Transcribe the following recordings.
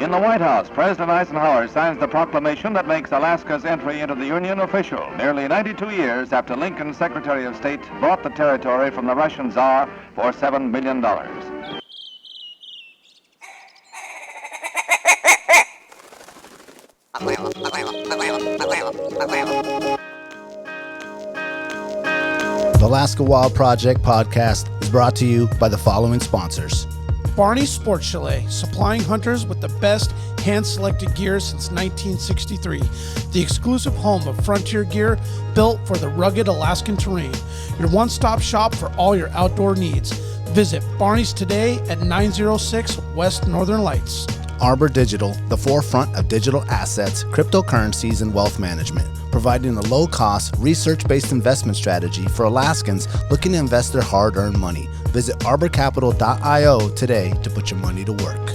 In the White House, President Eisenhower signs the proclamation that makes Alaska's entry into the Union official, nearly 92 years after Lincoln's Secretary of State bought the territory from the Russian Tsar for $7 million. The Alaska Wild Project podcast is brought to you by the following sponsors. Barney's Sports Chalet, supplying hunters with the best hand-selected gear since 1963. The exclusive home of frontier gear built for the rugged Alaskan terrain. Your one-stop shop for all your outdoor needs. Visit Barney's today at 906 West Northern Lights. Arbor Digital, the forefront of digital assets, cryptocurrencies, and wealth management, providing a low-cost, research-based investment strategy for Alaskans looking to invest their hard-earned money. Visit arborcapital.io today to put your money to work.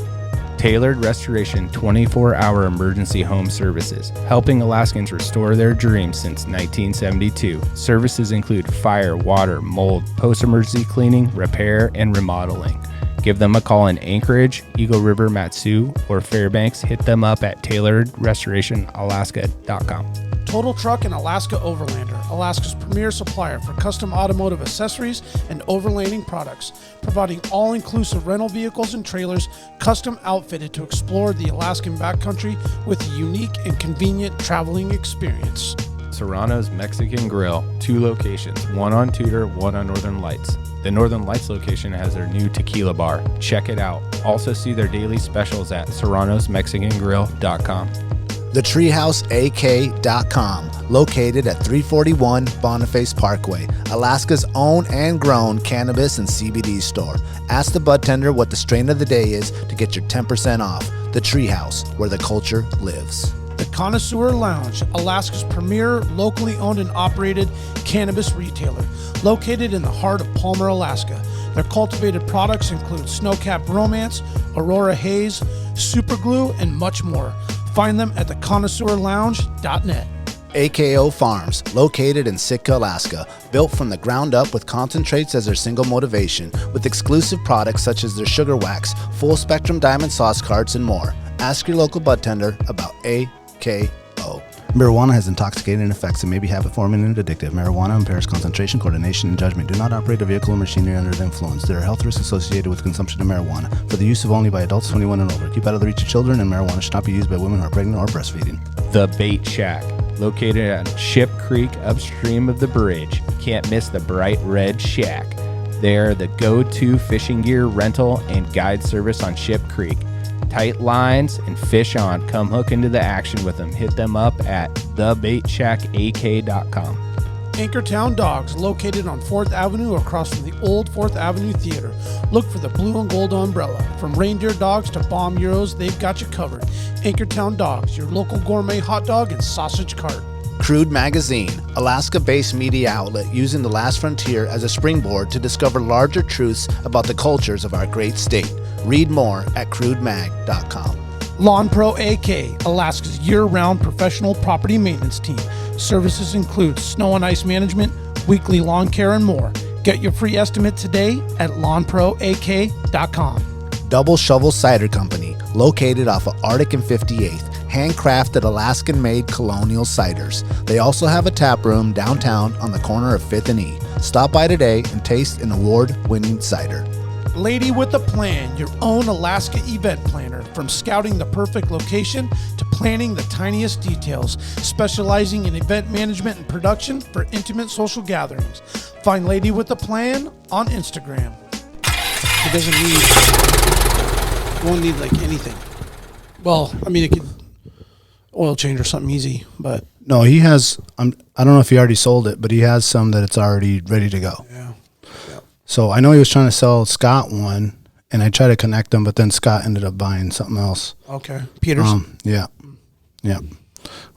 Tailored Restoration 24-hour emergency home services, helping Alaskans restore their dreams since 1972. Services include fire, water, mold, post-emergency cleaning, repair, and remodeling. Give them a call in Anchorage, Eagle River, Matsu, or Fairbanks. Hit them up at tailoredrestorationalaska.com. Total Truck and Alaska Overlander, Alaska's premier supplier for custom automotive accessories and overlanding products, providing all-inclusive rental vehicles and trailers custom outfitted to explore the Alaskan backcountry with a unique and convenient traveling experience. Serrano's Mexican Grill, 2 locations, one on Tudor, one on Northern Lights. The Northern Lights location has their new tequila bar. Check it out. Also see their daily specials at serranosmexicangrill.com. TheTreehouseAK.com, located at 341 Boniface Parkway, Alaska's own and grown cannabis and CBD store. Ask the bud tender what the strain of the day is to get your 10% off. The Treehouse, where the culture lives. The Connoisseur Lounge, Alaska's premier locally owned and operated cannabis retailer, located in the heart of Palmer, Alaska. Their cultivated products include Snowcap Romance, Aurora Haze, Super Glue, and much more. Find them at theconnoisseurlounge.net. AKO Farms, located in Sitka, Alaska, built from the ground up with concentrates as their single motivation, with exclusive products such as their sugar wax, full spectrum diamond sauce carts, and more. Ask your local bud tender about AKO. Marijuana has intoxicating effects and may be habit-forming and addictive. Marijuana impairs concentration, coordination, and judgment. Do not operate a vehicle or machinery under the influence. There are health risks associated with consumption of marijuana. For the use of only by adults 21 and over. Keep out of the reach of children, and marijuana should not be used by women who are pregnant or breastfeeding. The Bait Shack, located on Ship Creek upstream of the bridge. Can't miss the bright red shack. They're the go-to fishing gear rental and guide service on Ship Creek. Tight lines and fish on. Come hook into the action with them. Hit them up at thebaitshackak.com. Anchortown Dogs, located on 4th Avenue across from the old 4th Avenue Theater. Look for the blue and gold umbrella. From reindeer dogs to bomb euros, they've got you covered. Anchortown Dogs, your local gourmet hot dog and sausage cart. Crude Magazine, Alaska-based media outlet using the last frontier as a springboard to discover larger truths about the cultures of our great state. Read more at crudemag.com. Lawn Pro AK, Alaska's year-round professional property maintenance team. Services include snow and ice management, weekly lawn care, and more. Get your free estimate today at lawnproak.com. Double Shovel Cider Company, located off of Arctic and 58th. Handcrafted Alaskan-made colonial ciders. They also have a tap room downtown on the corner of 5th and E. Stop by today and taste an award-winning cider. Lady with a Plan, your own Alaska event planner. From scouting the perfect location to planning the tiniest details, specializing in event management and production for intimate social gatherings. Find Lady with a Plan on Instagram. It won't need like anything. Well, I mean, it could oil change or something easy, but no, he has. I don't know if he already sold it, but he has some that it's already ready to go. Yeah. So I know he was trying to sell Scott one, and I tried to connect them, but then Scott ended up buying something else. Okay, Peters. Yeah.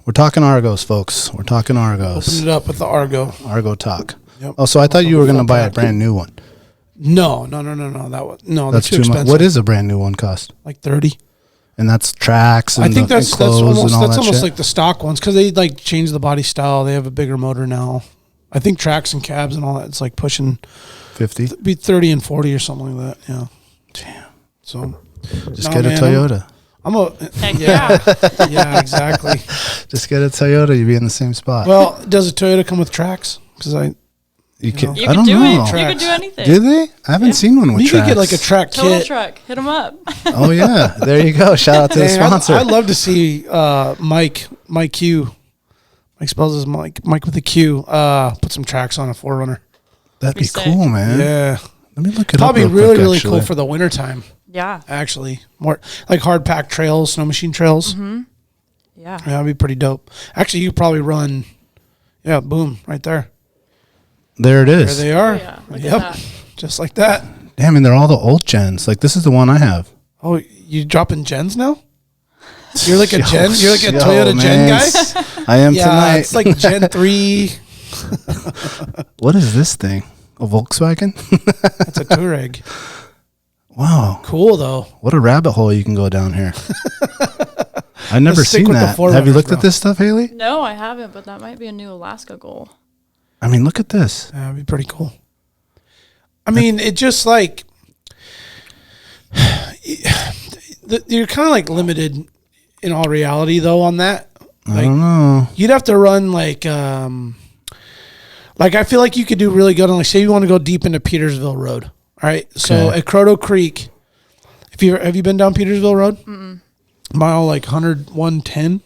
We're talking Argos, folks. We're talking Argos. Open it up with the Argo talk. Yep. Oh, so I thought you were going to buy a brand new one. No. That was that's too expensive. much. What does a brand new one cost? Like $30. And that's tracks. And I think that's almost shit? like the stock ones because they like change the body style. They have a bigger motor now. I think tracks and cabs and all that. It's like pushing 50, be 30 and 40 or something like that. Yeah. Damn. So just get a Toyota. Heck yeah. Yeah, exactly. Just get a Toyota, you'd be in the same spot. Well, does a Toyota come with tracks? Because You I don't could do know. it. You could do anything. Do they? I haven't seen one with you tracks. could get like a track Total kit. Truck. Hit them up. Oh yeah, there you go. Shout out to the Dang, sponsor. I'd love to see Mike Q. Mike spells his Mike with a Q. Put some tracks on a 4Runner. That'd be sick. cool, man. Yeah. Let me look it Probably up. really, really cool for the wintertime. Yeah. Actually, more like hard packed trails, snow machine trails. Yeah. Yeah, that'd be pretty dope. Actually, you could probably run. Yeah, boom, right there. There it There is. they are. Oh, yeah. Look at Yep, that. just like that. Damn, and they're all the old gens. Like this is the one I have. Oh, you dropping gens now? You're like a Yo, Gen. You're like a yo, Toyota Gen man. guy. I am Yeah, tonight. it's like Gen 3. What is this thing? A Volkswagen? That's a Touareg. Wow. Cool though. What a rabbit hole you can go down here. I've never Let's stick seen with the that. Have you 4Runners, looked bro. at this stuff, Hailey? No, I haven't, but that might be a new Alaska goal. I mean, look at this. Yeah, that'd be pretty cool. I mean, it just like you're kind of like limited in all reality though on that. I don't know. You'd have to run like I feel like you could do really good on like say you want to go deep into Petersville Road. All right. So Okay. at Croto Creek, have you been down Petersville Road? Mm-mm. Mile like 110.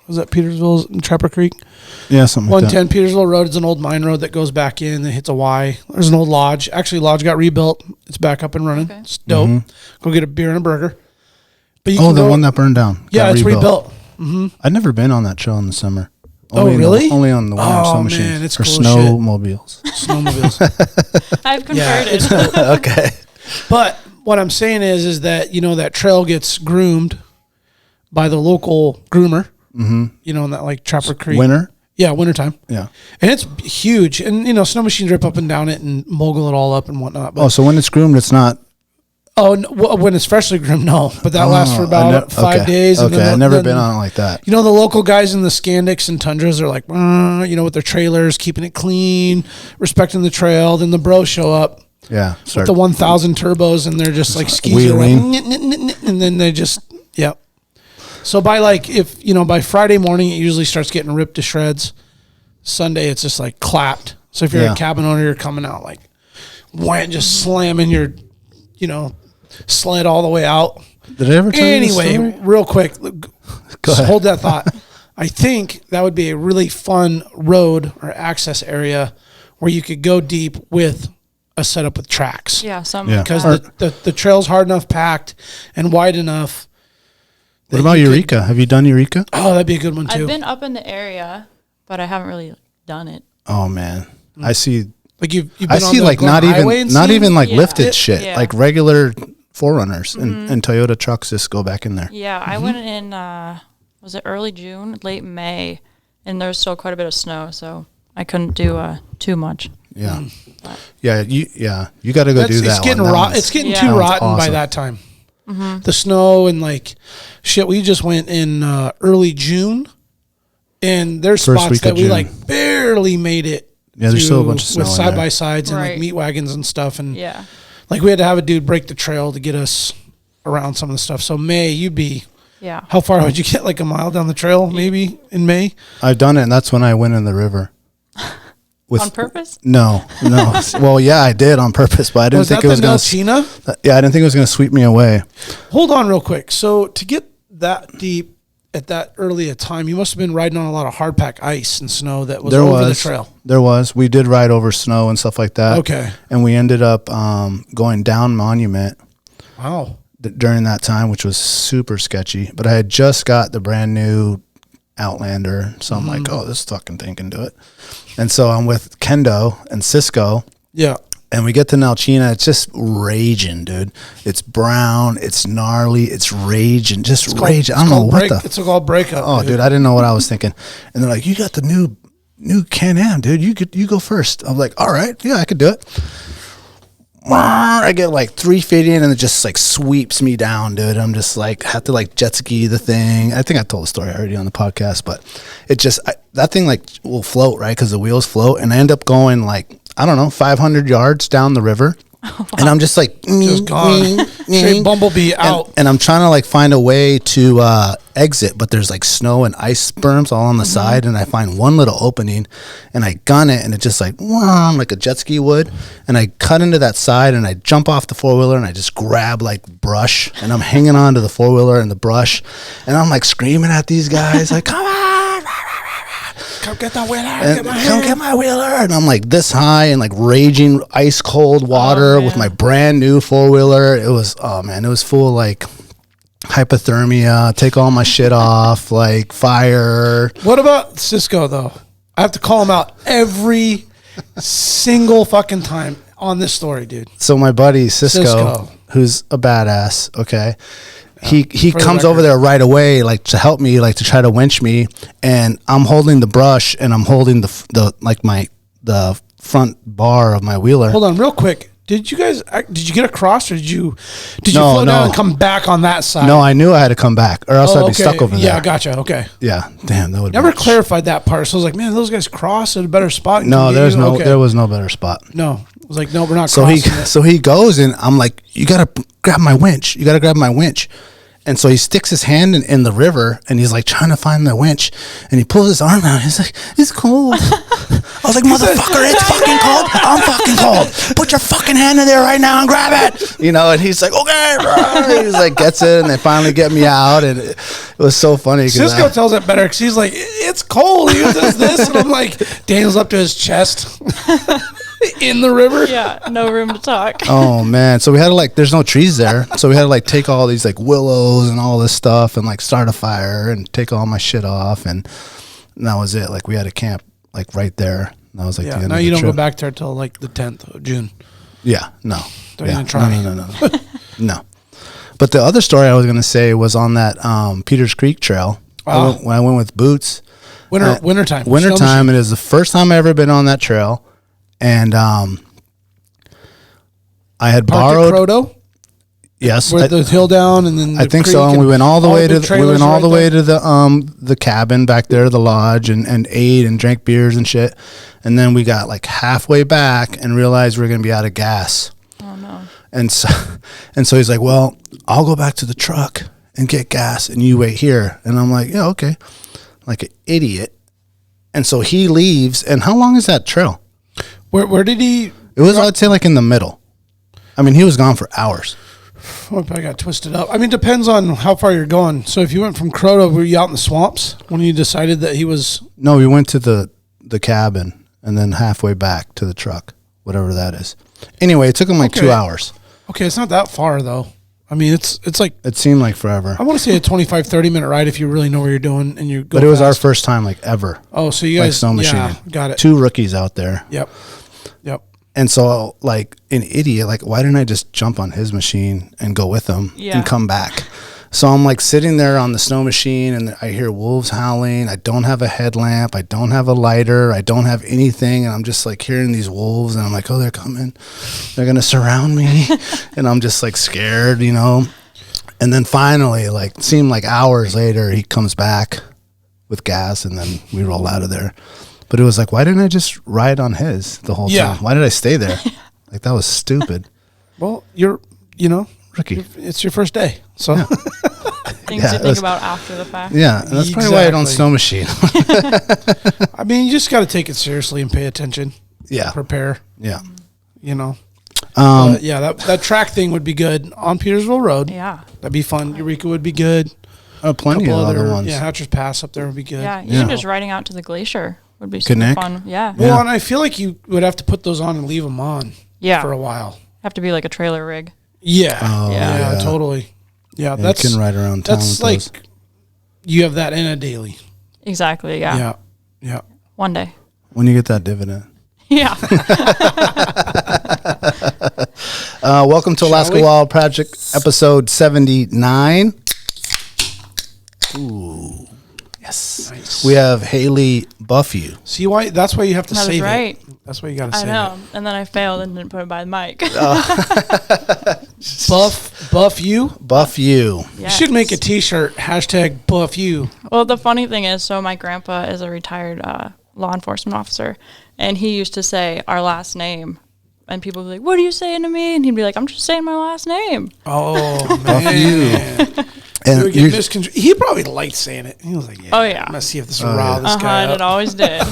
Was that Petersville and Trapper Creek? Yeah, something like that. 110 Petersville Road is an old mine road that goes back in and hits a Y. There's an old lodge. Actually, lodge got rebuilt. It's back up and running. Okay. It's dope. Go get a beer and a burger. But you Oh, can the go- one that burned down. yeah, got it's rebuilt. Mm-hmm. I've never been on that trail in the summer. Oh, Only in the- really? only on the winter Oh, snow man, machines. it's or cool as shit. snowmobiles. Snowmobiles. I've Yeah, converted. it's cool. Okay. But what I'm saying is that that trail gets groomed by the local groomer. Mm-hmm. In that like Trapper Creek. Winter? Yeah, wintertime. Yeah. And it's huge. And snow machines rip up and down it and mogul it all up and whatnot. But Oh, so when it's groomed, it's not. when it's freshly groomed, no. But that lasts for about 5 days. And Okay, then I've never been on it like that. The local guys in the Scandics and Tundras are like, with their trailers, keeping it clean, respecting the trail. Then the bros show up. Yeah. With Start the 1,000 turbos, and they're just like skis wheeling. around, and then they just, yep. So by by Friday morning, it usually starts getting ripped to shreds. Sunday, it's just like clapped. So if you're Yeah. a cabin owner, you're coming out like, just slamming your, sled all the way out. Did I ever tell you this story? Anyway, real quick, ahead. hold that thought. I think that would be a really fun road or access area where you could go deep with a setup with tracks. Yeah, something Yeah. like Because that. the trail's hard enough packed and wide enough. What about Eureka? Have you done Eureka? Oh, that'd be a good one too. I've been up in the area, but I haven't really done it. Oh man, I see. Like you've been I on see the like not Glen Highway even and not seen? even like Yeah. lifted shit. Yeah. Like regular 4Runners and Toyota trucks just go back in there. Yeah, I went in, was it early June, late May, and there's still quite a bit of snow, so I couldn't do too much. Yeah, yeah. You got to go do that. It's getting one. That rotten. one's- It's getting Yeah. too Sounds rotten by awesome. that time. The snow and like shit. We just went in early June, and there's First spots week that of we June. like barely made it. Yeah, there's still a to- bunch of snow with in side there. by sides and like Right. meat wagons and stuff, and Yeah. like we had to have a dude break the trail to get us around some of the stuff. So May, you'd be Yeah. how far would you get? Like a mile down the trail, maybe in May. I've done it, and that's when I went in the river. On purpose? No. Well, yeah, I did on purpose, but I didn't Was think that it was the going Nelchina? Yeah, I didn't think it was going to sweep me away. Hold on real quick. So to get that deep at that early a time, you must have been riding on a lot of hard pack ice and snow that was over the trail. There was. We did ride over snow and stuff like that. Okay. And we ended up going down Monument Wow. during that time, which was super sketchy. But I had just got the brand new Outlander, so I'm like, oh, this fucking thing can do it. And so I'm with Kendo and Cisco, Yeah. and we get to Nelchina. It's just raging, dude. It's brown. It's gnarly. It's raging. Just raging. I don't know what the. It's called breakup. Oh, dude, I didn't know what I was thinking. And they're like, you got the new Can-Am, dude. You go first. I'm like, all right, yeah, I could do it. I get like 3 feet in and it just like sweeps me down, dude. I'm just like, have to like jet ski the thing. I think I told the story already on the podcast, but it just, that thing like will float, right? Because the wheels float. And I end up going like, I don't know, 500 yards down the river. And I'm just like, Just gone. Straight bumblebee out. And I'm trying to like find a way to exit, but there's like snow and ice berms all on the side, and I find one little opening, and I gun it, and it just like a jet ski would, and I cut into that side, and I jump off the 4-wheeler, and I just grab like brush, and I'm hanging on to the 4-wheeler and the brush, and I'm like screaming at these guys like, come on, Come get the wheeler. come get my wheeler. And I'm like this high in like raging ice cold water with my brand new 4-wheeler. It was, it was full of like hypothermia, take all my shit off, like fire. What about Cisco though? I have to call him out every single fucking time on this story, dude. So my buddy Cisco, who's a badass, okay, he comes over there right away, like to help me, like to try to winch me, and I'm holding the brush and I'm holding the front bar of my wheeler. Hold on, real quick. Did you get across, or did you float down and come back on that side? No, I knew I had to come back, or else I'd be stuck over there. Yeah, gotcha. Okay. Yeah, damn, that would never clarified that part. So I was like, man, those guys cross at a better spot. No, there was no better spot. No, I was like, no, we're not. So he goes, and I'm like, you gotta grab my winch. You gotta grab my winch. And so he sticks his hand in the river, and he's like trying to find the winch, and he pulls his arm out. He's like, it's cold. I was like, motherfucker, it's fucking cold. I'm fucking cold. Put your fucking hand in there right now and grab it. You know, and he's like, okay, bro. He's like, gets it, and they finally get me out, and it was so funny. Cisco tells it better because he's like, it's cold. He does this, and I'm like, Daniel's up to his chest. In the river? Yeah, no room to talk. Oh, man. So we had to, like, there's no trees there. So we had to, like, take all these, like, willows and all this stuff and, like, start a fire and take all my shit off. And that was it. Like, we had to camp, like, right there. And that was, like, the end of the trip. Now you don't go back there till, like, the 10th of June. Yeah, no. Don't even try. No. No. But the other story I was going to say was on that Peters Creek Trail. When I went with Boots. Wintertime. Wintertime. It is the first time I ever been on that trail. And I had borrowed Croto? Yes, where the hill down, and then I think so. And we went all the way to the cabin back there, the lodge, and ate and drank beers and shit. And then we got like halfway back and realized we were gonna be out of gas. Oh no! And so he's like, "Well, I'll go back to the truck and get gas, and you wait here." And I'm like, "Yeah, okay," like an idiot. And so he leaves. And how long is that trail? Where did he? It was, I'd say, like in the middle. I mean, he was gone for hours. Oh, I got twisted up. I mean, depends on how far you're going. So if you went from Croto, were you out in the swamps when you decided that he was? No, we went to the cabin and then halfway back to the truck, whatever that is. Anyway, it took him like 2 hours. Okay, it's not that far though. I mean, it's like, it seemed like forever. I want to say a 25, 30-minute ride if you really know where you're doing and you go. But it was fast. our first time like ever. Oh, so you guys, like snow machining. Got it. 2 rookies out there. Yep. And so, like, an idiot, like, why didn't I just jump on his machine and go with him and come back? So I'm, like, sitting there on the snow machine, and I hear wolves howling. I don't have a headlamp. I don't have a lighter. I don't have anything. And I'm just, like, hearing these wolves, and I'm like, oh, they're coming. They're going to surround me. And I'm just, like, scared, you know. And then finally, like, it seemed like hours later, he comes back with gas, and then we roll out of there. But it was like, why didn't I just ride on his the whole time? Why did I stay there? Like, that was stupid. Well, rookie. It's your first day. So things you think about after the fact. Yeah, and that's probably why I don't snow machine. I mean, you just got to take it seriously and pay attention. Yeah. Prepare. Yeah. You know. That track thing would be good on Petersville Road. Yeah. That'd be fun. Eureka would be good. Plenty of other ones. Yeah, Hatcher's Pass up there would be good. Yeah, even just riding out to the glacier would be super Knik? fun. Yeah. Well, and I feel like you would have to put those on and leave them on. Yeah. For a while. Have to be like a trailer rig. Yeah. Oh, yeah, totally. Yeah, that's you can ride around town. That's like those. You have that in a daily. Exactly. Yeah. Yeah. One day. When you get that dividend. Yeah. Welcome to Alaska Wild Project, episode 79. Ooh. Yes. Nice. We have Hailey Bouffiou. See why? That's why you have to save right. it. That's why you got to save it. I know. And then I failed and didn't put it by the mic. Bouffiou? Bouffiou. Yes. You should make a T-shirt, #Bouffiou. Well, the funny thing is, so my grandpa is a retired law enforcement officer, and he used to say our last name and people would be like, what are you saying to me? And he'd be like, I'm just saying my last name. Oh, man. And He probably liked saying it. He was like, Oh, yeah. I'm going to see if this will rile this guy And up. it always did.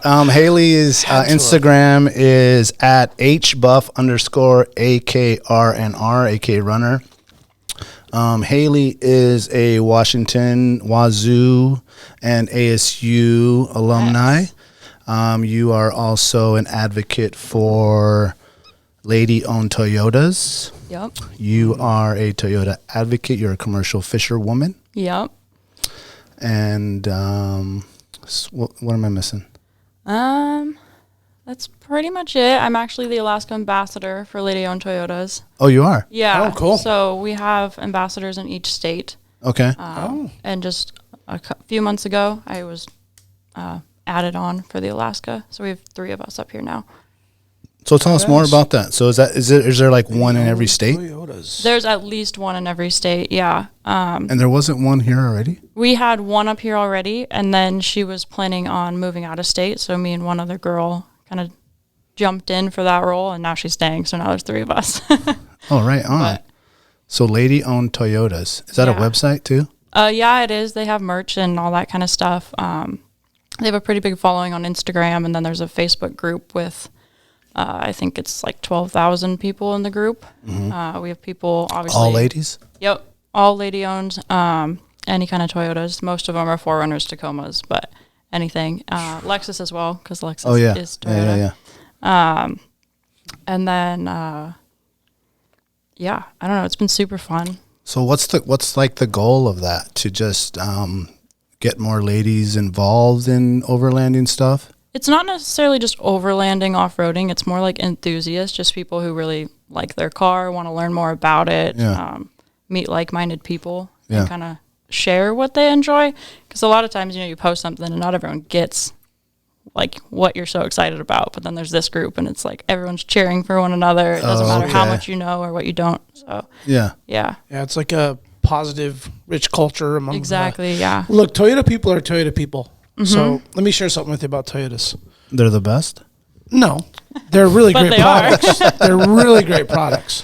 Hailey's Instagram is at hbuff_AKRNR, AK runner. Hailey is a Washington, Wazzu, and ASU alumni. Yes. You are also an advocate for lady-owned Toyotas. Yep. You are a Toyota advocate. You're a commercial fisherwoman. Yep. And what am I missing? That's pretty much it. I'm actually the Alaska ambassador for lady-owned Toyotas. Oh, you are? Yeah. Oh, cool. So we have ambassadors in each state. Okay. And just a few months ago, I was added on for the Alaska. So we have 3 of us up here now. So tell us more about that. So is there like one in every state? Toyotas. There's at least one in every state, yeah. And there wasn't one here already? We had one up here already, and then she was planning on moving out of state. So me and one other girl kind of jumped in for that role, and now she's staying. So now there's 3 of us. Oh, right on. But, so lady-owned Toyotas. Is that a website too? yeah, it is. They have merch and all that kind of stuff. They have a pretty big following on Instagram, and then there's a Facebook group with, I think it's like 12,000 people in the group. We have people, obviously. All ladies? Yep. All lady-owned, any kind of Toyotas. Most of them are 4Runners, Tacomas, but anything. Lexus as well, because Lexus is Toyota. And then, I don't know. It's been super fun. So what's like the goal of that? To just get more ladies involved in overlanding stuff? It's not necessarily just overlanding, off-roading. It's more like enthusiasts, just people who really like their car, want to learn more about it, meet like-minded people, and kind of share what they enjoy. Because a lot of times, you post something and not everyone gets like what you're so excited about. But then there's this group, and it's like everyone's cheering for one another. It doesn't matter how much you know or what you don't. So yeah, it's like a positive, rich culture among exactly. Look, Toyota people are Toyota people. So let me share something with you about Toyotas. They're the best? No, they're really But great they are. products. They're really great products.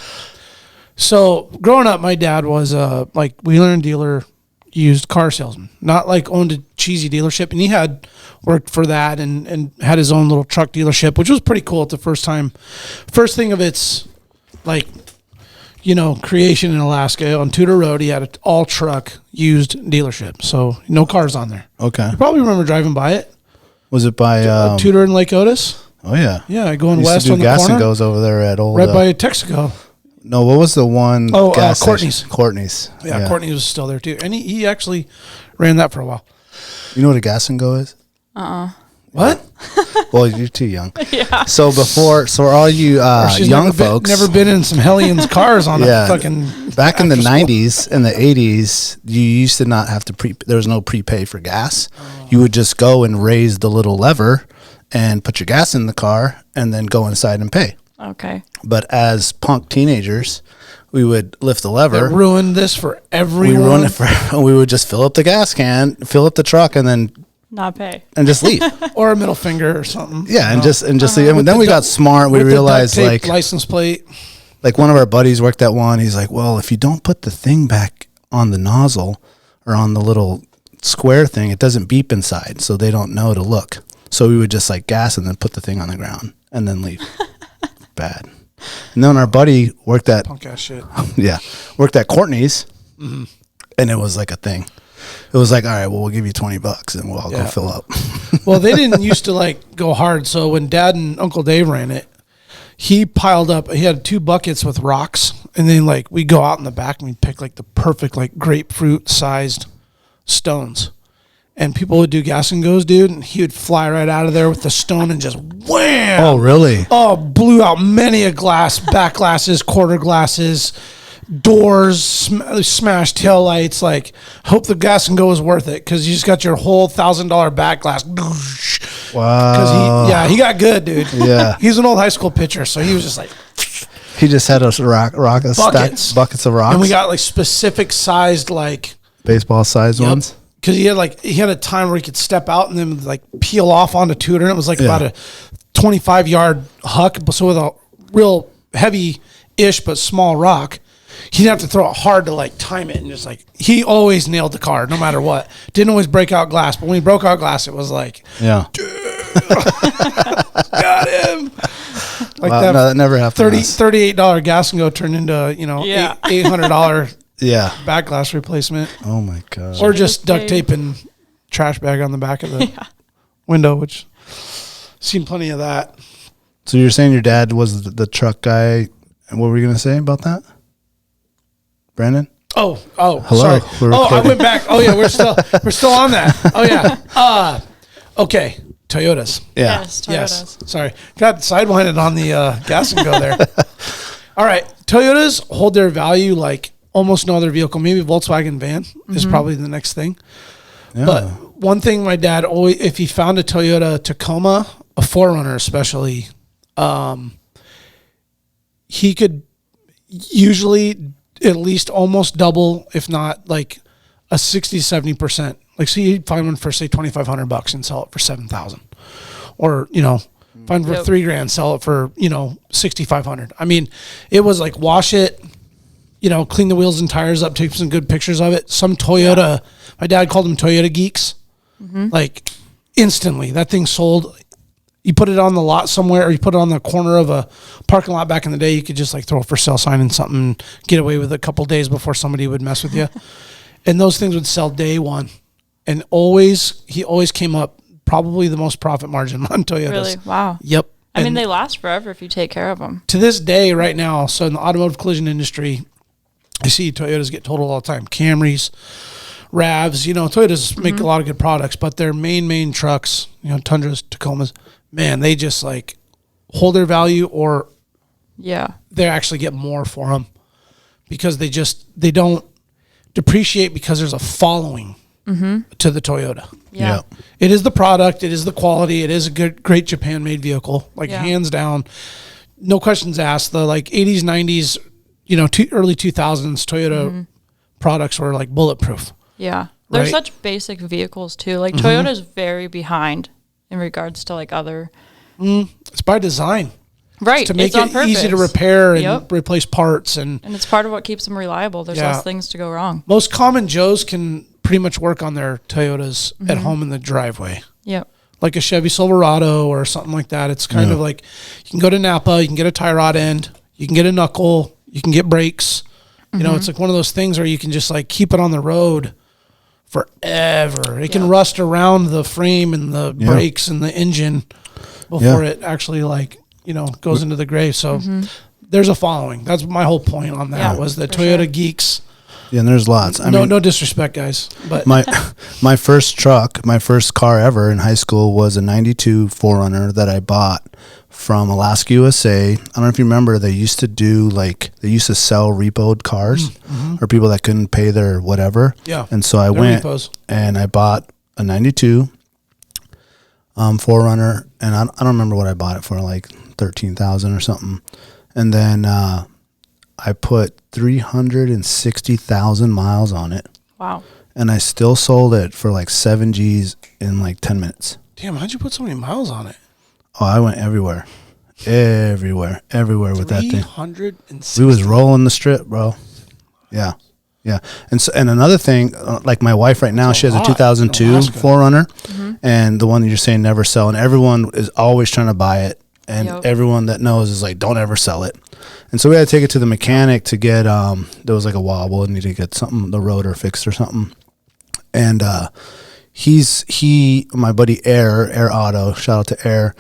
So growing up, my dad was a wheeler and dealer used car salesman, not like owned a cheesy dealership. And he had worked for that and had his own little truck dealership, which was pretty cool at the first time. First thing of its creation in Alaska on Tudor Road. He had an all truck used dealership. So no cars on there. Okay. You probably remember driving by it. Was it by Tudor and Lake Otis? Oh yeah. Yeah, going Used west to do on the gas corner. and goes over there at old Right by Texaco. No, what was the one? Oh, gas Courtney's. station? Courtney's. Yeah, Courtney was still there too. And he actually ran that for a while. You know what a gas and go is? What? Well, you're too young. Yeah. So all you She's young never folks. never been in some Hellions cars on a fucking. Back in the after school. 90s and the 80s, you used to not have to there was no prepay for gas. You would just go and raise the little lever and put your gas in the car and then go inside and pay. Okay. But as punk teenagers, we would lift the lever. That ruined this for everyone. We ruined it for. We would just fill up the gas can, fill up the truck, and then Not pay. and just leave. Or a middle finger or something. Yeah, and just leave. And then we got smart. We With the realized duct tape like license plate. Like one of our buddies worked at one. He's like, well, if you don't put the thing back on the nozzle or on the little square thing, it doesn't beep inside, so they don't know to look. So we would just gas and then put the thing on the ground and then leave. Bad. And then our buddy worked at Punk ass shit. worked at Courtney's, and it was like a thing. It was like, all right, well, we'll give you $20 and we'll all go fill up. Well, they didn't used to go hard. So when Dad and Uncle Dave ran it, he piled up. He had 2 buckets with rocks, and then we'd go out in the back and we'd pick the perfect grapefruit sized stones. And people would do gas and goes, dude, and he would fly right out of there with the stone and just wham! Oh, really? Oh, blew out many a glass, back glasses, quarter glasses, doors, smashed tail lights. Hope the gas and go was worth it because you just got your whole $1,000 back glass. Wow. Because he got good, dude. Yeah. He's an old high school pitcher, so he was just he just had us buckets of rocks. And we got specific sized baseball sized ones. Because he had a time where he could step out and then peel off onto Tudor, and it was about a 25-yard huck, so with a real heavy-ish but small rock, he'd have to throw it hard to like time it, and just like he always nailed the card no matter what. Didn't always break out glass, but when he broke out glass, it was like, Yeah. got him. Like Wow, no, that never happened. $38 gas and go turned into $800 back glass replacement. Oh my god. Or just duct tape and trash bag on the back of the window, which seen plenty of that. So you're saying your dad was the truck guy? And what were you gonna say about that, Brandon? Oh, hello. Sorry. I went back. Oh yeah, we're still on that. Oh yeah. Okay. Toyotas. Yeah. Yes, Toyotas. Yes. Sorry. Got sidewinded on the gas and go there. All right. Toyotas hold their value like almost no other vehicle. Maybe Volkswagen van is probably the next thing. Yeah. But one thing my dad always, if he found a Toyota Tacoma, a 4Runner especially, he could usually at least almost double, if not like a 60, 70%. Like, so you'd find one for say $2,500 and sell it for $7,000, or find for $3,000, sell it for $6,500. I mean, it was like wash it, clean the wheels and tires up, take some good pictures of it. Some Toyota, my dad called them Toyota Geeks. Like instantly, that thing sold. You put it on the lot somewhere, or you put it on the corner of a parking lot back in the day. You could just like throw a for sale sign and something, get away with it a couple days before somebody would mess with you. And those things would sell day one. And he always came up probably the most profit margin on Toyotas. Really? Wow. Yep. I mean, they last forever if you take care of them. To this day, right now, so in the automotive collision industry, I see Toyotas get totaled all the time. Camrys, RAVs, Toyotas make a lot of good products, but their main trucks, Tundras, Tacomas, man, they just like hold their value, or they actually get more for them because they don't depreciate because there's a following to the Toyota. Yeah. It is the product. It is the quality. It is a great Japan-made vehicle, like hands down. No questions asked. The like 80s, 90s, early 2000s Toyota products were like bulletproof. Yeah. They're Right? such basic vehicles too. Like Toyota's very behind in regards to like other. It's by design. Right. To make it's on it purpose. easy to repair and replace parts. And it's part of what keeps them reliable. There's less things to go wrong. most common Joes can pretty much work on their Toyotas at home in the driveway. Yep. Like a Chevy Silverado or something like that. It's kind of like you can go to Napa, you can get a tie rod end, you can get a knuckle, you can get brakes. It's like one of those things where you can just like keep it on the road forever. It can rust around the frame and the brakes and the engine before it actually goes into the grave. So there's a following. That's my whole point on that was the Toyota Geeks. Yeah, and there's lots. I mean, no disrespect, guys, but my first truck, my first car ever in high school was a 92 4Runner that I bought from Alaska USA. I don't know if you remember, they used to sell repoed cars or people that couldn't pay their whatever. Yeah. And so I went and I bought a 92 4Runner, and I don't remember what I bought it for, like $13,000 or something. And then I put 360,000 miles on it. Wow. And I still sold it for like 7 G's in like 10 minutes. Damn, how'd you put so many miles on it? Oh, I went everywhere with that thing. 360. We was rolling the strip, bro. Yeah. Yeah. And another thing, like my wife right now, she has a 2002 4Runner, and the one that you're saying never sell, and everyone is always trying to buy it. And everyone that knows is like, don't ever sell it. And so we had to take it to the mechanic to get, there was like a wobble and need to get something, the rotor fixed or something. And my buddy Air Auto, shout out to Air.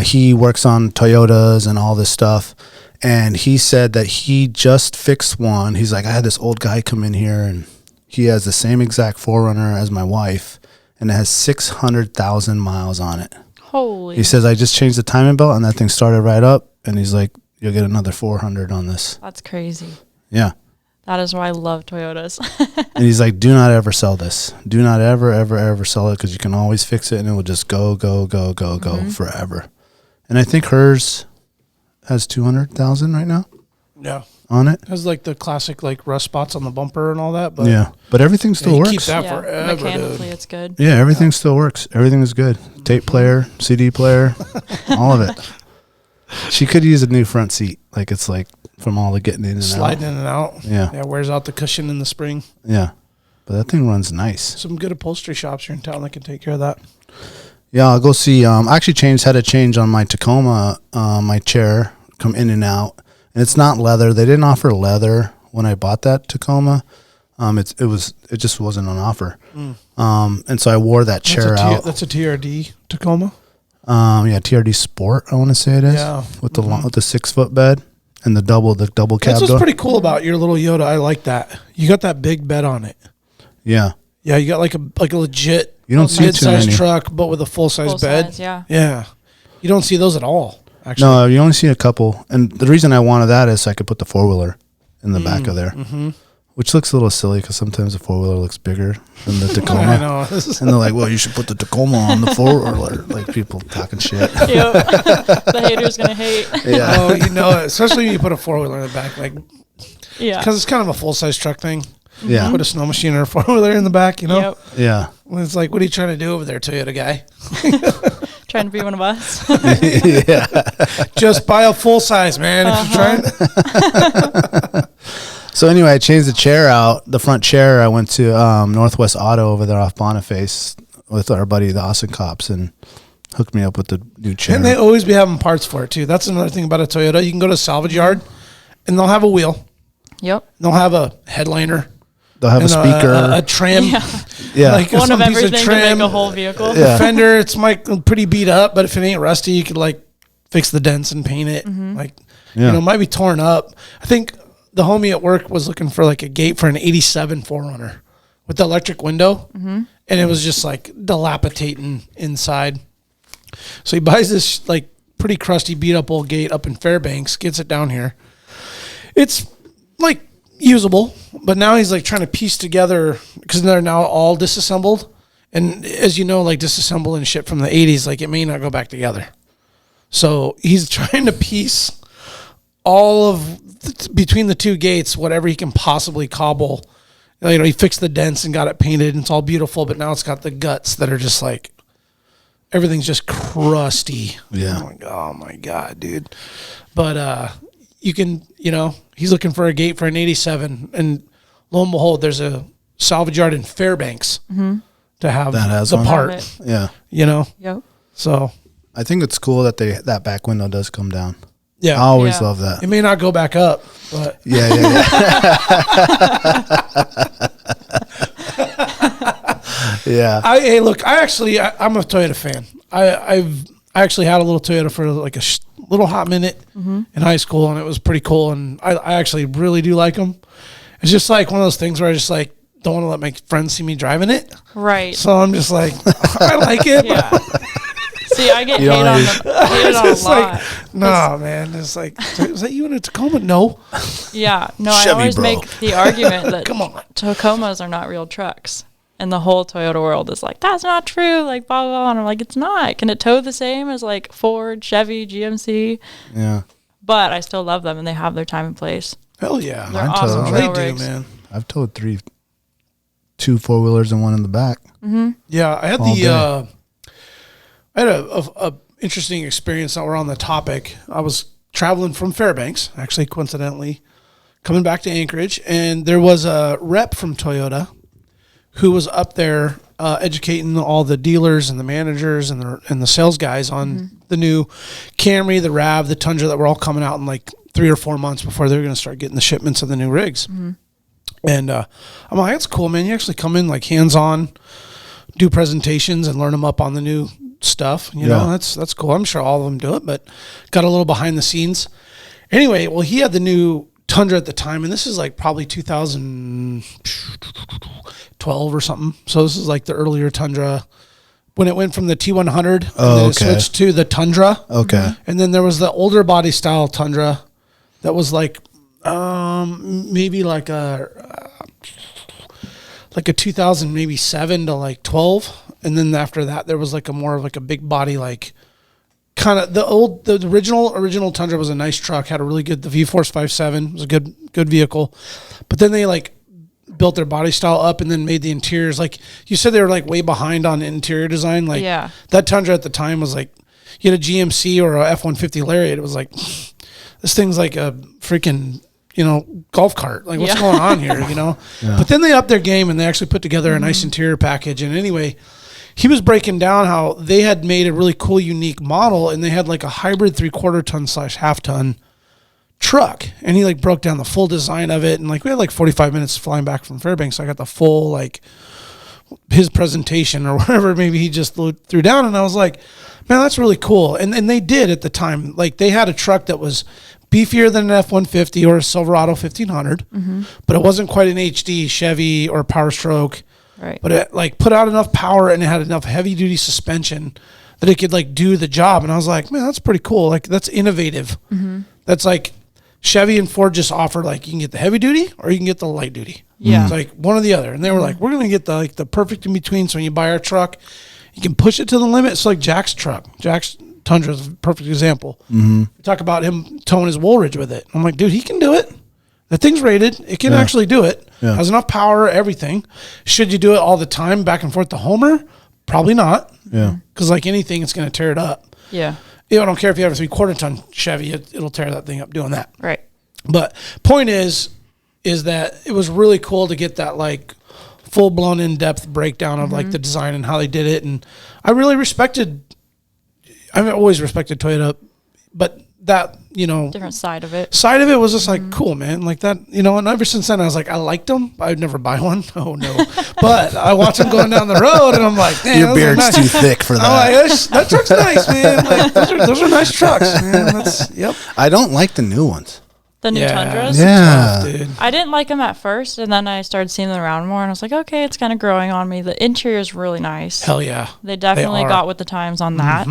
He works on Toyotas and all this stuff. And he said that he just fixed one. He's like, I had this old guy come in here and he has the same exact 4Runner as my wife, and it has 600,000 miles on it. Holy. He says, I just changed the timing belt and that thing started right up. And he's like, you'll get another 400 on this. That's crazy. Yeah. That is why I love Toyotas. And he's like, do not ever sell this. Do not ever sell it, because you can always fix it and it will just go forever. And I think hers has 200,000 right now. on it. It has like the classic like rust spots on the bumper and all that. But yeah, but everything still works. Keep that forever, mechanically, dude. it's good. Yeah, everything still works. Everything is good. Tape player, CD player, all of it. She could use a new front seat. Like it's like from all the getting in and sliding in and out. Yeah, wears out the cushion in the spring. Yeah, but that thing runs nice. Some good upholstery shops here in town that can take care of that. Yeah, I'll go see. I actually had a change on my Tacoma, my chair, come in and out. And it's not leather. They didn't offer leather when I bought that Tacoma. It just wasn't on offer. And so I wore that chair out. That's a TRD Tacoma. Yeah, TRD Sport. I want to say it is. Yeah. With the 6-foot bed and the double cab That's what's door. pretty cool about your little Yoda. I like that. You got that big bed on it. Yeah. Yeah, you got like a legit. You don't see too many truck, but with a full size bed. Yeah. You don't see those at all. Actually. No, you only see a couple. And the reason I wanted that is so I could put the 4-wheeler in the back of there, which looks a little silly because sometimes the 4-wheeler looks bigger than the Tacoma. I know. And they're like, well, you should put the Tacoma on the 4-wheeler. Like people talking shit. Yep. The hater's going to hate. Yeah. Oh, you know, especially when you put a 4-wheeler in the back. Like, yeah. Because it's kind of a full-size truck thing. Yeah. Put a snow machine or a 4-wheeler in the back, you know? Yep. Yeah. Well, it's like, what are you trying to do over there, Toyota guy? Trying to be one of us. Yeah. Just buy a full size, man. If you're trying. So anyway, I changed the chair out. The front chair, I went to Northwest Auto over there off Boniface with our buddy, the Austin Cops, and hooked me up with the new chair. And they always be having parts for it, too. That's another thing about a Toyota. You can go to a salvage yard, and they'll have a wheel. Yep. They'll have a headliner. They'll have a speaker. A trim. Yeah. Like one of everything to trim, make a whole vehicle. The fender, it's pretty beat up, but if it ain't rusty, you could like fix the dents and paint it. Like, you know, it might be torn up. I think the homie at work was looking for like a gate for an 87 4Runner with the electric window. And it was just like dilapidating inside. So he buys this like pretty crusty beat up old gate up in Fairbanks, gets it down here. It's like usable, but now he's like trying to piece together because they're now all disassembled. And as you know, like disassembling shit from the 80s, like it may not go back together. So he's trying to piece all of between the two gates, whatever he can possibly cobble. You know, he fixed the dents and got it painted and it's all beautiful, but now it's got the guts that are just like, everything's just crusty. Yeah. Oh my God, dude. But, you can, you know, he's looking for a gate for an 87 and lo and behold, there's a salvage yard in Fairbanks to have that has the one. part, Yeah. you know? Yep. So I think it's cool that that back window does come down. yeah, I always love that. it may not go back up, but Yeah. Yeah. hey, look, I'm a Toyota fan. I actually had a little Toyota for like a little hot minute in high school, and it was pretty cool. And I actually really do like them. It's just like one of those things where I just like don't want to let my friends see me driving it. Right. So I'm just like, I like it. Yeah. See, I get hated on a It's lot. like, no, man. It's like, is that you in a Tacoma? No. Yeah. No, Chevy, I always bro. make the argument that Come on. Tacomas are not real trucks. And the whole Toyota world is like, that's not true. Like, blah, blah, blah. And I'm like, it's not. Can it tow the same as like Ford, Chevy, GMC? Yeah. But I still love them and they have their time and place. Hell yeah. They're Mine awesome tow. They trail do, rigs. man. I've towed 2 4-wheelers and one in the back. Yeah, I had All day. I had a interesting experience. Now we're on the topic. I was traveling from Fairbanks, actually, coincidentally, coming back to Anchorage, and there was a rep from Toyota who was up there educating all the dealers and the managers and the sales guys on the new Camry, the RAV, the Tundra that were all coming out in like 3 or 4 months before they were going to start getting the shipments of the new rigs. And I'm like, that's cool, man. You actually come in like hands-on, do presentations and learn them up on the new stuff. You know, that's cool. I'm sure all of them do it, but got a little behind the scenes. Anyway, well, he had the new Tundra at the time, and this is like probably 2012 or something. So this is like the earlier Tundra when it went from the T100 and then it switched to the Tundra. Okay. And then there was the older body style Tundra that was like maybe like a 2000 maybe 7 to like 12, and then after that there was like a more of like a big body like kind of the original Tundra was a nice truck, had a really good, the V-Force 5.7 was a good vehicle. But then they like built their body style up and then made the interiors, like you said, they were like way behind on interior design. Like that Tundra at the time was like, you had a GMC or a F-150 Lariat. It was like, this thing's like a freaking, golf cart. Like, what's going on here, Yeah. But then they upped their game and they actually put together a nice interior package. And anyway, he was breaking down how they had made a really cool, unique model, and they had like a hybrid 3/4 ton / half ton truck. And he like broke down the full design of it. And like, we had like 45 minutes flying back from Fairbanks. So I got the full, like, his presentation or whatever maybe he just threw down. And I was like, man, that's really cool. And they did at the time. Like, they had a truck that was beefier than an F-150 or a Silverado 1500, but it wasn't quite an HD Chevy or Power Stroke. Right. But it like put out enough power and it had enough heavy duty suspension that it could like do the job. And I was like, man, that's pretty cool. Like, that's innovative. That's like Chevy and Ford just offer, like, you can get the heavy duty or you can get the light duty. Yeah. It's like one or the other. And they were like, we're going to get the perfect in between. So when you buy our truck, you can push it to the limit. It's like Jack's truck. Jack's Tundra is a perfect example. We talk about him towing his Woolridge with it. I'm like, dude, he can do it. The thing's rated. It can actually do it. Has enough power, everything. Should you do it all the time, back and forth to Homer? Probably not. Yeah. Because like anything, it's going to tear it up. Yeah. I don't care if you have a 3/4 ton Chevy, it'll tear that thing up doing that. Right. But point is that it was really cool to get that like full blown in depth breakdown of like the design and how they did it. And I really I've always respected Toyota, but that, different side of it was just like, cool, man. Like that, and ever since then I was like, I liked them. I'd never buy one. Oh no. But I watch them going down the road and I'm like, man, your beard's nice. Too thick for that. I'm like, that truck's nice, man. Like, those are nice trucks, man. I don't like the new ones. The new Tundras? Yeah. Tough, dude. I didn't like them at first, and then I started seeing them around more, and I was like, okay, it's kind of growing on me. The interior is really nice. Hell yeah. They definitely got with the times on that.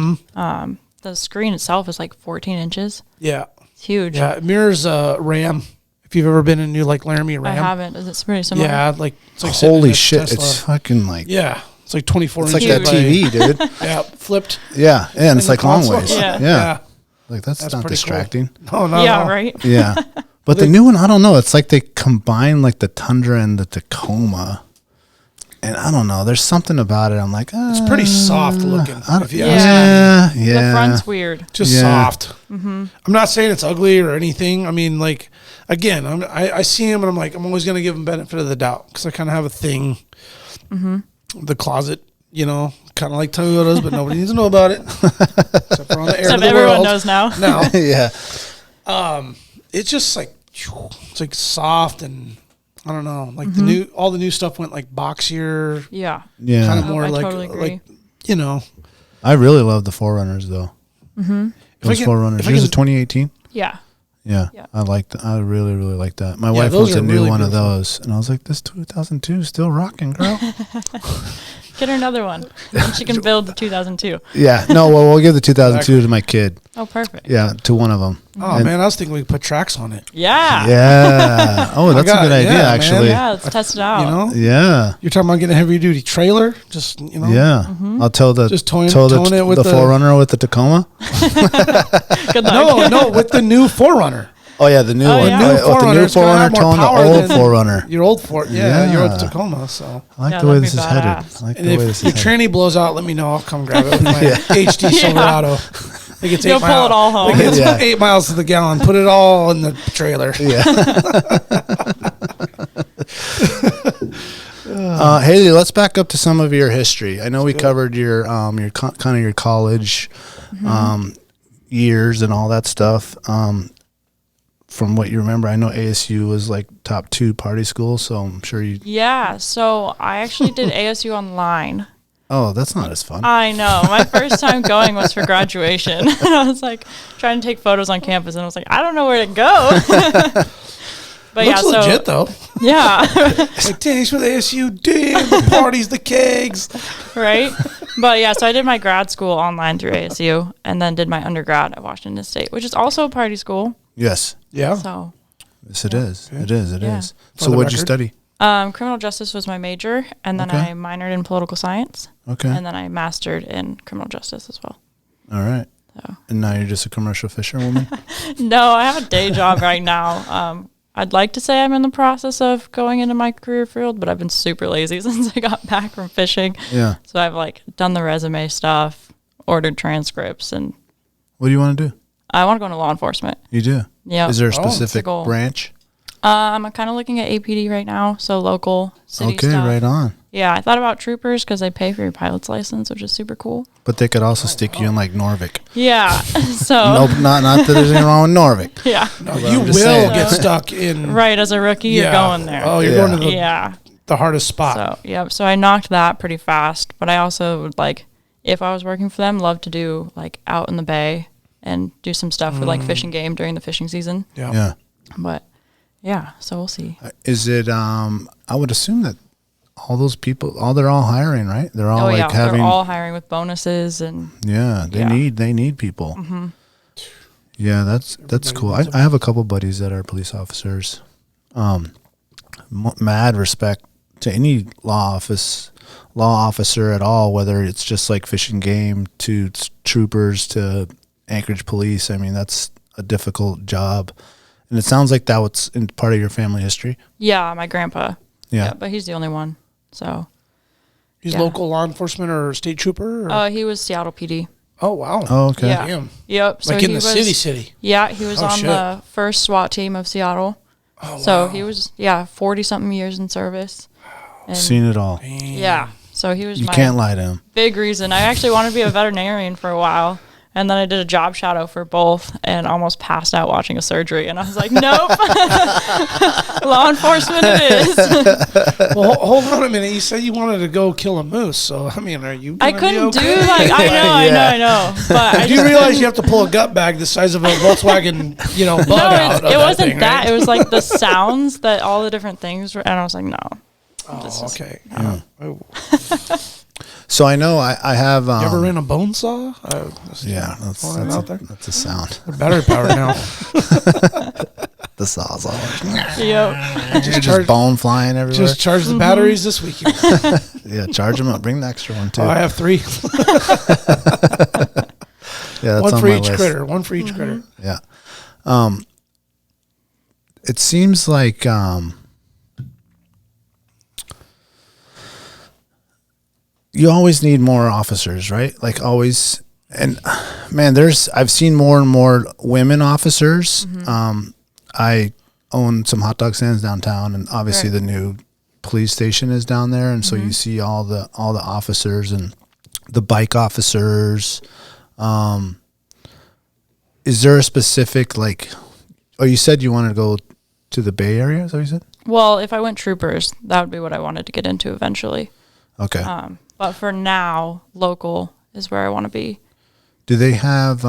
The screen itself is like 14 inches. Yeah. It's huge. Yeah, it mirrors Ram. If you've ever been in a new like Laramie Ram. I haven't. Is it pretty similar? Yeah, like it's like holy shit, it's fucking like it's like 24 it's inches. It's like that TV, dude. Yeah, flipped. Yeah, and it's like long ways. Yeah. Like that's not distracting. Cool. No, yeah, right. Yeah, but the new one, I don't know. It's like they combine like the Tundra and the Tacoma. And I don't know. There's something about it. I'm like, it's pretty soft looking. Yeah. The front's weird. Just soft. I'm not saying it's ugly or anything. I mean, like, again, I see him and I'm like, I'm always going to give him benefit of the doubt because I kind of have a thing. The closet, kind of like Toyotas, but nobody needs to know about it. Except for on the air of the everyone world. knows now. Yeah. It's just like, it's like soft and I don't know, like all the new stuff went like boxier. Yeah. Kind of more I like, totally agree. I really love the 4Runners though. Those 4Runners. Yours is 2018? Yeah. Yeah. I really, really like that. My wife was a new really one beautiful. Of those. And I was like, this 2002 is still rocking, girl. Get her another one. And she can build the 2002. Yeah. No, well, we'll give the 2002 to my kid. Oh, perfect. Yeah, to one of them. Oh, man, I was thinking we could put tracks on it. Yeah. Yeah. Oh, that's a good idea, actually. Yeah, let's test it out. Yeah. You're talking about getting a heavy-duty trailer? Just, Yeah. I'll tow it with the 4Runner with the Tacoma. Good luck. No, with the new 4Runner. Oh yeah, the new one. Yeah. The new 4Runner towing the old 4Runner. Your old Ford, your old Tacoma. So I like the way this is headed. I like the way this is headed. If your tranny blows out, let me know. I'll come grab it with my HD Silverado. You'll pull it all home. It's 8 miles to the gallon. Put it all in the trailer. Yeah. Hailey, let's back up to some of your history. I know we covered your kind of your college years and all that stuff. From what you remember, I know ASU was like top 2 party school, so I'm sure you... Yeah, so I actually did ASU online. Oh, that's not as fun. I know. My first time going was for graduation. And I was like trying to take photos on campus, and I was like, I don't know where to go. But looks legit, though. Yeah. Like, thanks for the ASU, damn, the parties, the kegs. Right? But yeah, so I did my grad school online through ASU, and then did my undergrad at Washington State, which is also a party school. Yes. Yeah. So. Yes, it is. It is. It is. So what did you study? Criminal justice was my major, and then I minored in political science. Okay. And then I mastered in criminal justice as well. All right. So. And now you're just a commercial fisherwoman? No, I have a day job right now. I'd like to say I'm in the process of going into my career field, but I've been super lazy since I got back from fishing. Yeah. So I've like done the resume stuff, ordered transcripts, and What do you want to do? I want to go into law enforcement. You do? Yeah. Is there a it's a specific goal. branch? I'm kind of looking at APD right now, so local city Okay, stuff. right on. Yeah, I thought about troopers because they pay for your pilot's license, which is super cool. But they could also stick you in like Norvik. Yeah, so Nope, not that there's anything wrong with Norvik. yeah, No, you will get stuck in. right. As a rookie, you're going there. Oh, you're going to the hardest spot. So yeah, so I knocked that pretty fast. But I also would like, if I was working for them, love to do like out in the bay and do some stuff with like fishing game during the fishing season. Yeah. But yeah, so we'll see. Is it? I would assume that all those people, they're all hiring, right? They're all having. They're all hiring with bonuses and. Yeah, they need people. Mm-hmm. Yeah, that's cool. I have a couple buddies that are police officers. Mad respect to any law officer at all, whether it's just like fishing game to troopers to Anchorage police. I mean, that's a difficult job. And it sounds like that was in part of your family history. Yeah, my grandpa. Yeah. But he's the only one. So. He's local law enforcement or state trooper? Or? He was Seattle PD. Oh, wow. Oh, okay. Yeah. Damn. Yep. So Like in the city. Yeah, he was on shit. the first SWAT team of Seattle. Oh, So wow. he was 40-something years in service. And Seen it all. yeah. So he was You my can't lie to him. big reason. I actually wanted to be a veterinarian for a while. And then I did a job shadow for both and almost passed out watching a surgery. And I was like, nope. Law enforcement it is. Well, hold on a minute. You said you wanted to go kill a moose. So, I mean, are you I gonna couldn't be okay? do like, I know. But I Do you realize you have to pull a gut bag the size of a Volkswagen, bug no, out of it wasn't thing, that. right? It was like the sounds that all the different things were. And I was like, no. Oh, okay. Yeah. Oh. So I know I have. You ever ran a bone saw? Yeah, that's a sound. Battery power now. The saw's all. Yep. Just bone flying everywhere. Just charge the batteries this weekend. Yeah, charge them up. Bring the extra one too. Oh, I have 3. Yeah, that's one on for my each list. critter. One for each critter. Yeah. It seems like you always need more officers, right? Like always. And man, I've seen more and more women officers. I own some hot dog stands downtown, and obviously the new police station is down there, and so you see all the officers and the bike officers. Is there a specific you said you wanted to go to the Bay Area? Is that what you said? Well, if I went troopers, that would be what I wanted to get into eventually. Okay. But for now, local is where I want to be. Do they have,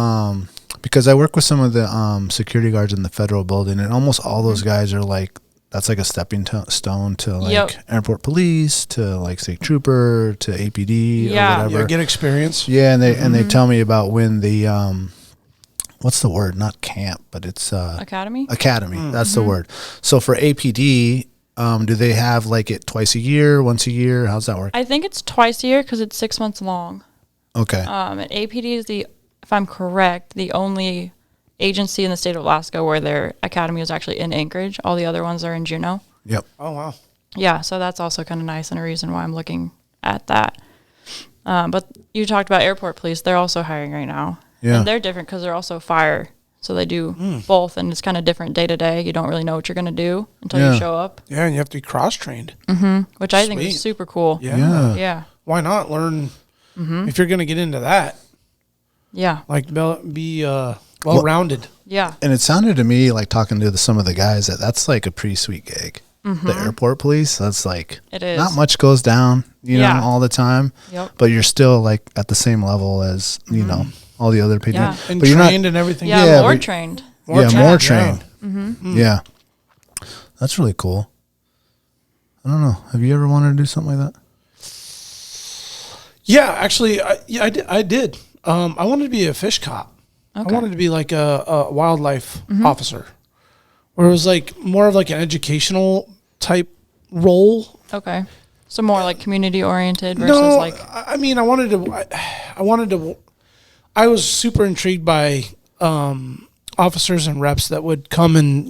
because I work with some of the security guards in the federal building, and almost all those guys are like, that's like a stepping stone to airport police, to state trooper, to APD or whatever. Yeah, get experience. Yeah, and they tell me about when the, what's the word? Not camp, but it's Academy? Academy, that's the word. So for APD, do they have it twice a year, once a year? How's that work? I think it's twice a year because it's 6 months long. Okay. And APD is if I'm correct, the only agency in the state of Alaska where their academy is actually in Anchorage. All the other ones are in Juneau. Yep. Oh, wow. Yeah, so that's also kind of nice and a reason why I'm looking at that. But you talked about airport police. They're also hiring right now. Yeah. And they're different because they're also fire. So they do both, and it's kind of different day to day. You don't really know what you're going to do until you show up. Yeah, and you have to be cross-trained. Which I think is super cool. Yeah. Yeah. Why not learn if you're going to get into that? Yeah. Be well-rounded. Yeah. And it sounded to me like talking to some of the guys that's a pretty sweet gig. The airport police, that's it is. not much goes down, know, all the time. Yep. But you're still at the same level as, all the other people. Yeah. And but you're trained not, and everything. Yeah, more trained. More trained. Mm-hmm. Yeah. That's really cool. I don't know. Have you ever wanted to do something like that? Yeah, actually, I did. I wanted to be a fish cop. Okay. I wanted to be like a wildlife officer, where it was more of an educational type role. Okay. So more community oriented versus I mean, I wanted to I was super intrigued by officers and reps that would come and,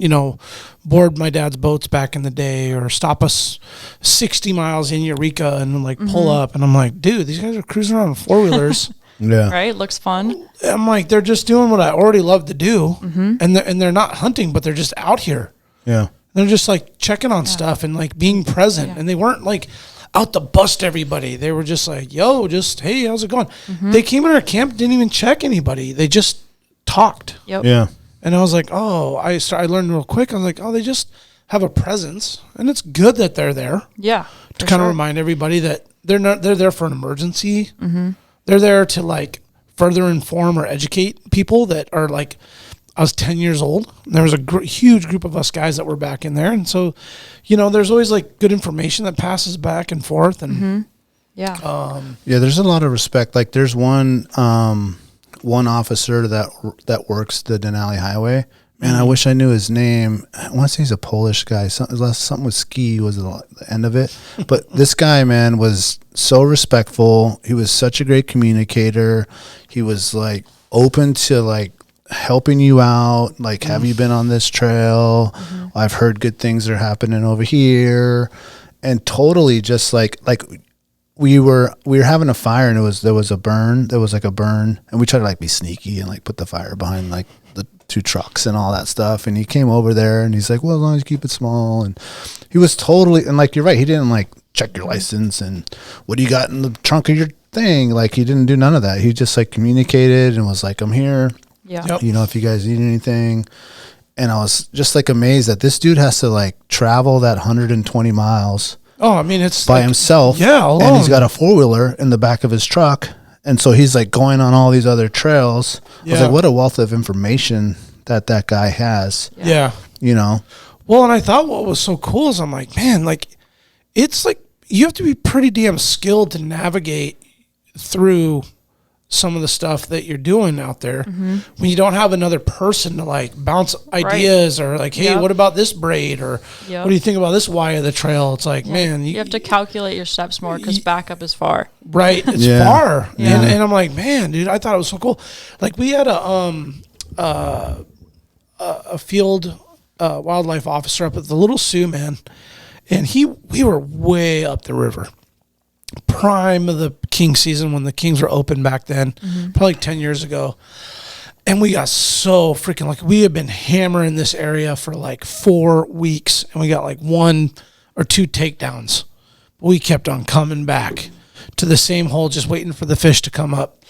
board my dad's boats back in the day or stop us 60 miles in Eureka and like pull up. And I'm like, dude, these guys are cruising around on 4-wheelers. Yeah. Right? Looks fun. I'm like, they're just doing what I already love to do. And they're not hunting, but they're just out here. Yeah. They're just like checking on stuff and like being present. Yeah. And they weren't like out to bust everybody. They were just like, yo, hey, how's it going? They came in our camp, didn't even check anybody. They just talked. Yep. Yeah. And I was like, I learned real quick. I was like, they just have a presence, and it's good that they're there. Yeah. To kind of remind everybody that they're there for an emergency. They're there to like further inform or educate people that are like, I was 10 years old. And there was a huge group of us guys that were back in there, and so, there's always like good information that passes back and forth, and Yeah. There's a lot of respect. Like there's one officer that works the Denali Highway. Man, I wish I knew his name. I want to say he's a Polish guy. Something with ski was the end of it. But this guy, man, was so respectful. He was such a great communicator. He was like open to like helping you out. Like, have you been on this trail? I've heard good things are happening over here. And totally just like we were having a fire, and there was a burn, and we tried to like be sneaky and like put the fire behind like the 2 trucks and all that stuff. And he came over there and he's like, well, as long as you keep it small. And he was totally, and like, you're right, he didn't like check your license and what do you got in the trunk of your thing. Like he didn't do none of that. He just like communicated and was like, I'm here. Yeah. Yep. If you guys need anything. And I was just like amazed that this dude has to like travel that 120 miles. Oh, I mean, it's by himself. Yeah, alone. And he's got a 4-wheeler in the back of his truck. And so he's like going on all these other trails. I was like, what a wealth of information that guy has. Yeah. Well, and I thought what was so cool is I'm like, man, like, it's like you have to be pretty damn skilled to navigate through some of the stuff that you're doing out there when you don't have another person to like bounce ideas or like, hey, what about this braid or what do you think about this Y of the trail? It's like, man, you have to calculate your steps more because backup is far. Right. It's far. Yeah. And I'm like, man, dude, I thought it was so cool. Like we had a field wildlife officer up at the Little Sioux, man. And we were way up the river. Prime of the king season when the kings were open back then, probably 10 years ago. And we got so freaking lucky. We had been hammering this area for like 4 weeks, and we got like 1 or 2 takedowns. We kept on coming back to the same hole, just waiting for the fish to come up.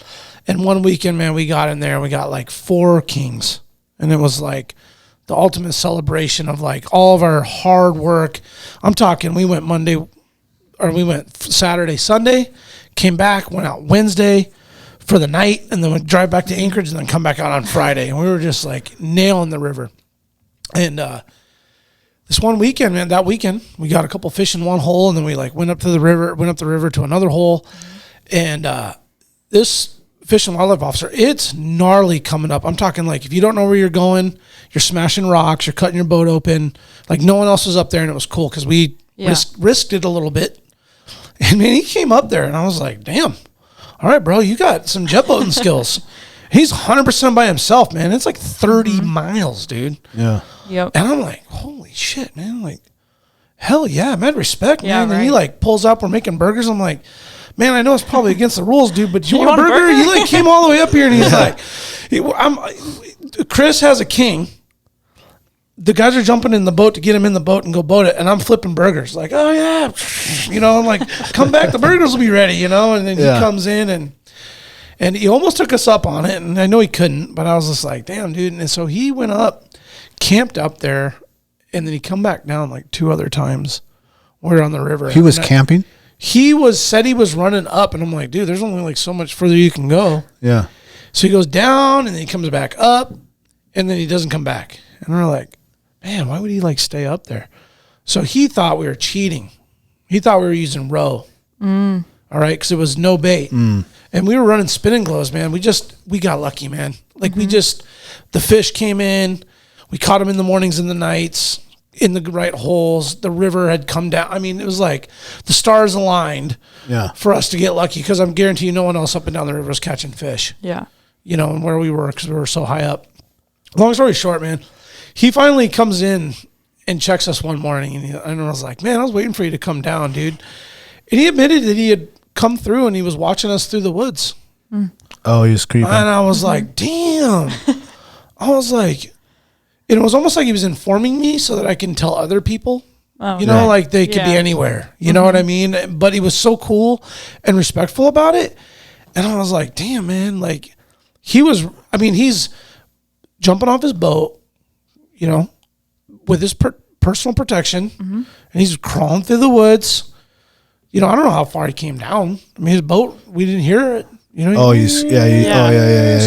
And one weekend, man, we got in there and we got like 4 kings. And it was like the ultimate celebration of like all of our hard work. I'm talking, we went Saturday, Sunday, came back, went out Wednesday for the night, and then we'd drive back to Anchorage and then come back out on Friday. And we were just like nailing the river. And this one weekend, man, that weekend, we got a couple fish in one hole, and then we like went up the river to another hole. And this Fish and Wildlife officer, it's gnarly coming up. I'm talking like if you don't know where you're going, you're smashing rocks, you're cutting your boat open. Like no one else was up there, and it was cool because we risked it a little bit. And man, he came up there, and I was like, damn. All right, bro, you got some jet boating skills. He's 100% by himself, man. It's like 30 miles, dude. Yeah. Yep. And I'm like, holy shit, man. Like, hell yeah, man, respect, Yeah, man. And he like pulls up, we're making burgers. I'm like, man, I know it's probably against the rules, dude, but you want a burger? He like came all the way up here, and he's like, Chris has a king. The guys are jumping in the boat to get him in the boat and go boat it, and I'm flipping burgers. Like, oh, yeah. I'm like, come back, the burgers will be ready, And then he comes in, and he almost took us up on it, and I know he couldn't, but I was just like, damn, dude. And so he went up, camped up there, and then he come back down like 2 other times. We're on the river. He was camping? He said he was running up, and I'm like, dude, there's only like so much further you can go. Yeah. So he goes down, and then he comes back up, and then he doesn't come back. And we're like, man, why would he like stay up there? So he thought we were cheating. He thought we were using roe. All right, because it was no bait. And we were running spinning glows, man. We got lucky, man. Like the fish came in. We caught them in the mornings and the nights in the right holes. The river had come down. I mean, it was like the stars aligned for us to get lucky, because I'm guaranteeing no one else up and down the river was catching fish. Yeah. and where we were because we were so high up. Long story short, man, he finally comes in and checks us one morning, and I was like, man, I was waiting for you to come down, dude. And he admitted that he had come through and he was watching us through the woods. Oh, he was creeping. And I was like, damn. I was like, it was almost like he was informing me so that I can tell other people. Oh, like they could be anywhere. You know what I mean? But he was so cool and respectful about it. And I was like, damn, man. Like, he's jumping off his boat, with his personal protection. And he's crawling through the woods. I don't know how far he came down. I mean, his boat, we didn't hear it. So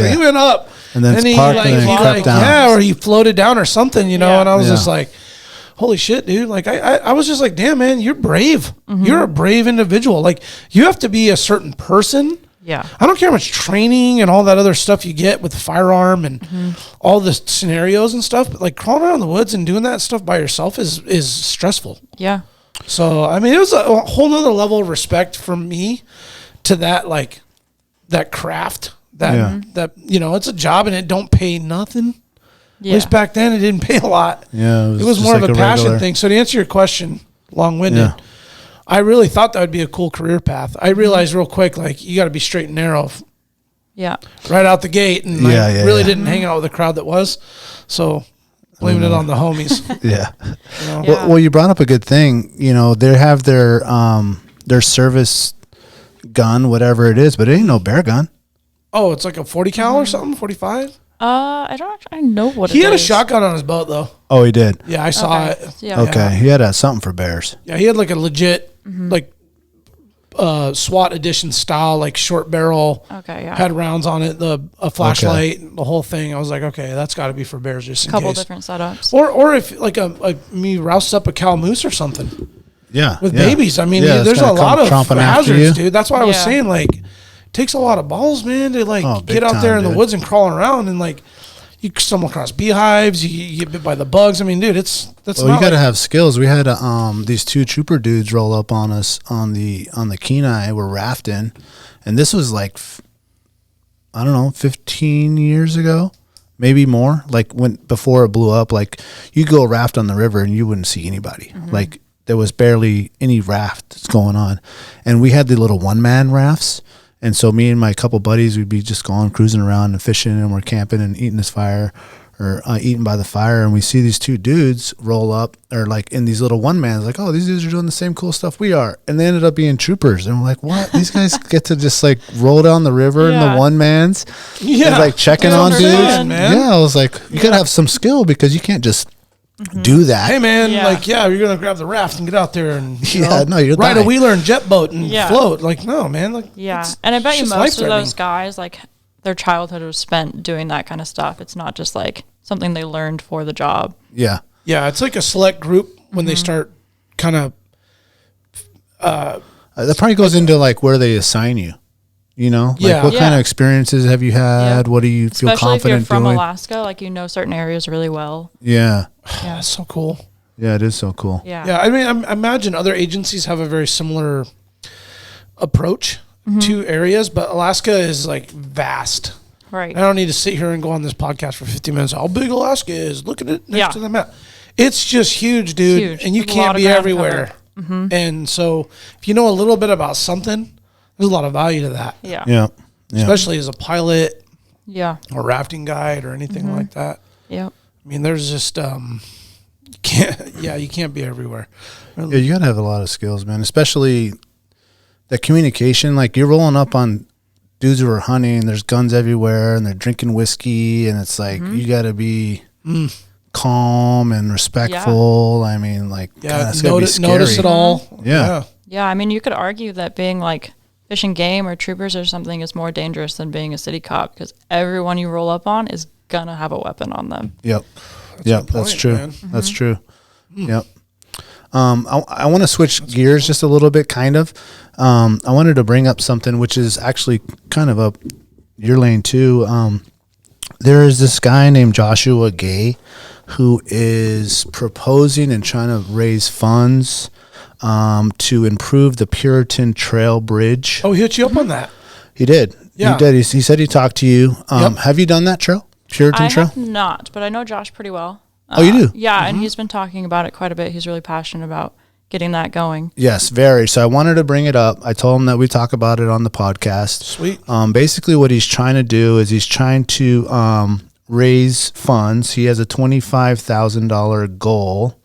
he went up. And then he crept down. Yeah, or he floated down or something, and I was just like, holy shit, dude. Like, I was just like, damn, man, you're brave. You're a brave individual. Like, you have to be a certain person. Yeah. I don't care how much training and all that other stuff you get with the firearm and all the scenarios and stuff, but like crawling around the woods and doing that stuff by yourself is stressful. Yeah. So, I mean, it was a whole nother level of respect from me to that, like, that craft. That it's a job and it don't pay nothing. Yeah. At least back then it didn't pay a lot. Yeah. It was more like of a passion thing. So to answer your question, long-winded, I really thought that would be a cool career path. I realized real quick, like, you got to be straight and narrow. Yeah. Right out the gate. And I really didn't hang out with the crowd that was. So blaming it on the homies. Yeah. Well, you brought up a good thing. They have their service gun, whatever it is, but it ain't no bear gun. Oh, it's like a 40 cal or something, 45? I don't actually know what it is. He had a shotgun on his boat, though. Oh, he did? Yeah, I saw it. Yeah. Okay, he had something for bears. Yeah, he had like a legit, like, SWAT edition style, like short barrel. Okay, yeah. Had rounds on it, a flashlight, the whole thing. I was like, okay, that's got to be for bears just in case. Couple different setups. Or if like me rouses up a cow moose or something. Yeah. With babies. I mean, there's a lot of hazards, dude. That's why I was saying, like, it takes a lot of balls, man, to like get out there in the woods and crawling around and like you stumble across beehives, you get bit by the bugs. I mean, dude, that's you got to have skills. We had these two trooper dudes roll up on us on the Kenai. We're rafting, and this was like, I don't know, 15 years ago, maybe more. Like before it blew up, like you go raft on the river and you wouldn't see anybody. Like there was barely any rafts going on, and we had the little one-man rafts. And so me and my couple buddies, we'd be just going cruising around and fishing, and we're camping and eating this fire or eating by the fire. And we see these two dudes roll up or like in these little one-mans, like, oh, these dudes are doing the same cool stuff we are. And they ended up being troopers. And we're like, what? These guys get to just like roll down the river in the one-mans. Yeah. And like checking on dudes. Man. Yeah, I was like, you got to have some skill because you can't just do that. Hey man, you're gonna grab the raft and get out there and you're ride a wheeler and jet boat and float. Like, no, man. Like, and I bet you most of those guys, like, their childhood was spent doing that kind of stuff. It's not just like something they learned for the job. Yeah, it's like a select group when they start kind of. That probably goes into like where they assign you. Like what kind of experiences have you had? What do you feel confident doing? Especially if you're from Alaska, like certain areas really well. Yeah, that's so cool. Yeah, it is so cool. Yeah. I mean, I imagine other agencies have a very similar approach to areas, but Alaska is like vast. Right. I don't need to sit here and go on this podcast for 50 minutes. How big Alaska is? Look at it next to the map. It's just huge, dude. Huge. And you can't be everywhere. And so if you know a little bit about something, there's a lot of value to that. Yeah. Especially as a pilot. Yeah. Or rafting guide or anything like that. Yeah. I mean, there's just you can't be everywhere. Yeah, you gotta have a lot of skills, man. Especially the communication. Like you're rolling up on dudes who are hunting, there's guns everywhere and they're drinking whiskey, and it's like you gotta be calm and respectful. I mean, like it's gotta be scary. Notice it all. Yeah. I mean, you could argue that being like fishing game or troopers or something is more dangerous than being a city cop because everyone you roll up on is gonna have a weapon on them. Yep. That's true. Man. That's true. Yep. I want to switch gears just a little bit, kind of. I wanted to bring up something which is actually kind of up your lane too. There is this guy named Joshua Gay who is proposing and trying to raise funds to improve the Purinton Trail Bridge. Oh, he hit you up on that. He did. Yeah. He did. He said he talked to you. Have you done that trail? Purinton Trail? I have not, but I know Josh pretty well. Oh, you do? Yeah, and he's been talking about it quite a bit. He's really passionate about getting that going. Yes, very. So I wanted to bring it up. I told him that we talk about it on the podcast. Sweet. Basically, what he's trying to do is he's trying to raise funds. He has a $25,000 goal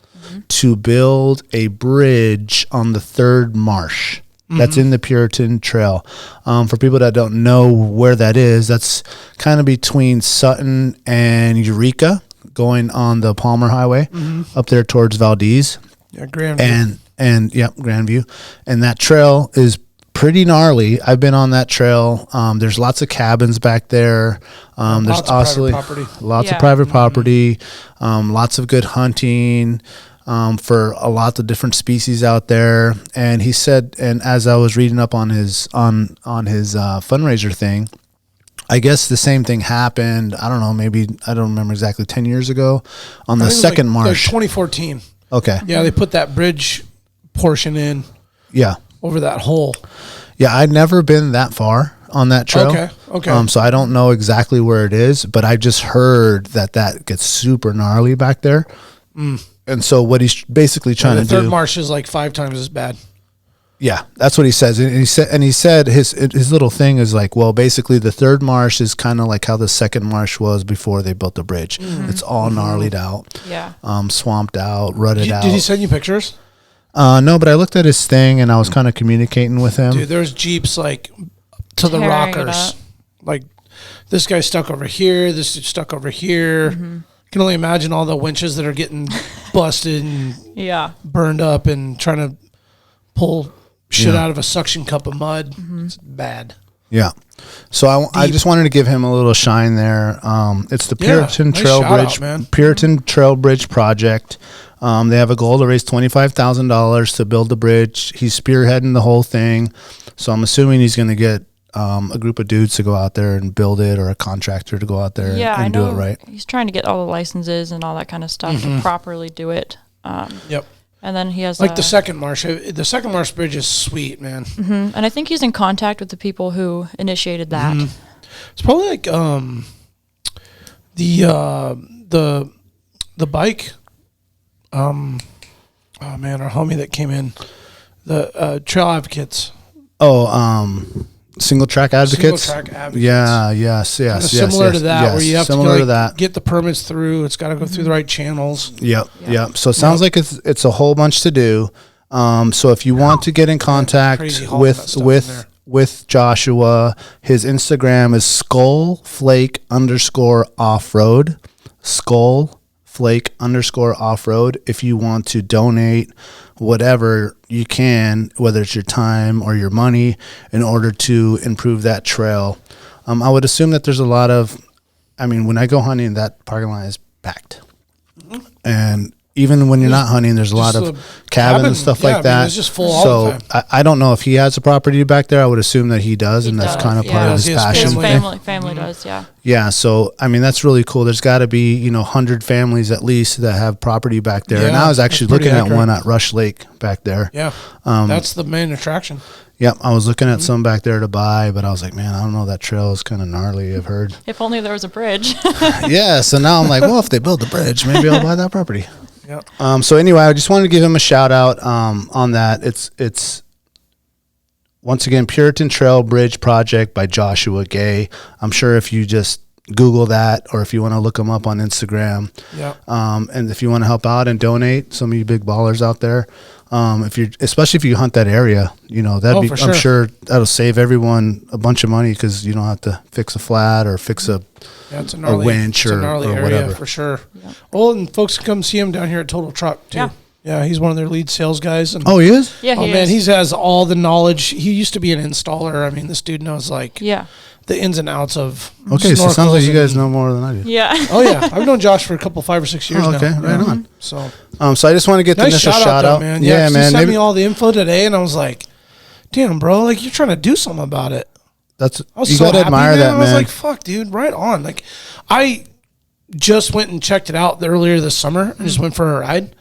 to build a bridge on the third marsh. That's in the Purinton Trail. For people that don't know where that is, that's kind of between Sutton and Eureka, going on the Palmer Highway up there towards Valdez. Yeah, Grandview. And Grandview. And that trail is pretty gnarly. I've been on that trail. There's lots of cabins back there. There's also lots of private property, lots of good hunting. For a lot of different species out there. And he said, and as I was reading up on his fundraiser thing, I guess the same thing happened. I don't know, maybe, I don't remember exactly, 10 years ago on the second marsh. 2014. Okay. Yeah, they put that bridge portion in. Yeah. Over that hole. Yeah, I'd never been that far on that trail. Okay. So I don't know exactly where it is, but I just heard that gets super gnarly back there. And so what he's basically trying to do. The third marsh is like 5 times as bad. Yeah, that's what he says. And he said his little thing is like, well, basically the third marsh is kind of like how the second marsh was before they built the bridge. It's all gnarlied out. Yeah. Swamped out, rutted out. Did he send you pictures? No, but I looked at his thing and I was kind of communicating with him. Dude, there's Jeeps like to the rockers. Like this guy's stuck over here, this is stuck over here. I can only imagine all the winches that are getting busted and burned up and trying to pull shit out of a suction cup of mud. It's bad. Yeah. So I just wanted to give him a little shine there. It's the Purinton Trail Bridge, Purinton Trail Bridge Project. They have a goal to raise $25,000 to build the bridge. He's spearheading the whole thing. So I'm assuming he's going to get a group of dudes to go out there and build it, or a contractor to go out there and do it right. He's trying to get all the licenses and all that kind of stuff to properly do it. And then he has like the second marsh. The second marsh bridge is sweet, man. And I think he's in contact with the people who initiated that. It's probably like the bike. Oh man, our homie that came in, the trail advocates. Single track advocates. Yeah, yes. Similar to that, where you have to get the permits through. It's got to go through the right channels. Yep. So it sounds like it's a whole bunch to do. So if you want to get in contact with Joshua, his Instagram is skullflake_offroad. Skullflake_offroad. If you want to donate whatever you can, whether it's your time or your money, in order to improve that trail. I would assume that there's a lot of, when I go hunting, that parking lot is packed. And even when you're not hunting, there's a lot of cabins and stuff like that. It's just full all the time. I don't know if he has a property back there. I would assume that he does, and that's kind of part of his passion. His family does, Yeah, so, that's really cool. There's got to be, 100 families at least that have property back there. And I was actually looking at one at Rush Lake back there. Yeah, that's the main attraction. Yep, I was looking at some back there to buy, but I was like, man, I don't know, that trail is kind of gnarly, I've heard. If only there was a bridge. Yeah, so now I'm like, well, if they build the bridge, maybe I'll buy that property. Yep. So anyway, I just wanted to give him a shout out on that. It's once again Purinton Trail Bridge Project by Joshua Gay. I'm sure if you just Google that, or if you want to look him up on Instagram, and if you want to help out and donate, some of you big ballers out there, especially if you hunt that area, I'm sure that'll save everyone a bunch of money, because you don't have to fix a flat or fix a winch or whatever. For sure. Yeah. Well, and folks come see him down here at Total Truck too. Yeah, he's one of their lead sales guys. And he is? Yeah, he man, he has all the knowledge. He used to be an installer. This dude knows the ins and outs of Okay, so it sounds like you guys know more than I do. Yeah. Oh yeah, I've known Josh for 5 or 6 years now. Okay, right on. So I just want to get the initial shout out, man. Yeah, man. He sent me all the info today, and I was like, damn, bro, like you're trying to do something about it. You gotta admire that, man. I was like, fuck, dude, right on. Like, I just went and checked it out earlier this summer. I just went for a ride,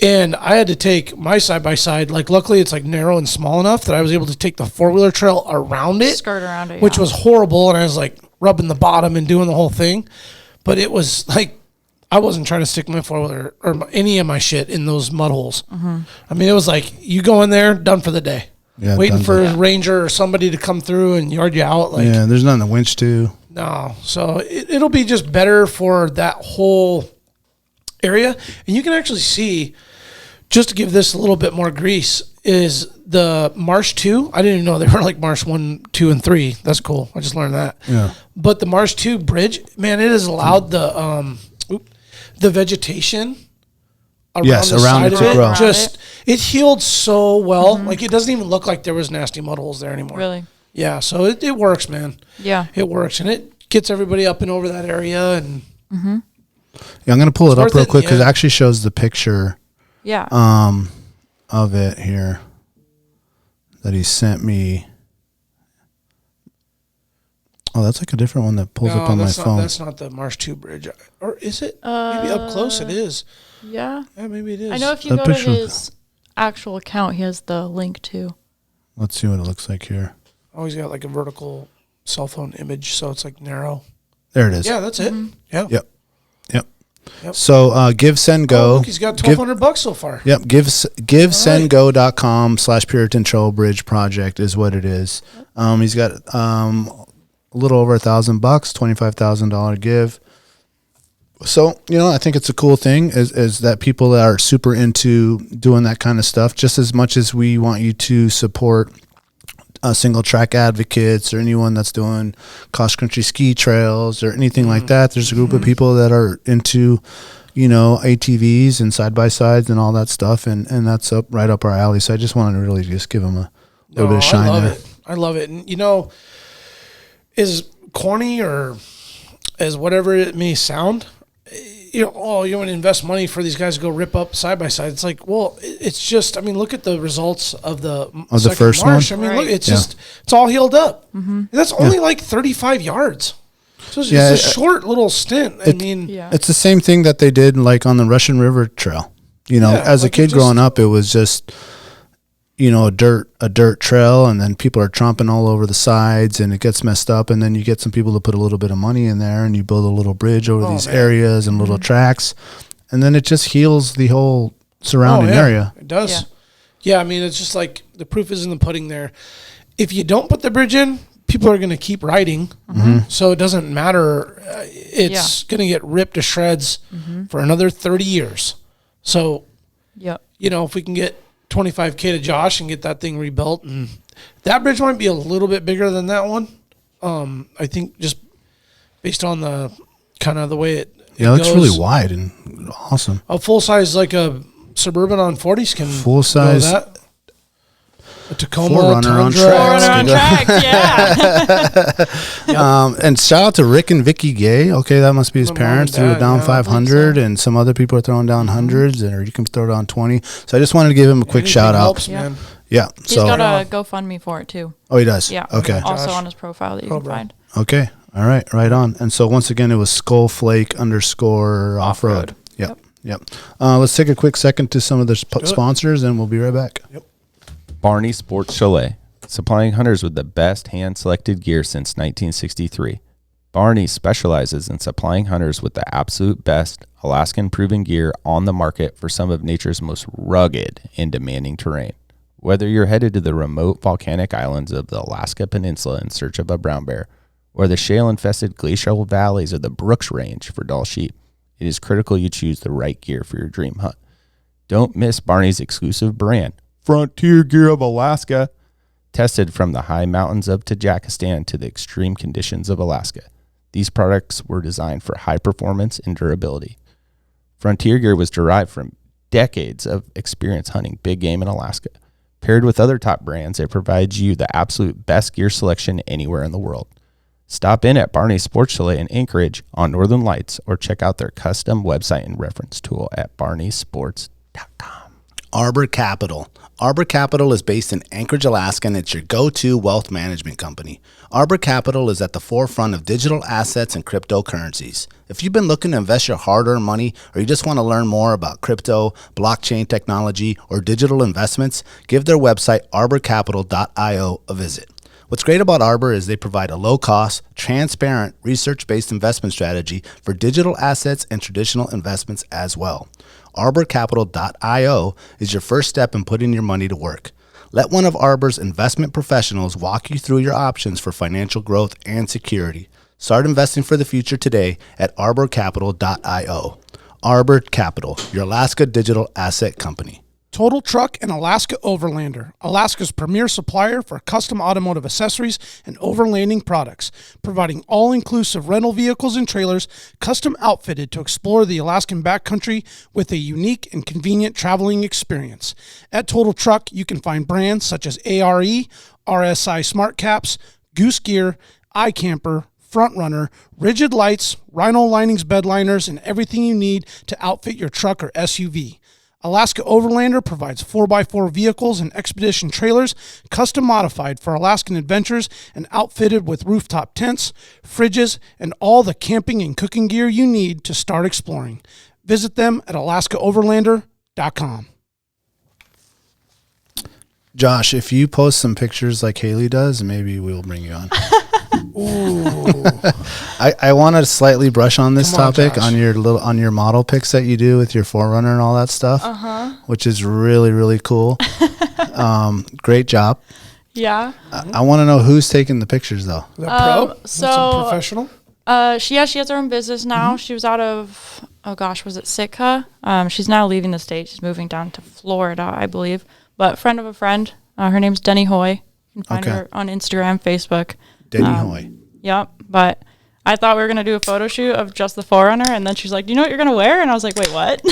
And I had to take my side-by-side. Like, luckily, it's like narrow and small enough that I was able to take the four-wheeler trail around it. Skirt around it, which was horrible. And I was like rubbing the bottom and doing the whole thing. But it was like, I wasn't trying to stick my four-wheeler or any of my shit in those mud holes. Mm-hmm. I mean, it was like, you go in there, done for the day. Yeah, waiting for a ranger or somebody to come through and yard you out. Like, yeah, there's nothing to winch to. No. So it'll be just better for that whole area. And you can actually see, just to give this a little bit more grease, is the Marsh 2. I didn't even know they were like Marsh 1, 2, and 3. That's cool. I just learned that. Yeah. But the Marsh 2 bridge, man, it has allowed the vegetation around the side of it. Just, it healed so well. Mm-hmm. Like, it doesn't even look like there was nasty mud holes there anymore. Really? Yeah, so it works, man. Yeah. It works, and it gets everybody up and over that area. And yeah, I'm going to pull it up real quick because it actually shows the picture of it here that he sent me. Oh, that's like a different one that pulls up on my phone. That's not the Marsh 2 bridge. Or is it? Maybe up close it is. Yeah. Yeah, maybe it is. I know if you go to his actual account, he has the link too. Let's see what it looks like here. Oh, he's got like a vertical cell phone image, so it's like narrow. There it is. Yeah, that's it. Yeah. Yep. So give, send, go. Oh, look, he's got $1,200 so far. Yep. GiveSendGo.com/Purinton Trail Bridge Project is what it is. He's got a little over $1,000, $25,000 give. So, I think it's a cool thing is that people that are super into doing that kind of stuff, just as much as we want you to support single track advocates or anyone that's doing cross country ski trails or anything like that. There's a group of people that are into, ATVs and side by sides and all that stuff. And that's right up our alley. So I just wanted to really just give them a little bit of shine there. I love it. And, as corny or as whatever it may sound, you want to invest money for these guys to go rip up side by side. It's like, well, it's just, look at the results of the first Marsh. one. Look, it's just, it's all healed up. Mm-hmm. And that's only like 35 yards. So it's a short little stint. It's the same thing that they did like on the Russian River Trail. As a kid growing up, it was just, a dirt trail, and then people are tromping all over the sides, and it gets messed up, and then you get some people to put a little bit of money in there, and you build a little bridge over these areas and little tracks, and then it just heals the whole surrounding area. It does. Yeah, it's just like the proof is in the pudding there. If you don't put the bridge in, people are going to keep riding, so it doesn't matter. It's going to get ripped to shreds for another 30 years. So, if we can get $25K to Josh and get that thing rebuilt, and that bridge might be a little bit bigger than that one. I think just based on the kind of the way it goes. It's really wide and awesome. A full size, like a Suburban on 40s can full size. Go that. A Tacoma, Forerunner on tracks, yeah. And shout out to Rick and Vicky Gay. Okay, that must be his parents. Threw it down 500, and some other people are throwing down hundreds, or you can throw down 20. So I just wanted to give him a quick shout out. Man. Yeah. He's got a GoFundMe for it too. Oh, he does? Yeah. Okay. Also on his profile that you can find. Okay. All right. Right on. And so once again, it was Skullflake_off-road. Yep. Let's take a quick second to some of the sponsors, and we'll be right back. Yep. Barney Sports Chalet, supplying hunters with the best hand-selected gear since 1963. Barney specializes in supplying hunters with the absolute best Alaskan-proven gear on the market for some of nature's most rugged and demanding terrain. Whether you're headed to the remote volcanic islands of the Alaska Peninsula in search of a brown bear, or the shale-infested glacial valleys of the Brooks Range for Dall sheep, it is critical you choose the right gear for your dream hunt. Don't miss Barney's exclusive brand, Frontier Gear of Alaska, tested from the high mountains of Tajikistan to the extreme conditions of Alaska. These products were designed for high performance and durability. Frontier Gear was derived from decades of experience hunting big game in Alaska. Paired with other top brands, it provides you the absolute best gear selection anywhere in the world. Stop in at Barney's Sports Chalet in Anchorage on Northern Lights, or check out their custom website and reference tool at barneysports.com. Arbor Capital. Arbor Capital is based in Anchorage, Alaska, and it's your go-to wealth management company. Arbor Capital is at the forefront of digital assets and cryptocurrencies. If you've been looking to invest your hard-earned money, or you just want to learn more about crypto, blockchain technology, or digital investments, give their website arborcapital.io a visit. What's great about Arbor is they provide a low-cost, transparent, research-based investment strategy for digital assets and traditional investments as well. arborcapital.io is your first step in putting your money to work. Let one of Arbor's investment professionals walk you through your options for financial growth and security. Start investing for the future today at arborcapital.io. Arbor Capital, your Alaska digital asset company. Total Truck and Alaska Overlander, Alaska's premier supplier for custom automotive accessories and overlanding products, providing all-inclusive rental vehicles and trailers custom outfitted to explore the Alaskan backcountry with a unique and convenient traveling experience. At Total Truck, you can find brands such as ARE, RSI Smart Caps, Goose Gear, iCamper, Front Runner, Rigid Lights, Rhino Linings bed liners, and everything you need to outfit your truck or SUV. Alaska Overlander provides 4x4 vehicles and expedition trailers, custom modified for Alaskan adventures and outfitted with rooftop tents, fridges, and all the camping and cooking gear you need to start exploring. Visit them at alaskaoverlander.com. Josh, if you post some pictures like Hailey does, maybe we'll bring you on. Ooh. I want to slightly brush on this topic Josh. on your model pics that you do with your 4Runner and all that stuff, which is really, really cool. Great job. Yeah. I want to know who's taking the pictures though. Is that pro? So Some professional? she has her own business now. She was out of was it Sitka? She's now leaving the state. She's moving down to Florida, I believe. But friend of a friend. Her name's Denny Hoy. You can find her on Instagram, Facebook. Denny Hoy. Yep. But I thought we were going to do a photo shoot of just the 4Runner. And then she's like, do you know what you're going to wear? And I was like, wait, what?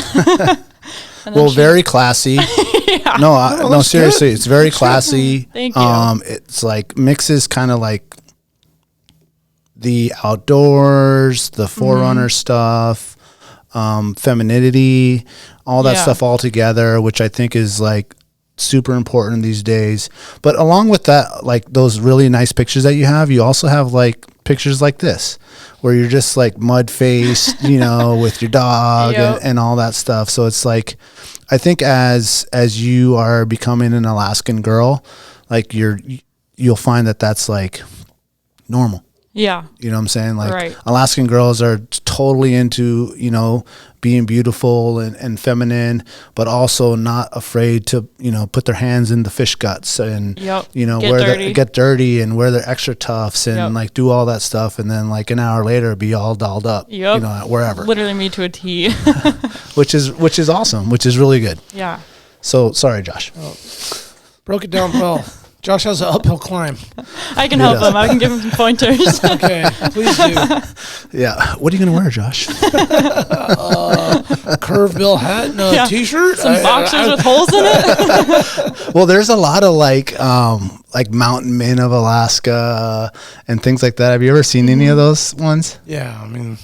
Well, very classy. Yeah. No, seriously. It's very classy. Thank you. It's like mixes kind of like the outdoors, the 4Runner stuff, femininity, all that stuff all together, which I think is like super important these days. But along with that, like those really nice pictures that you have, you also have like pictures like this where you're just like mud faced, with your dog and all that stuff. So it's like, I think as you are becoming an Alaskan girl, like you'll find that that's like normal. Yeah. You know what I'm saying? Like right. Alaskan girls are totally into, being beautiful and feminine, but also not afraid to, put their hands in the fish guts and, get dirty and wear their extra tufts and like do all that stuff. And then like an hour later be all dolled up, wherever. Literally me to a T. which is awesome, which is really good. Yeah. So sorry, Josh. Broke it down well. Josh has an uphill climb. I can help him. I can give him some pointers. Okay, please do. Yeah. What are you going to wear, Josh? Curved bill hat and a T-shirt. Some boxers with holes in it. Well, there's a lot of like mountain men of Alaska and things like that. Have you ever seen any of those ones? Yeah, I mean,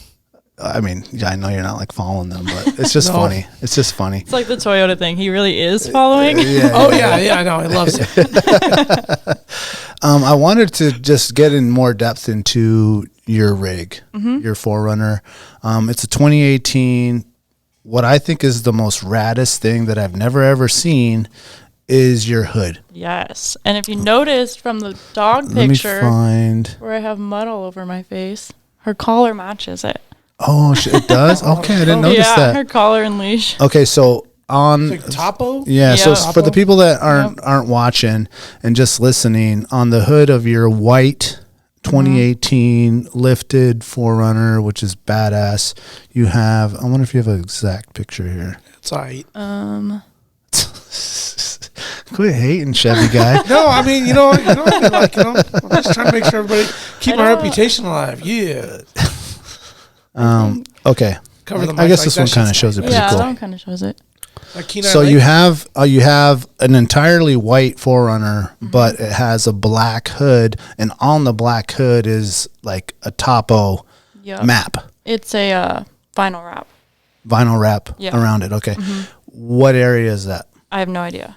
I know you're not like following them, but it's just funny. It's just funny. It's like the Toyota thing. He really is following. Yeah, I know. He loves it. I wanted to just get in more depth into your rig, your 4Runner. It's a 2018. What I think is the most raddest thing that I've never ever seen is your hood. Yes. And if you noticed from the dog picture where I have mud all over my face, her collar matches it. Oh, it does? Okay, I didn't notice that. Yeah, her collar and leash. Okay, so on like Topo? Yeah, so for the people that aren't watching and just listening, on the hood of your white 2018 lifted 4Runner, which is badass, you have, I wonder if you have an exact picture here. It's all right. Quit hating, Chevy guy. No, I mean, I'm just trying to make sure everybody keep my reputation alive. Yeah. Okay. Cover the mic I guess like this one kind of shows it pretty Yeah, cool. that one kind of shows it. So you have an entirely white 4Runner, but it has a black hood, and on the black hood is like a Topo map. It's a vinyl wrap. Vinyl wrap around it. Okay. What area is that? I have no idea.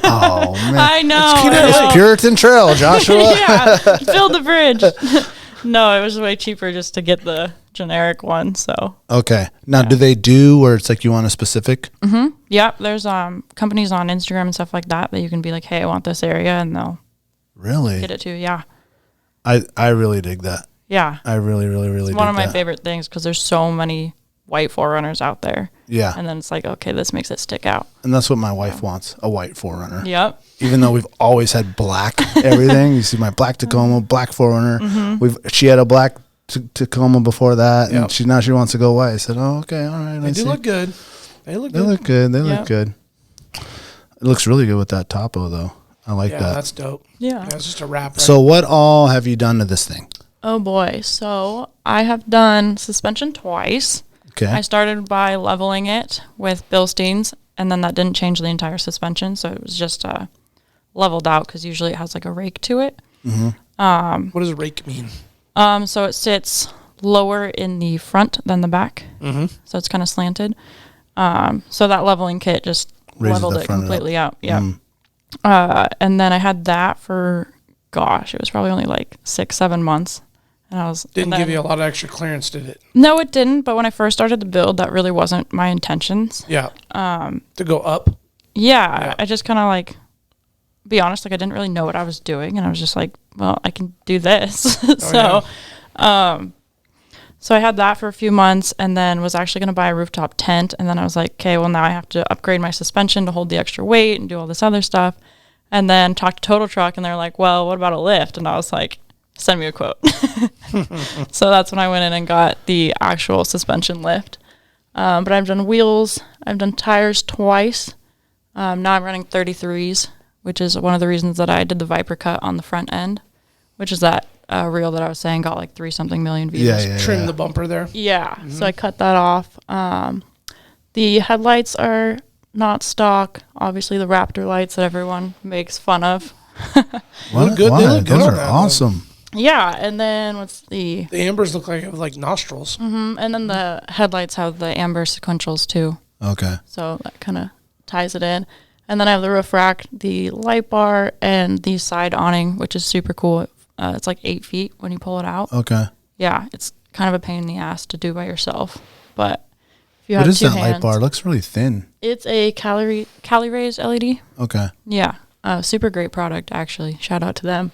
Oh, man. I know. It's Purinton Trail, Joshua. Yeah, build the bridge. No, it was way cheaper just to get the generic one. So Okay. Now, do they do where it's like you want a specific? Mm-hmm. Yeah, there's companies on Instagram and stuff like that you can be like, hey, I want this area, and they'll Really get it to you. Yeah. I really dig that. Yeah. I really It's dig one of my that. favorite things because there's so many white 4Runners out there. Yeah. And then it's like, okay, this makes it stick out. And that's what my wife wants, a white 4Runner. Yep. Even though we've always had black everything. You see my black Tacoma, black 4Runner. Mm-hmm. She had a black Tacoma before that, and now she wants to go white. I said, oh, okay, all right. They do look good. They look They look good. They look Yep. good. It looks really good with that Topo, though. I like Yeah, that. that's dope. Yeah. It's just a wrap. Right? So what all have you done to this thing? Oh boy. So I have done suspension twice. Okay. I started by leveling it with Bilsteins, and then that didn't change the entire suspension. So it was just leveled out because usually it has like a rake to it. what does rake mean? So it sits lower in the front than the back. So it's kind of slanted. So that leveling kit just Raises leveled the it front completely out. Yeah. And then I had that for, it was probably only like 6-7 months. And I was Didn't give you a lot of extra clearance, did it? No, it didn't. But when I first started the build, that really wasn't my intentions. Yeah. To go up. Yeah. I just kind of like, be honest, like I didn't really know what I was doing. And I was just like, well, I can do this. So I had that for a few months and then was actually going to buy a rooftop tent. And then I was like, okay, well, now I have to upgrade my suspension to hold the extra weight and do all this other stuff. And then talked to Total Truck and they're like, well, what about a lift? And I was like, send me a quote. So that's when I went in and got the actual suspension lift. But I've done wheels. I've done tires twice. Now I'm running 33s, which is one of the reasons that I did the Viper cut on the front end, which is that reel that I was saying got like 3-something million views. Yeah. Trim the bumper there. Yeah. So I cut that off. The headlights are not stock. Obviously the Raptor lights that everyone makes fun of. What? Look good. Why? They look good Those on are that, awesome. Yeah. And then what's the... The ambers look like nostrils. And then the headlights have the amber sequentials too. Okay. So that kind of ties it in. And then I have the roof rack, the light bar, and the side awning, which is super cool. It's like 8 feet when you pull it out. Okay. Yeah, it's kind of a pain in the ass to do by yourself. But if you What have is two that hands, light bar? It looks really thin. It's a calorie raised LED. Okay. Yeah, super great product actually. Shout out to them.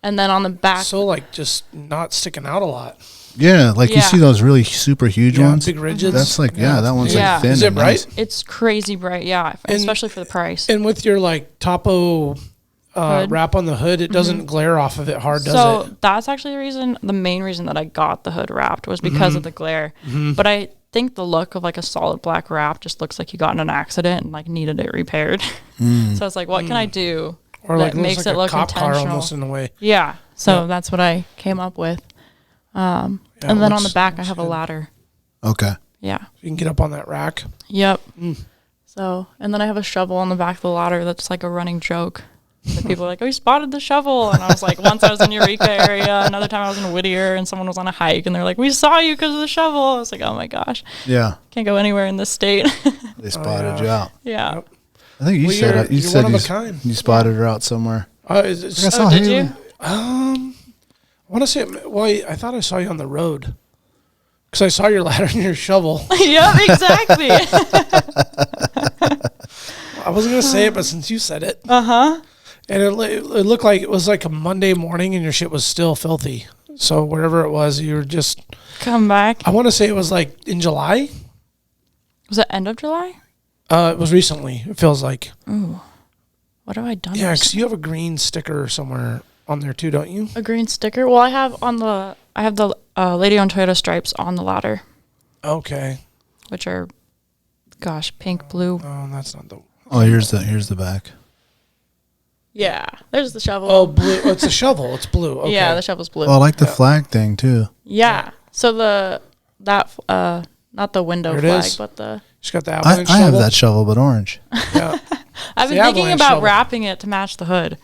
And then on the back, So like just not sticking out a lot. Yeah, like you Yeah. see those really super huge ones. Big rigids. That's like that one's Yeah. like thin. Is it and bright? nice. it's crazy bright. Yeah, especially for the price. And with your like Topo Hood. wrap on the hood, it doesn't glare off of it hard, does So it? that's actually the main reason that I got the hood wrapped was because of the glare. But I think the look of like a solid black wrap just looks like you got in an accident and like needed it repaired. So it's like, what can I do Or that like looks makes like it a look cop car intentional? almost in a way. Yeah. So Yeah. that's what I came up with. And it then on the looks- back, I looks have a good. ladder. Okay. Yeah. You can get up on that rack. Yep. So, and then I have a shovel on the back of the ladder that's like a running joke. That people are like, oh, you spotted the shovel. And I was like, once I was in Eureka area, another time I was in Whittier, and someone was on a hike, and they're like, we saw you because of the shovel. I was like, oh my gosh, Yeah. can't go anywhere in this state. They spotted yeah. you out. Yeah. Yep. I think you Well, said you're said one of you, a kind. you spotted her out somewhere. Is I saw Did Hailey. you? I want to say, well, I thought I saw you on the road because I saw your ladder and your shovel. Yep, exactly. I wasn't going to say it, but since you said it. Uh-huh. And it looked like it was like a Monday morning and your shit was still filthy. So wherever it was, you were just, Come back. I want to say it was like in July. Was it end of July? It was recently, it feels like. Ooh. What have I done? Yeah, because recently? you have a green sticker somewhere on there too, don't you? A green sticker? Well, I have the Lady on Toyota stripes on the ladder, Okay. which are, pink, blue. Oh, that's not the... Oh, here's the back. Yeah. There's the shovel. Oh, blue. Oh, it's a shovel. It's blue. Okay. Yeah, the shovel's blue. Oh, I like the flag thing too. Yeah. So not the window There it flag, is. but the. She's got the I avalanche have shovel. that shovel, but orange. Yeah. I've been the thinking avalanche about shovel. wrapping it to match the hood.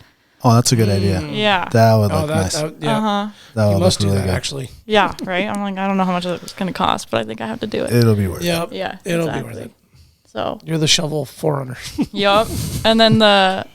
Oh, that's a good idea. Yeah. That would Oh, look nice. yeah. That You would must look do really that, good. actually. Yeah. Right. I'm like, I don't know how much it's going to cost, but I think I have to do it. It'll be worth it. Yep. Yeah. It'll exactly. be worth it. So you're the shovel forerunner. Yep. And then the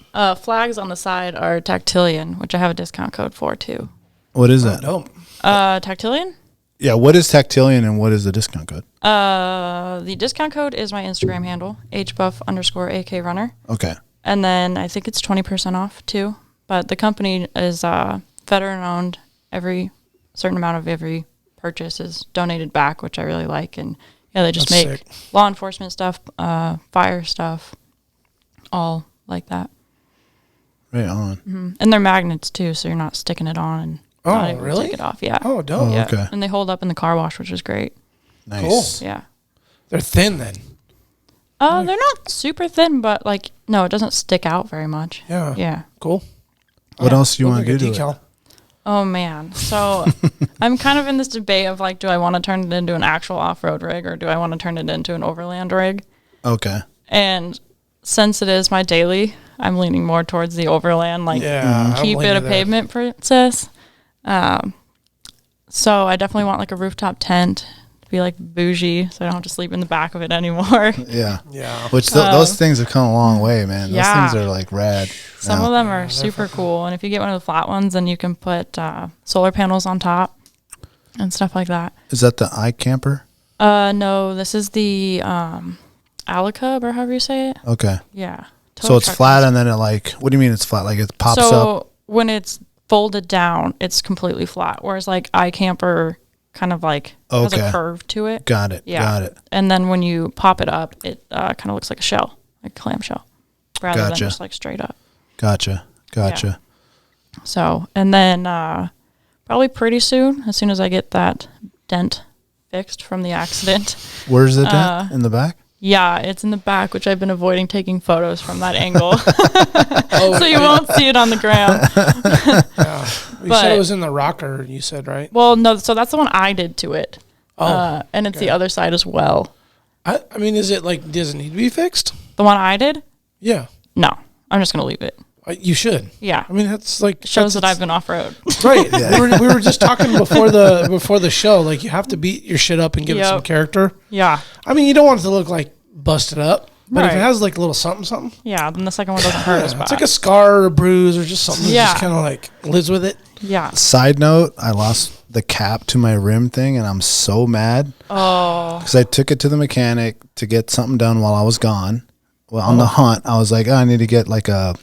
flags on the side are Tactilian, which I have a discount code for too. What is that? No. Tactilian? Yeah, what is Tactilian and what is the discount code? The discount code is my Instagram handle, hbuff_AKrunner. Okay. And then I think it's 20% off too. But the company is veteran owned. Every certain amount of every purchase is donated back, which I really like. And yeah, they just That's make sick. law enforcement stuff, fire stuff, all like that. Right on. Mm-hmm. And they're magnets too, so you're not sticking it on and not able to take it off. Yeah. Oh, dope. Yeah. Okay. And they hold up in the car wash, which is great. Nice. Cool. Yeah. They're thin then. They're not super thin, but like, no, it doesn't stick out very much. Yeah. Yeah. Cool. What else do you Look want to like do a to it? decal. Oh man. So I'm kind of in this debate of like, do I want to turn it into an actual off-road rig or do I want to turn it into an overland rig? Okay. And since it is my daily, I'm leaning more towards the overland, like Yeah, keep it a pavement princess. So I definitely want like a rooftop tent to be like bougie, so I don't have to sleep in the back of it anymore. Yeah. Yeah. Which those things have come a long way, man. Those Yeah. things are like rad. Some now. of them are super cool, and if you get one of the flat ones, then you can put solar panels on top and stuff like that. Is that the iCamper? No, this is the Alacub, or however you say it. Okay. Yeah. So Tow it's truck flat is- and then it like, what do you mean it's flat? Like it pops so up? when it's folded down, it's completely flat, whereas like iCamper kind of like has Okay. a curve to it. Got it. Yeah. Got it. And then when you pop it up, it kind of looks like a shell, like a clam shell, rather than Gotcha. just like straight up. Gotcha. So, and then probably pretty soon, as soon as I get that dent fixed from the accident. Where's the dent? In the back? Yeah, it's in the back, which I've been avoiding taking photos from that angle. Oh, So you won't see it on the ground. Yeah. You But- said it was in the rocker, you said, right? Well, no, so that's the one I did to it. Oh, and it's okay. the other side as well. I mean, is it like, does it need to be fixed? The one I did? Yeah. No, I'm just going to leave it. You should. Yeah. I mean, that's like. Shows that I've been off-road. Right. We were just talking before the show. Like, you have to beat your shit up and give it some Yep. character. Yeah. I mean, you don't want it to look like busted up, but if it Right. has like a little something, Yeah, then the second one doesn't hurt as bad. it's like a scar or a bruise or just something that Yeah. just kind of like lives with it. Yeah. Side note, I lost the cap to my rim thing and I'm so mad Oh. because I took it to the mechanic to get something done while I was gone. Well, on the hunt, I was like, I need to get like a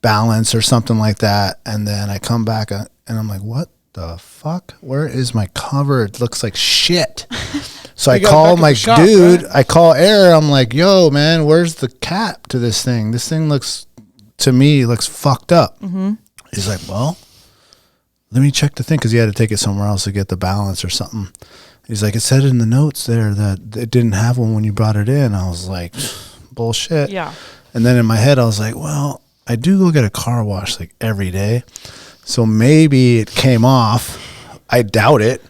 balance or something like that. And then I come back and I'm like, what the fuck? Where is my cover? It looks like shit. So I You got call back at my the shop, dude, right? I call Air. I'm like, yo, man, where's the cap to this thing? This thing looks, to me, looks fucked up. Mm-hmm. He's like, well, let me check the thing because he had to take it somewhere else to get the balance or something. He's like, it said in the notes there that it didn't have one when you brought it in. I was like, bullshit. Yeah. And then in my head, I was like, well, I do go get a car wash like every day. So maybe it came off. I doubt it,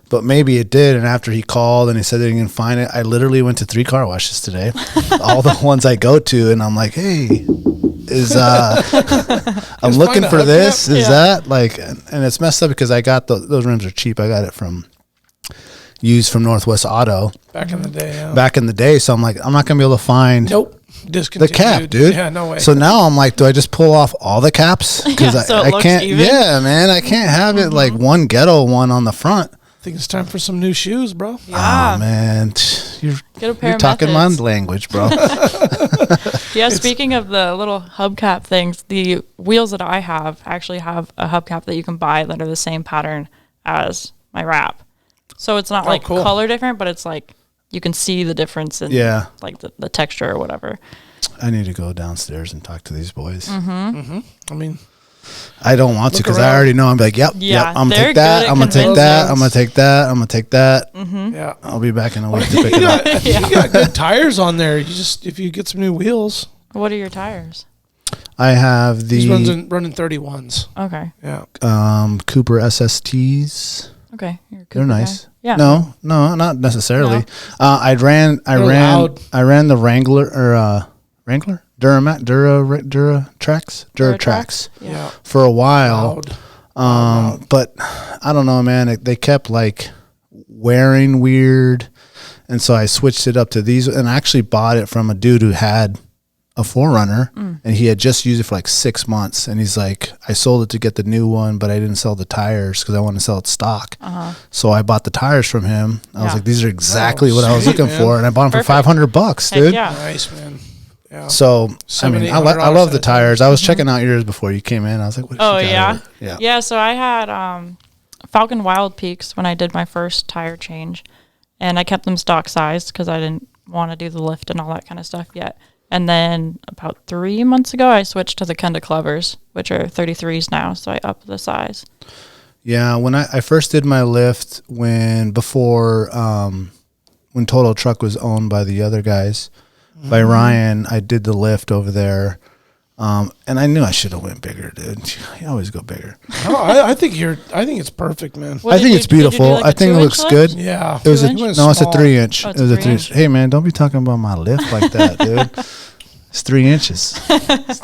but maybe it did. And after he called and he said that he can find it, I literally went to 3 car washes today, all the ones I go to. And I'm like, hey, I'm looking find a for this. hubcap? Is that like, and it's messed up because I got those rims are cheap. I got it used from Northwest Auto Back in the day. Yeah. back in the day. So I'm like, I'm not going to be able to find Nope. the Discontinued. cap, dude. Yeah, no way. So now I'm like, do I just pull off all the caps? Because Yeah, so it I looks can't. even. Yeah, man, I can't have it like one ghetto one on the front. I think it's time for some new shoes, bro. Yeah. Oh man, you're Get a pair you're of talking methods. my language, bro. Yeah, speaking of the little hubcap things, the wheels that I have actually have a hubcap that you can buy that are the same pattern as my wrap. So it's not like cool. color different, but it's like you can see the difference in Yeah. like the texture or whatever. I need to go downstairs and talk to these boys. Mm-hmm. I mean, I don't want to Look because I around. already know. I'm like, yep, Yeah, I'm gonna they're take that. good at I'm gonna take that. convincing. I'm gonna take that. I'm gonna take that. yeah. I'll be back in a week to pick You it up. got, you got good tires on there. You just if you get some new wheels. What are your tires? I have He's the running 31s. Okay. Yeah. Cooper SSTs. Okay. You're a They're Cooper guy. nice. Yeah. No, not necessarily. No? I ran loud. the Wrangler or Wrangler Duratrax Yeah. for a while. Loud. But I don't know, man. They kept like wearing weird, And so I switched it up to these, and I actually bought it from a dude who had a 4Runner, and he had just used it for like 6 months. And he's like, I sold it to get the new one, but I didn't sell the tires because I want to sell it stock. So I bought the tires from him. I was like, these are exactly what I was looking for, and I bought them for $500, dude. Yeah. Nice, man. Yeah. So I mean, I love the tires. I was checking out yours before you came in. I was like, what? Yeah. So I had Falcon Wild Peaks when I did my first tire change, and I kept them stock sized because I didn't want to do the lift and all that kind of stuff yet. And then about 3 months ago, I switched to the Kenda Clevers, which are 33s now, so I upped the size. Yeah, when I first did my lift, when Total Truck was owned by the other guys, by Ryan, I did the lift over there, and I knew I should have went bigger, dude. You always go bigger. I think it's perfect, man. I think it's beautiful. I think it looks good. Yeah, it was it's a 3-inch. It was a 3-inch. Hey, man, don't be talking about my lift like that, dude. It's 3 inches.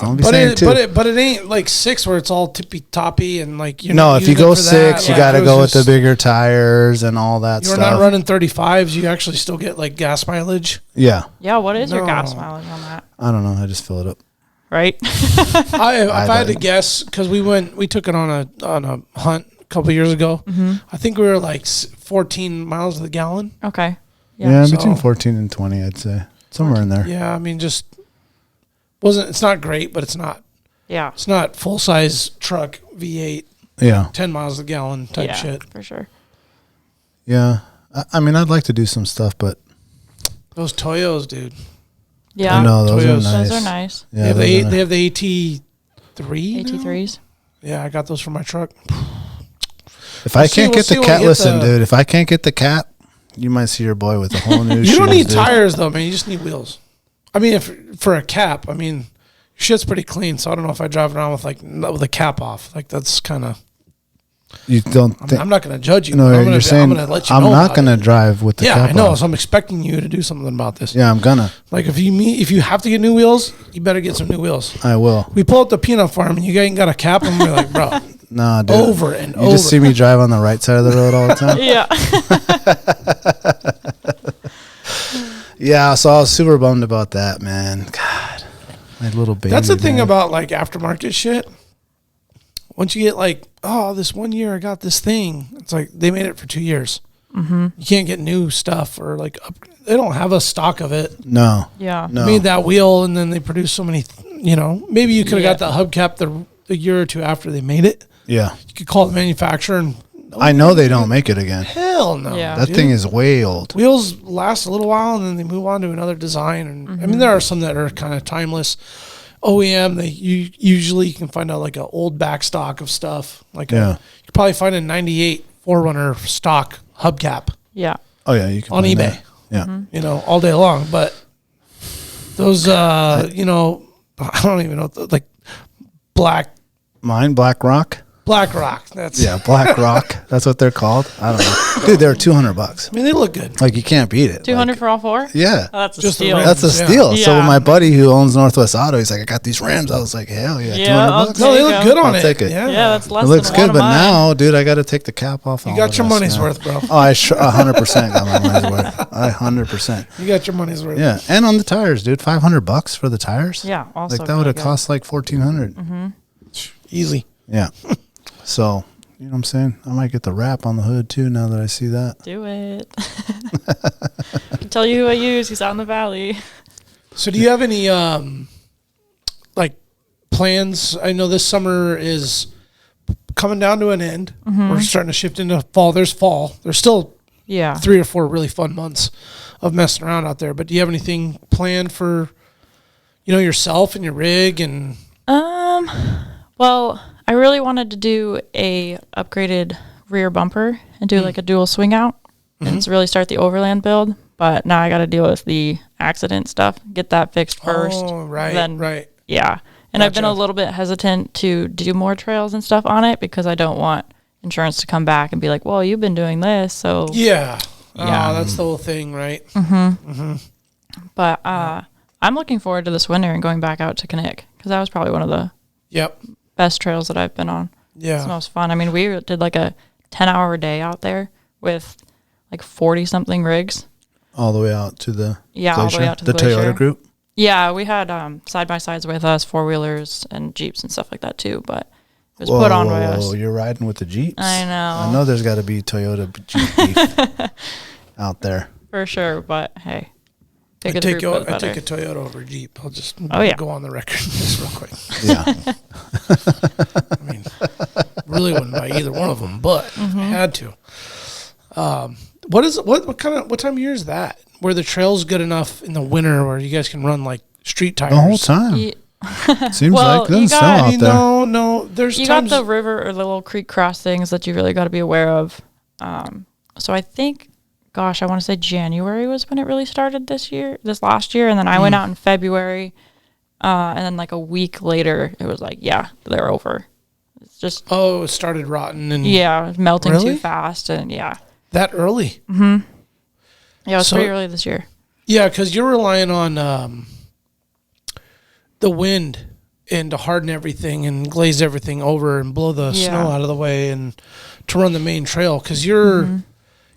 Don't be saying 2. But it ain't like 6 where it's all tippy toppy and like if you go 6, you got to go with the bigger tires and all that stuff. You're not running 35s. You actually still get like gas mileage. Yeah. Yeah. What is your gas mileage on that? I don't know. I just fill it up. Right. If I had to guess, because we took it on a hunt a couple of years ago. I think we were like 14 miles to the gallon. Okay. Yeah, between 14 and 20, I'd say somewhere in there. Yeah, I mean, it's not great, but it's not. Yeah. It's not full size truck V8. Yeah. 10 miles a gallon type shit. For sure. Yeah. I mean, I'd like to do some stuff, but those Toyos, dude. Yeah. I know those Toyos. are nice. Those are nice. Yeah, they have the AT3. AT3s. Yeah, I got those for my truck. If I can't get the cat, dude. If I can't get the cat, you might see your boy with a whole new. You don't need tires though, man. You just need wheels. I mean, for a cap, I mean, shit's pretty clean. So I don't know if I drive around with a cap off. Like that's kind of. You don't. I'm not going to judge you. No, I'm you're saying I'm going to let you know. I'm not going to drive with the cap. Yeah, I know. off. So I'm expecting you to do something about this. Yeah, I'm gonna. Like if you have to get new wheels, you better get some new wheels. I will. We pull up the peanut farm and you ain't got a cap, and we're like, bro. Nah, dude. Over and over. You just see me drive on the right side of the road all the time. Yeah. Yeah, so I was super bummed about that, man. God, my little baby. That's the thing about like aftermarket shit. Once you get like, oh, this 1 year I got this thing. It's like they made it for 2 years. You can't get new stuff or like they don't have a stock of it. No. Yeah. No. Made that wheel and then they produced so many. Maybe you could have got the hubcap the year or two after they made it. Yeah. You could call the manufacturer and. I know they don't make it again. Hell no. Yeah. That thing is way old. Wheels last a little while and then they move on to another design. And I mean, there are some that are kind of timeless. OEM, you can find out like an old back stock of stuff. Like you could probably find a 98 4Runner stock hubcap. Yeah. Oh yeah, you can on find eBay. That. Yeah. All day long. But those, I don't even know, like Black Rock. Black Rock. That's Black Rock. That's what they're called. I don't know, dude. They're $200. I mean, they look good. Like you can't beat it. 200 for all 4? Yeah, Oh, that's a Just steal. that's a steal. Yeah. So my buddy who owns Northwest Auto, he's like, I got these Rams. I was like, hell yeah, $200. No, they look good on I'll it. take it. Yeah, that's less It looks than good, one of but mine. now, dude, I got to take the cap off. You got your money's worth, bro. Oh, I 100% got my money's worth. I 100%. You got your money's worth. Yeah, and on the tires, dude, $500 for the tires. Yeah, also like that would have cost like $1,400. Easy. Yeah. So you know what I'm saying? I might get the wrap on the hood too. Now that I see that, Do it. I can tell you who I use. He's out in the valley. So do you have any like plans? I know this summer is coming down to an end. We're starting to shift into fall. There's fall. There's still 3 or 4 really fun months of messing around out there. But do you have anything planned for yourself and your rig and? Well, I really wanted to do a upgraded rear bumper and do like a dual swing out and really start the Overland build. But now I got to deal with the accident stuff, get that fixed first. Oh, right, then, right. Yeah. And I've been a little bit hesitant to do more trails and stuff on it because I don't want insurance to come back and be like, well, you've been doing this. So Yeah. Yeah. Oh, that's the whole thing, right? But I'm looking forward to this winter and going back out to Knik because that was probably one of the best trails that I've been on. Yeah. It's the most fun. I mean, we did like a 10-hour day out there with like 40-something rigs. all the way out to the glacier? All the way out to the glacier. Toyota Group? Yeah, we had side-by-sides with us, four-wheelers and Jeeps and stuff like that too, but it was put on by us. Whoa, you're riding with the Jeeps? I know. I know there's got to be Toyota Jeep beef out there. For sure, but hey. I take a Toyota over Jeep. I'll just go on the record just real quick. Yeah. I mean, really wouldn't buy either one of them, but I had to. What time of year is that? Where the trail's good enough in the winter where you guys can run like street tires the whole time? Seems well, like there's snow out there. No. There's you times got the river or the little creek crossings that you really got to be aware of. So I think, gosh, I want to say January was when it really started this last year, and then I went out in February, and then like a week later, it was like, yeah, they're over. It's just it started rotting and it was melting Really? too fast, and that early. Yeah, it was pretty early this year. Yeah, because you're relying on the wind and to harden everything and glaze everything over and blow the snow out of the way and to run the main trail because you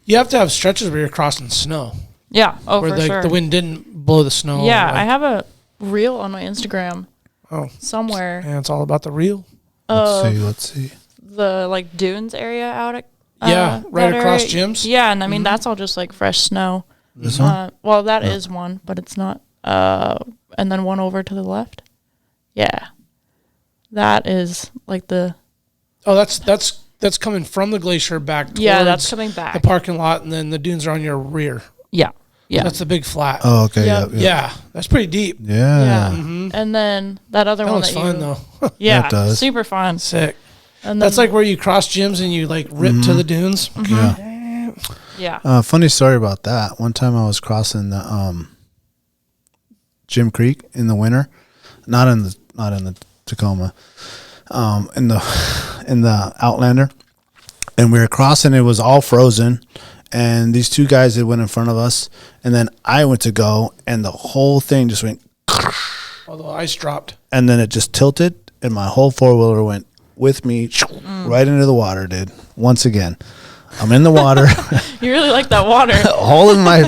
have to have stretches where you're crossing snow. Yeah, where for sure. The wind didn't blow the snow. Yeah, I have a reel on my Instagram somewhere. And it's all about the reel. Let's see. The like dunes area out at right across Jim's. Yeah, and I mean that's all just like fresh snow. This one? Well, that is one, but it's not. And then one over to the left. Yeah, that is like the. Oh, that's coming from the glacier back. Towards that's coming back. The parking lot, and then the dunes are on your rear. Yeah. That's the big flat. Oh, okay. Yep. Yeah, that's pretty deep. Yeah. And then that other one looks fun though. Yeah, That does. super fun. Sick. And that's like where you cross gyms and you like rip to the dunes. Yeah. Funny story about that. One time I was crossing the Jim Creek in the winter, not in the Tacoma, in the Outlander, and we were crossing. It was all frozen, and these two guys that went in front of us, and then I went to go, and the whole thing just went. Oh, the ice dropped, and then it just tilted, and my whole four-wheeler went with me right into the water, dude. Once again, I'm in the water. You really like that water. A hole in my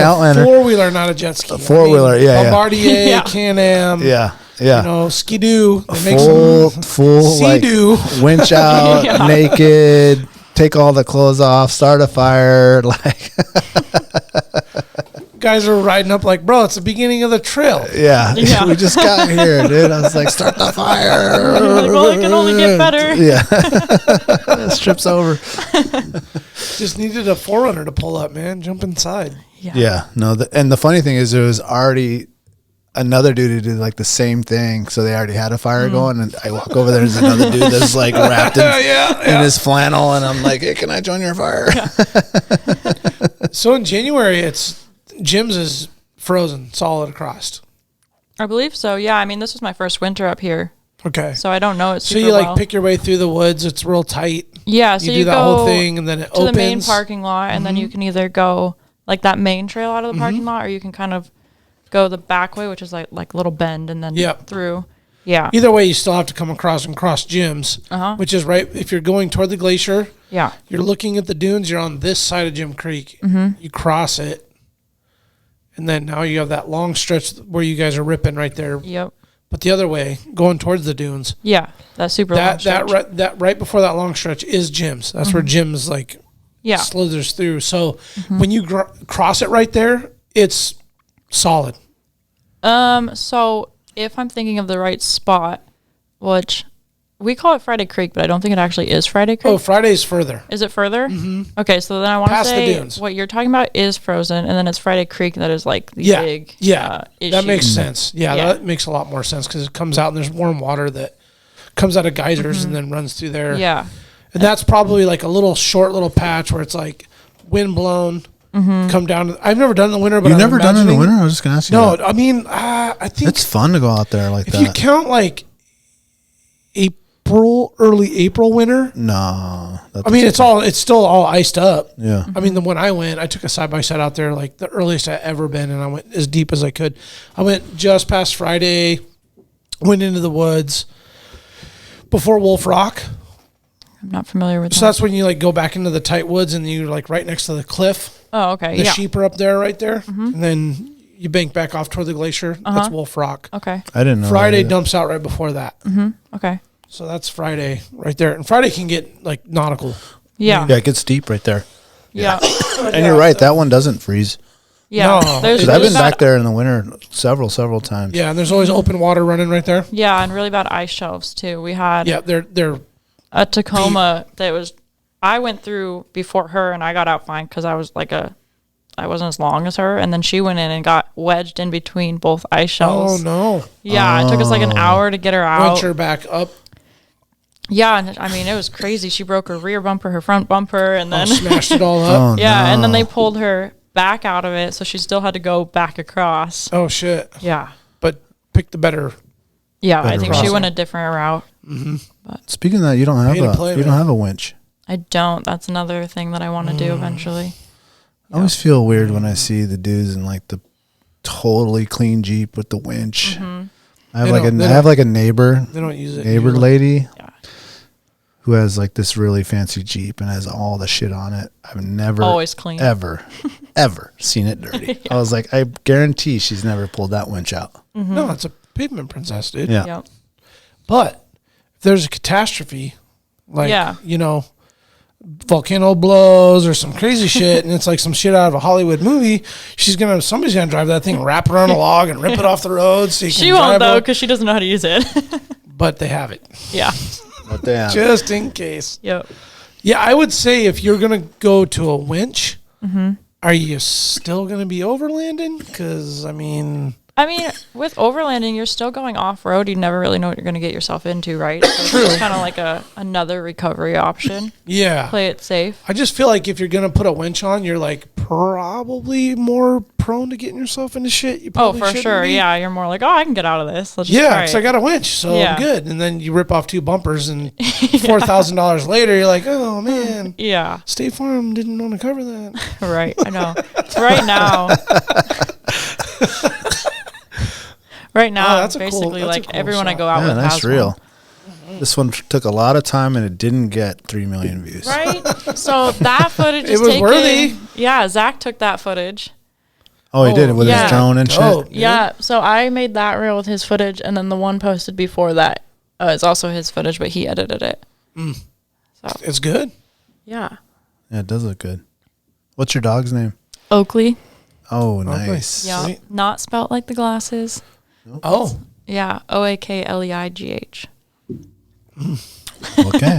Outlander. Four-wheeler, not a jet ski. Four-wheeler, Bombardier, Can-Am. Yeah. Skidoo. Full like winch out, naked, take all the clothes off, start a fire, like. Guys are riding up like, bro, it's the beginning of the trail. Yeah. We just got here, dude. I was like, start the fire. Like, well, it can only get better. Yeah. This trip's over. Just needed a 4Runner to pull up, man. Jump inside. Yeah. No, and the funny thing is there was already another dude who did like the same thing. So they already had a fire going, and I walk over there, there's another dude that's like wrapped in his flannel, and I'm like, hey, can I join your fire? So in January, Jim's is frozen, solid across. I believe so. Yeah, I mean, this was my first winter up here. Okay. So I don't know it super So you well. pick your way through the woods. It's real tight. Yeah, so you do that whole thing, and then it to opens. the main parking lot, and then you can either go like that main trail out of the parking lot, or you can kind of go the back way, which is like a little bend, and then through. Yeah. Either way, you still have to come across Jim's, which is right. If you're going toward the glacier, you're looking at the dunes. You're on this side of Jim Creek. You cross it, and then now you have that long stretch where you guys are ripping right there. Yep. But the other way, going towards the dunes. Yeah, that's super long stretch. That right before that long stretch is Jim's. That's where Jim's slithers through. So when you cross it right there, it's solid. So if I'm thinking of the right spot, which we call it Friday Creek, but I don't think it actually is Friday Creek. Oh, Friday's further. Is it further? Mm-hmm. Okay, so then I want to say what you're talking about is frozen, and then it's Friday Creek that is like the big issue. That makes sense. Yeah, that makes a lot more sense because it comes out and there's warm water that comes out of geysers and then runs through there. Yeah. And that's probably like a short little patch where it's like wind blown. Come down. I've never done it in the winter, but you've never done it in the winter. I was just gonna ask you. No, I mean, I think it's fun to go out there like that. If you count like early April winter. No, I mean it's still all iced up. Yeah. I mean, when I went, I took a side by side out there, like the earliest I ever been, and I went as deep as I could. I went just past Friday, went into the woods before Wolf Rock. I'm not familiar with that. So that's when you go back into the tight woods and you're right next to the cliff. Oh, okay. The Yeah. sheep are up there, right there. And then you bank back off toward the glacier. That's Wolf Rock. Okay. I didn't know. Friday that. dumps out right before that. Okay. So that's Friday right there. And Friday can get like nautical. Yeah. Yeah, it gets deep right there. Yeah. And you're right. That one doesn't freeze. Yeah. No. There's 'Cause I've really been back there in the winter several times. Yeah, and there's always open water running right there. Yeah, and really bad ice shelves too. We had Yeah, they're a Tacoma that was. I went through before her, and I got out fine because I was I wasn't as long as her, and then she went in and got wedged in between both ice shelves. oh no. Yeah, it took us like an hour to get her out. Wrench her back up. Yeah, and I mean it was crazy. She broke her rear bumper, her front bumper, and then Smashed it all up. Oh, yeah, and then no. they pulled her back out of it, so she still had to go back across. Oh shit. Yeah, But pick the better. yeah. I Better think she crossing. went a different route. Speaking of that, you don't Pay to have play, you don't man. have a winch. I don't. That's another thing that I want to do eventually. I always feel weird when I see the dudes in like the totally clean Jeep with the winch. I have They I don't- have like a neighbor They don't use it. neighbor usually. lady Yeah. who has like this really fancy Jeep and has all the shit on it. I've never Always clean. ever seen it dirty. I was like, I guarantee she's never pulled that winch out. No, it's a pavement princess, dude. Yeah. Yep. But if there's a catastrophe, like Yeah. volcano blows or some crazy shit, and it's like some shit out of a Hollywood movie, somebody's gonna drive that thing, wrap it on a log, and rip it off the road. So you She can won't drive though up. because she doesn't know how to use it. But they have it Yeah. But they have. just in case. Yep. Yeah, I would say if you're gonna go to a winch, are you still gonna be overlanding? Because I mean, with overlanding, you're still going off road. You never really know what you're going to get yourself into, right? So it's kind of like another recovery option. yeah. Play it safe. I just feel like if you're gonna put a winch on, you're like probably more prone to getting yourself into shit. You Oh, probably for shouldn't sure. be. Yeah, you're more like, oh, I can get out of this. Let's just Yeah, try because it. I got a winch, so Yeah. I'm good. And then you rip off 2 bumpers, and $4,000 later, you're like, oh man, Yeah, State Farm didn't want to cover that. right. I know. Right now. Right now, that's a cool- basically, that's a like cool everyone I shot. go out Yeah, with that's has real. one. This one took a lot of time and it didn't get 3 million views. Right? So that footage is was taken. worthy. Yeah, Zach took that footage. Oh, he did it with yeah. his drone and shit. Oh, Yeah, so I made that reel with his footage, and then the one posted before that is also his footage, but he edited it. it's good. Yeah. Yeah, it does look good. What's your dog's name? Oakley. Oh, nice. Yeah. Sweet. Not spelt like the glasses. Oh, Yeah. Oakleigh. Okay.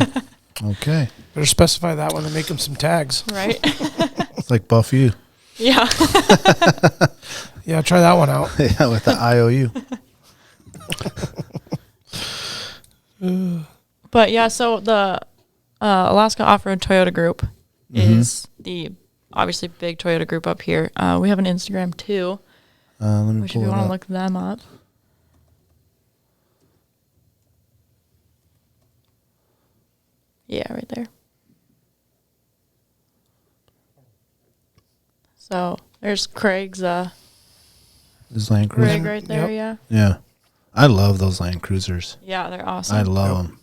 Okay. better specify that one and make them some tags. Right? It's like Buffy. Yeah. Yeah, try that one out. Yeah, with the IOU. But yeah, so the Alaska Off-Road Toyota Group is the obviously big Toyota group up here. We have an Instagram too, Let me which if you pull it want to up. look them up. Yeah, right there. So there's Craig's This Land Cruiser. rig right there. Yep. Yeah. Yeah. I love those Land Cruisers. Yeah, they're awesome. I love them.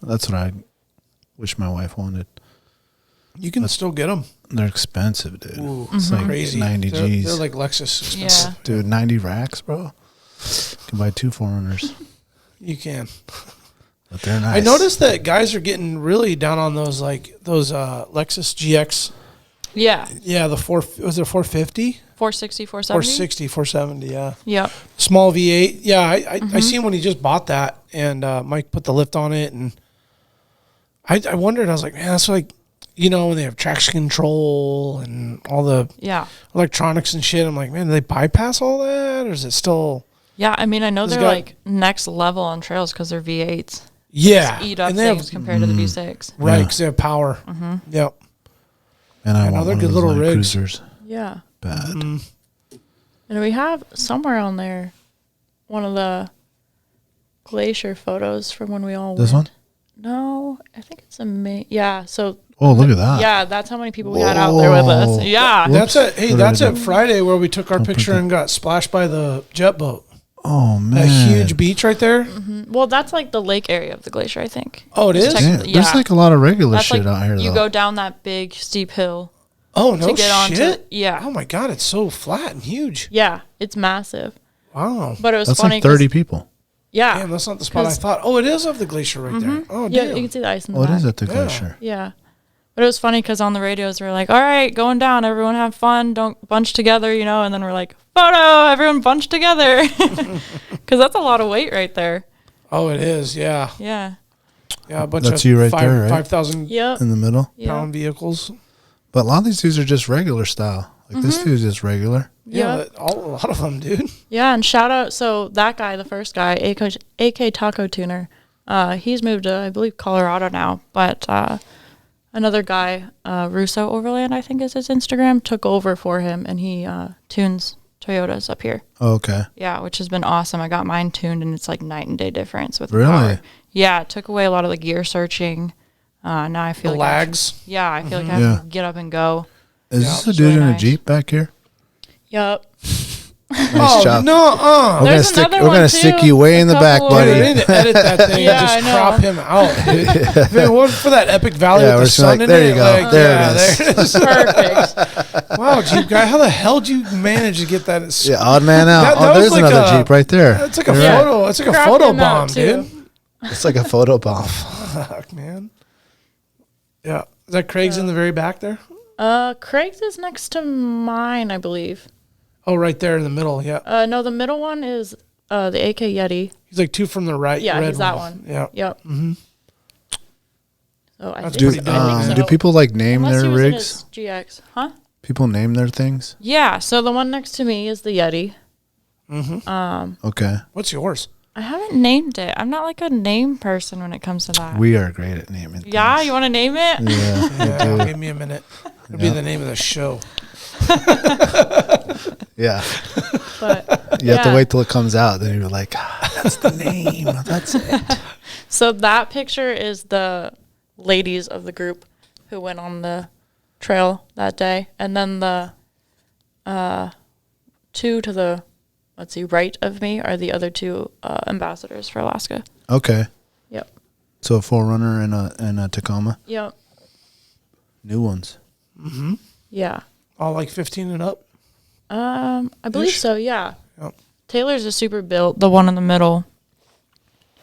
That's what I wish my wife wanted. You can still get them. They're expensive, dude. Ooh, It's like crazy. 90 They're G's. like Lexus. Yeah. Dude, 90 racks, bro. You can buy 2 4Runners. You can. But they're nice. I noticed that guys are getting really down on those Lexus GX. Yeah. Yeah, was it 450? 460, 470. 460, 470, yeah. Yep. Small V8. Yeah, I seen when he just bought that, and Mike put the lift on it, and I wondered, I was like, man, that's like, when they have traction control and all the Yeah. electronics and shit. I'm like, man, do they bypass all that, or is it still? Yeah, I mean, I know It's they're got- like next level on trails because they're V8s. Yeah. Eat up and they things have, compared to the V6. right, Yeah. because they have power. Yep. And I Yeah, no, want they're one good of those little Land rigs. Cruisers. Yeah. Bad. And we have somewhere on there one of the glacier photos from when we all This went. one? No, I think it's yeah. So Oh, look at that. yeah, that's how many people we had out there with us. Whoa. Yeah. That's Whoops. that's What at did I do? Friday where we took our Don't put picture that- and got splashed by the jet boat. Oh, man. That huge beach right there. Well, that's like the lake area of the glacier, I think. Oh, it is? Check- Yeah, yeah. there's like a lot of regular That's shit like out here, you though. go down that big steep hill. Oh, no to get shit? Yeah. Oh, my God. It's so flat and huge. Yeah. It's massive. Wow. But it was That's funny. like 30 people. Yeah. Damn, that's not the spot I thought. Oh, it is of the glacier right there. Oh, Yeah, damn. you can see the ice in the Oh, it back. is at the glacier. Yeah. But it was funny because on the radios, we were like, all right, going down. Everyone have fun. Don't bunch together, you know. And then we're like, photo, everyone bunch together. Because that's a lot of weight right there. Oh, it is. Yeah. Yeah. Yeah, a bunch That's of you right there, right? 5,000 Yep. In the middle. pound vehicles. But a lot of these dudes are just regular style. Like this dude's just regular. Yeah, Yep. a lot of them, dude. Yeah, and shout out. So that guy, the first guy, AK Taco Tuner, he's moved to, I believe, Colorado now. But another guy, Russo Overland, I think is his Instagram, took over for him, and he tunes Toyotas up here. Oh, okay. Yeah, which has been awesome. I got mine tuned, and it's like night and day difference with Really? the power. Yeah, it took away a lot of the gear searching. Now I feel The like lags. I feel like I have to get up and go. Is Yeah, this a it's dude really in a nice. Jeep back here? Yep. Nice job. no. We're There's gonna another we're one, gonna too. stick you way in the A back, couple Dude, I buddy. need to edit that thing Yeah, and I just know. crop him out, dude. If it wasn't for that epic valley Yeah, with we're the just sun like, in there it, you go. like, There yeah, it is. Perfect. Wow, Jeep guy, how the hell did you manage to get that? Yeah, odd man out. That Oh, was there's like another a- Jeep right there. It's like a You're right. photo. It's like a Crop photo him out, bomb, too. dude. It's like a photo bomb. Fuck, man. Yeah, is that Craig's in the very back there? Craig's is next to mine, I believe. Oh, right there in the middle. Yeah, No, the middle one is the AK Yeti. he's like two from the right. Yeah, red he's that one. Yeah. Yep. Mm-hmm. So I That's think pretty dope, man. Do people like name unless their he was in rigs? his GX, huh? People name their things? Yeah. So the one next to me is the Yeti. Okay. What's yours? I haven't named it. I'm not like a name person when it comes to that. We are great at naming things. Yeah, you want to name it? Yeah. Yeah, give me a minute. It'll be the name of the show. Yeah. But You have to wait till it comes out. Then you're like, that's the name. That's it. So that picture is the ladies of the group who went on the trail that day, and then the two to the right of me are the other two ambassadors for Alaska. Okay. Yep. So a 4Runner and a Tacoma. Yep. New ones. Yeah. All like 15 and up. I believe so. Yeah. Yep. Taylor's a super built. The one in the middle.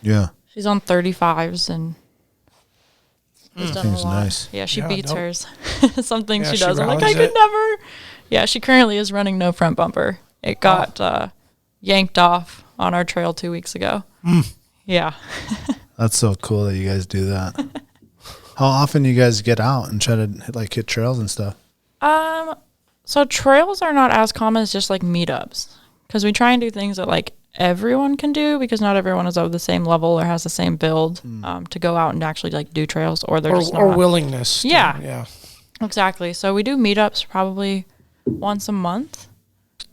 Yeah. She's on 35s and has done a Seems lot. nice. Yeah, she Yeah, beats dope. hers. Something Yeah, she she does. I'm like, I rallies could it. never. Yeah, she currently is running no front bumper. It got yanked off on our trail 2 weeks ago. Yeah. That's so cool that you guys do that. How often do you guys get out and try to hit trails and stuff? So trails are not as common as just like meetups, because we try and do things that like everyone can do, because not everyone is of the same level or has the same build to go out and actually like do trails, or they're just Or not. willingness. Yeah. Yeah. Exactly. So we do meetups probably once a month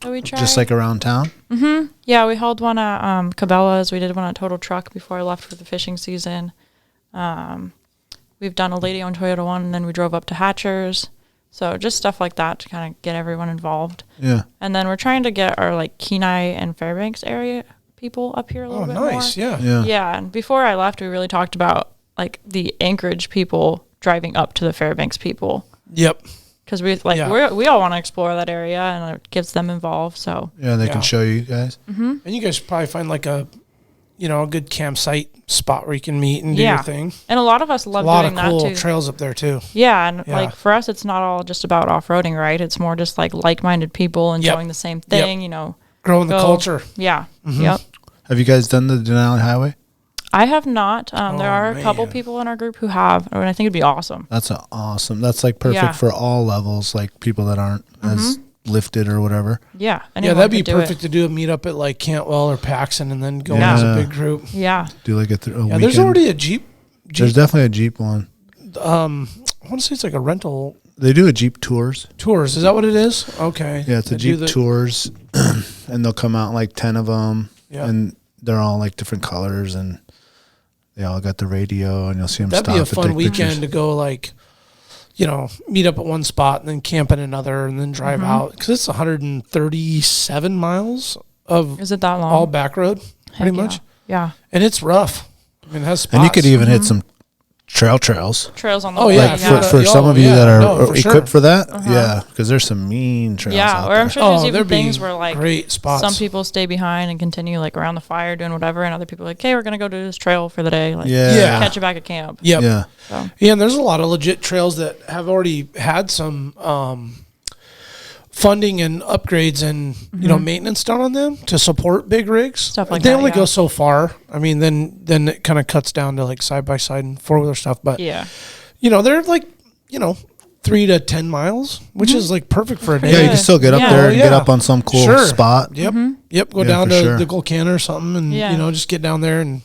that we try. Just like around town? Yeah, we held one at Cabela's. We did one at Total Truck before I left for the fishing season. We've done a lady-owned Toyota one, and then we drove up to Hatchers. So just stuff like that to kind of get everyone involved. Yeah. And then we're trying to get our like Kenai and Fairbanks area people up here a little Oh, bit nice. more. Yeah. Yeah. Yeah, and before I left, we really talked about like the Anchorage people driving up to the Fairbanks people, Yep. because we like Yeah. we all want to explore that area, and it gets them involved. So Yeah, they Yeah. can show you guys. And you guys should probably find like a good campsite spot where you can meet and do your thing. And a lot of us love A lot doing of cool that too. trails up there too. Yeah, and Yeah. like for us, it's not all just about off-roading, right? It's more just like minded people enjoying the same thing, you know. Growing the Go- culture. Yeah. Mm-hmm. Yep. Have you guys done the Denali Highway? I have not. There are a couple man. people in our group who have, and I think it'd be awesome. That's awesome. That's like perfect Yeah. for all levels, like people that aren't as lifted or whatever. Yeah. Yeah, anyone that'd be could do it. perfect to do a meetup at like Cantwell or Paxson and then go Yeah. as a big group. Yeah. Do like a Yeah, weekend. there's already a Jeep. There's definitely a Jeep one. I want to say it's like a rental They do a Jeep tours. tours. Is that what it is? Okay. Yeah, it's a They do Jeep tours, and they'll come out like 10 of them, Yeah. and they're all like different colors, and they all got the radio, and you'll see them That'd stop be a and fun take weekend pictures. to go like, meet up at one spot and then camp in another and then drive out. Because it's 137 miles of Is it that long? all back road, pretty Heck yeah. much. Yeah. And it's rough. I mean, it has spots. And you could even hit some trails. Trails on the Oh, way. yeah. Like for some of you that are for equipped sure. for that, yeah, because there's some mean trails out or there. I'm sure there's there'd even be things where like great spots. some people stay behind and continue like around the fire doing whatever, and other people are like, "Okay, we're gonna go do this trail for the day." Like, Yeah. catch you back at camp. Yep. Yeah. So. Yeah, and there's a lot of legit trails that have already had some funding and upgrades and maintenance done on them to support big rigs. Stuff like they that, only yeah. go so far. I mean, then it kind of cuts down to like side by side and 4-wheeler stuff. But Yeah. they're like 3 to 10 miles, which is like perfect for a day. Yeah, you can still get up there and get Yeah. up on some cool Sure. spot. Yep. Yep. Go Yeah, down for to sure. the Golcan or something and, Yeah. just get down there and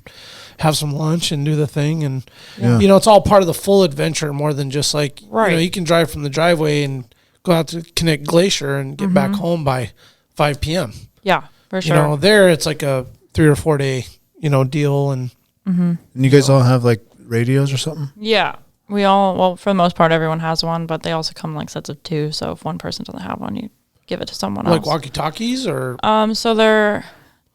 have some lunch and do the thing. And, Yeah. it's all part of the full adventure more than just like, Right. you can drive from the driveway and go out to Knik Glacier and get back home by 5 p.m. Yeah, for sure. There it's like a 3 or 4 day, deal. And And you guys all have like radios or something? Yeah. We all, well, for the most part, everyone has one, but they also come in like sets of 2. So if one person doesn't have one, you give it to someone like else. walkie-talkies or So they're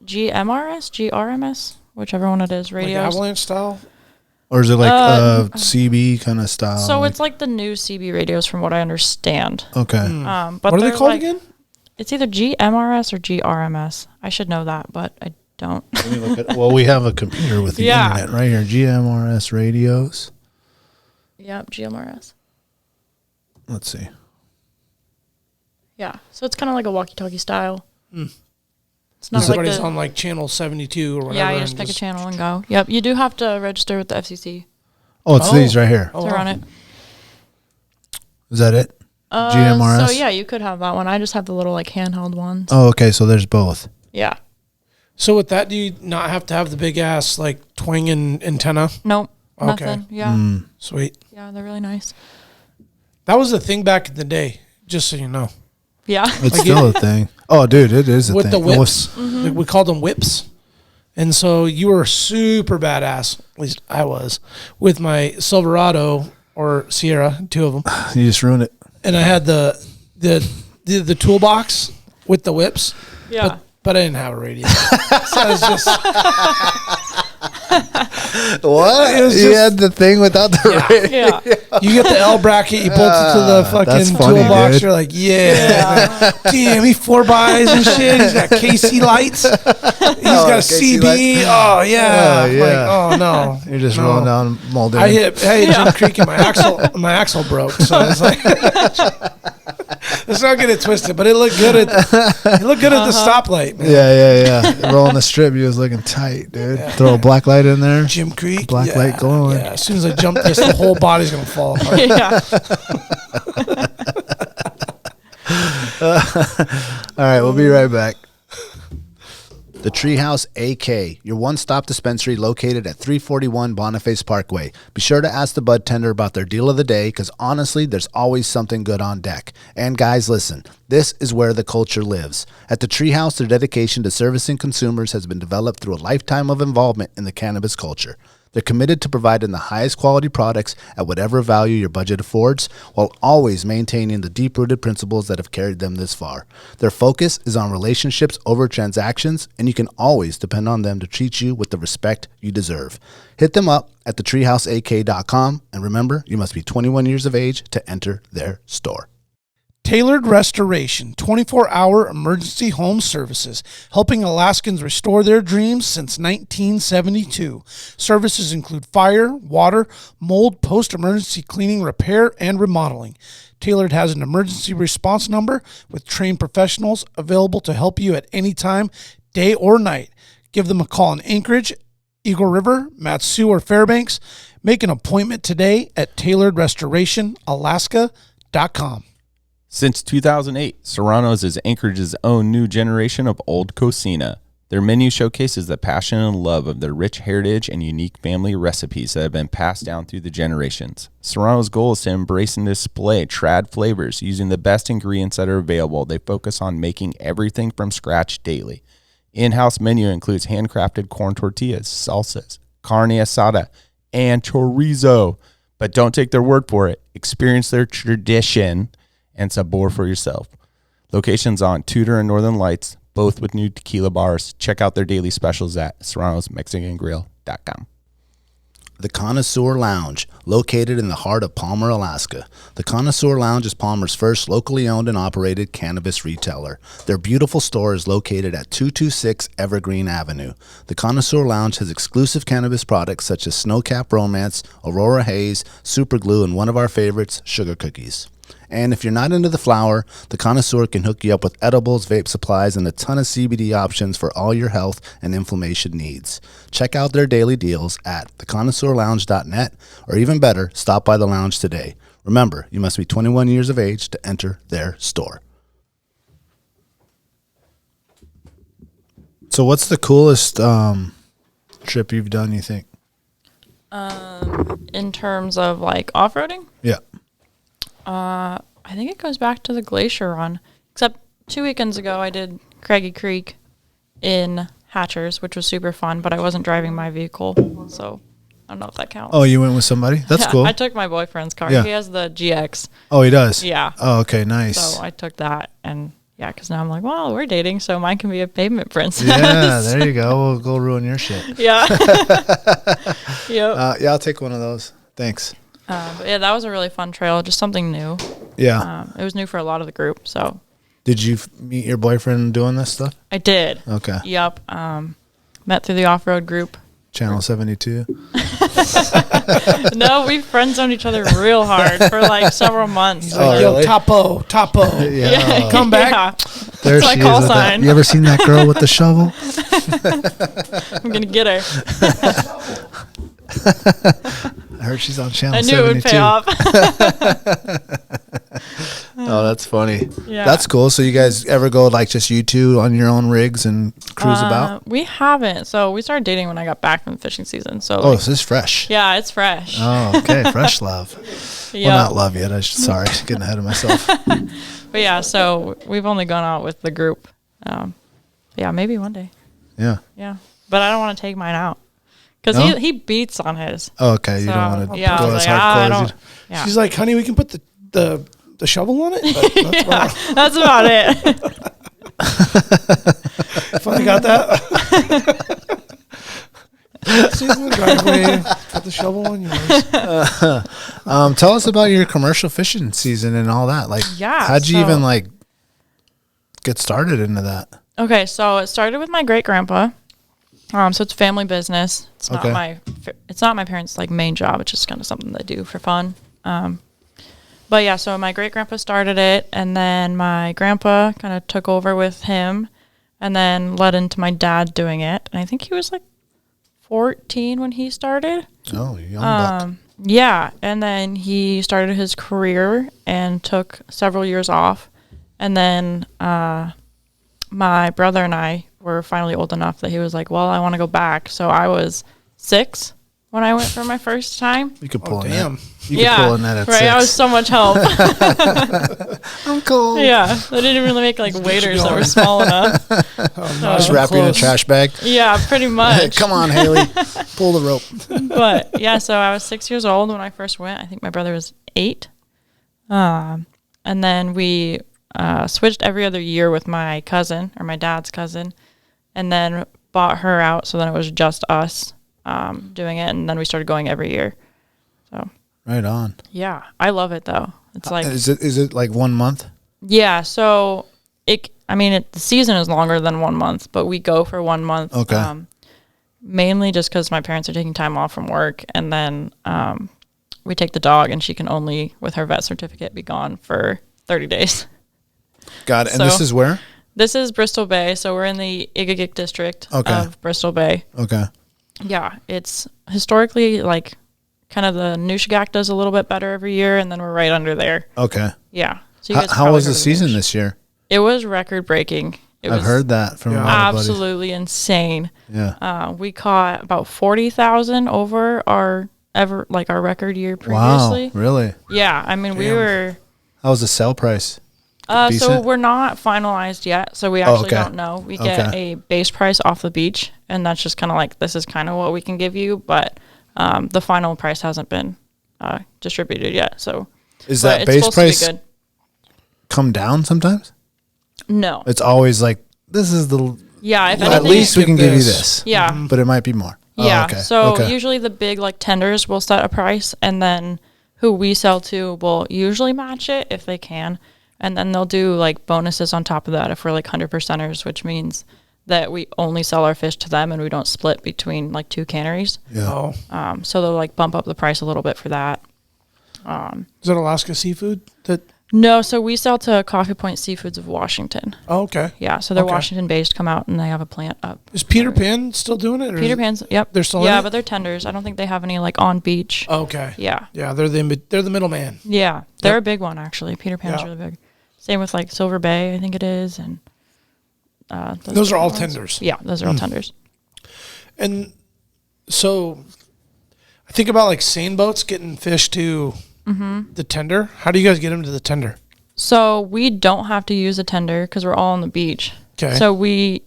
GMRS, GRMS, whichever one it is, like radios. avalanche style? Or is it like CB kind of style? So it's like the new CB radios, from what I understand. Okay. But What are they they're called like- again? It's either GMRS or GRMS. I should know that, but I don't. Let me look at, well, we have a computer with the Yeah. internet right here. GMRS radios. Yep, GMRS. Let's see. Yeah, so it's kind of like a walkie-talkie style. It's not like Everybody's the, on like channel 72 or whatever. yeah, you and just pick a channel and go. Yep, you do have to register with the FCC Oh, it's Oh. these right here. Oh, to wow. run it. Is that it? GMRS? So yeah, you could have that one. I just have the little like handheld ones. Oh, okay. So there's both. Yeah. So with that, do you not have to have the big ass like twanging antenna? Nope. Okay. Nothing. Yeah. Sweet. Yeah, they're really nice. That was the thing back in the day, just so you know. Yeah. It's still a thing. Oh, dude, it is a With thing. the whips. Like, we called them whips. And so you were super badass, at least I was, with my Silverado or Sierra, 2 of them. You just ruined it. And I had the toolbox with the whips. Yeah. But I didn't have a radio. So it was just What? It was You just- had the thing without the radio. Yeah. you get the L bracket, you bolt it to the that's fucking funny, toolbox. dude. You're like, yeah. Damn, he 4x and shit. He's got KC lights. He's got a KC CB. lights. Oh yeah. Oh, yeah. Like, oh no. You're just No. rolling down Mulder. I hit Jim Creek and my axle broke. So it's like let's not get it twisted, but it looked good at the stoplight, man. Yeah. Rolling the strip, you was looking tight, dude. Throw a black light in there. Jim Creek. Black light glowing. Yeah. As soon as I jump this, the whole body's gonna fall apart. Yeah. All right, we'll be right back. The Treehouse AK, your one-stop dispensary located at 341 Boniface Parkway. Be sure to ask the bud tender about their deal of the day, because honestly, there's always something good on deck. And guys, listen, this is where the culture lives. At the Treehouse, their dedication to servicing consumers has been developed through a lifetime of involvement in the cannabis culture. They're committed to providing the highest quality products at whatever value your budget affords, while always maintaining the deep-rooted principles that have carried them this far. Their focus is on relationships over transactions, and you can always depend on them to treat you with the respect you deserve. Hit them up at thetreehouseak.com, and remember, you must be 21 years of age to enter their store. Tailored Restoration, 24-hour emergency home services, helping Alaskans restore their dreams since 1972. Services include fire, water, mold, post-emergency cleaning, repair, and remodeling. Tailored has an emergency response number with trained professionals available to help you at any time, day or night. Give them a call in Anchorage, Eagle River, Matsu, or Fairbanks. Make an appointment today at tailoredrestorationalaska.com. Since 2008, Serrano's is Anchorage's own new generation of old cocina. Their menu showcases the passion and love of their rich heritage and unique family recipes that have been passed down through the generations. Serrano's goal is to embrace and display trad flavors using the best ingredients that are available. They focus on making everything from scratch daily. In-house menu includes handcrafted corn tortillas, salsas, carne asada, and chorizo. But don't take their word for it. Experience their tradition and sabor for yourself. Locations on Tudor and Northern Lights, both with new tequila bars. Check out their daily specials at serranosmexicangrill.com. The Connoisseur Lounge, located in the heart of Palmer, Alaska. The Connoisseur Lounge is Palmer's first locally owned and operated cannabis retailer. Their beautiful store is located at 226 Evergreen Avenue. The Connoisseur Lounge has exclusive cannabis products such as Snowcap Romance, Aurora Haze, Super Glue, and one of our favorites, Sugar Cookies. And if you're not into the flower, the Connoisseur can hook you up with edibles, vape supplies, and a ton of CBD options for all your health and inflammation needs. Check out their daily deals at theconnoisseurlounge.net, or even better, stop by the lounge today. Remember, you must be 21 years of age to enter their store. So what's the coolest trip you've done, you think? In terms of like off-roading? Yeah. I think it goes back to the glacier run. Except 2 weekends ago, I did Craggy Creek in Hatchers, which was super fun, but I wasn't driving my vehicle, so I don't know if that counts. Oh, you went with somebody? That's cool. I took my boyfriend's car. Yeah. He has the GX. Oh, he does? Yeah. Oh, okay, nice. So I took that, and yeah, because now I'm like, well, we're dating, so mine can be a pavement princess. Yeah, there you go. We'll go ruin your shit. Yeah. Yep. Yeah, I'll take one of those. Thanks. But yeah, that was a really fun trail, just something new. Yeah. It was new for a lot of the group, so. Did you meet your boyfriend doing this stuff? I did. Okay. Yep. Met through the off-road group. Channel 72? No, we friend-zoned each other real hard for like several months. He's like, really? Topo. Yeah. Come back. Yeah. There That's she my call is. sign. You ever seen that girl with the shovel? I'm going to get her. I heard she's on Channel I knew 72. it would pay off. Oh, that's funny. Yeah. That's cool. So you guys ever go like just you two on your own rigs and cruise about? We haven't. So we started dating when I got back from the fishing season. So Oh, so this is fresh. yeah, it's fresh. Oh, okay. Fresh love. Yep. Well, not love yet. Sorry. Getting ahead of myself. But yeah, so we've only gone out with the group. Yeah, maybe one day. Yeah. Yeah. But I don't want to take mine out. Because No? he beats on his. Oh, okay. You So, don't want to yeah, I go was as like, hardcore I as don't. you. Yeah. She's like, honey, we can put the shovel on it? That's That's about it. Finally got that. See the driveway, put the shovel on yours. Tell us about your commercial fishing season and all that. Like, Yeah, how'd you so- even like get started into that? Okay, so it started with my great grandpa. So it's a family business. It's not Okay. my parents' like main job. It's just kind of something they do for fun. But yeah, so my great grandpa started it, and then my grandpa kind of took over with him, and then led into my dad doing it. And I think he was like 14 when he started. Oh, young buck. Yeah, and then he started his career and took several years off, and then my brother and I were finally old enough that he was like, well, I want to go back. So I was 6 when I went for my first time. You could pull in damn. that. You could pull in that at right. 6. I was so much help. I'm cool. Yeah, they didn't really make like waiters that were small enough. Just wrap you in a Close. trash bag. Yeah, pretty much. Come on, Hailey. Pull the rope. But yeah, so I was 6 years old when I first went. I think my brother was 8. And then we switched every other year with my cousin, or my dad's cousin, and then bought her out. So then it was just us doing it, and then we started going every year. So Right on. yeah, I love it though. It's like Is it like 1 month? yeah. So the season is longer than 1 month, but we go for 1 month. Okay. Mainly just because my parents are taking time off from work, and then we take the dog, and she can only, with her vet certificate, be gone for 30 days. Got it. And So- this is where? This is Bristol Bay, so we're in the Igagik district of Bristol Bay. Okay. Yeah, it's historically like kind of the Nushagak does a little bit better every year, and then we're right under there. Okay. Yeah. So you guys How probably was heard the of season Nush. this year? It was record breaking. I've heard that from a lot of buddies. absolutely insane. Yeah. We caught about 40,000 over our record year previously. Wow. Really? Yeah, I mean we were. How was the sell price? So Decent? we're not finalized yet, so we actually okay. don't know. We get a base price off the beach, and that's just kind of like, this is kind of what we can give you, but the final price hasn't been distributed yet. So Is but that it's base supposed to be price good. come down sometimes? No. It's always like, this is the... Yeah, if At anything, least we can give you this. this. Yeah. But it might be more. Yeah. Oh, okay. So Okay. usually the big like tenders will set a price, and then who we sell to will usually match it if they can. And then they'll do like bonuses on top of that if we're like 100%ers, which means that we only sell our fish to them and we don't split between like two canneries. Yeah. Oh. So they'll like bump up the price a little bit for that. Is that Alaska Seafood? No, so we sell to Coffee Point Seafoods of Washington. Oh, okay. Yeah, so they're Okay. Washington based, come out and they have a plant up. Is Peter Pan still doing it? Or Peter Pan's, yep. They're still in Yeah, it? but they're tenders. I don't think they have any like on beach. Okay. Yeah. Yeah, they're the middleman. Yeah, they're Yep. a big one actually. Peter Pan's Yeah. really big. Same with like Silver Bay, I think it is, and Those are all ones. tenders. Yeah, those are all tenders. And so I think about like seine boats getting fish to the tender. How do you guys get them to the tender? So we don't have to use a tender because we're all on the beach. Okay. So we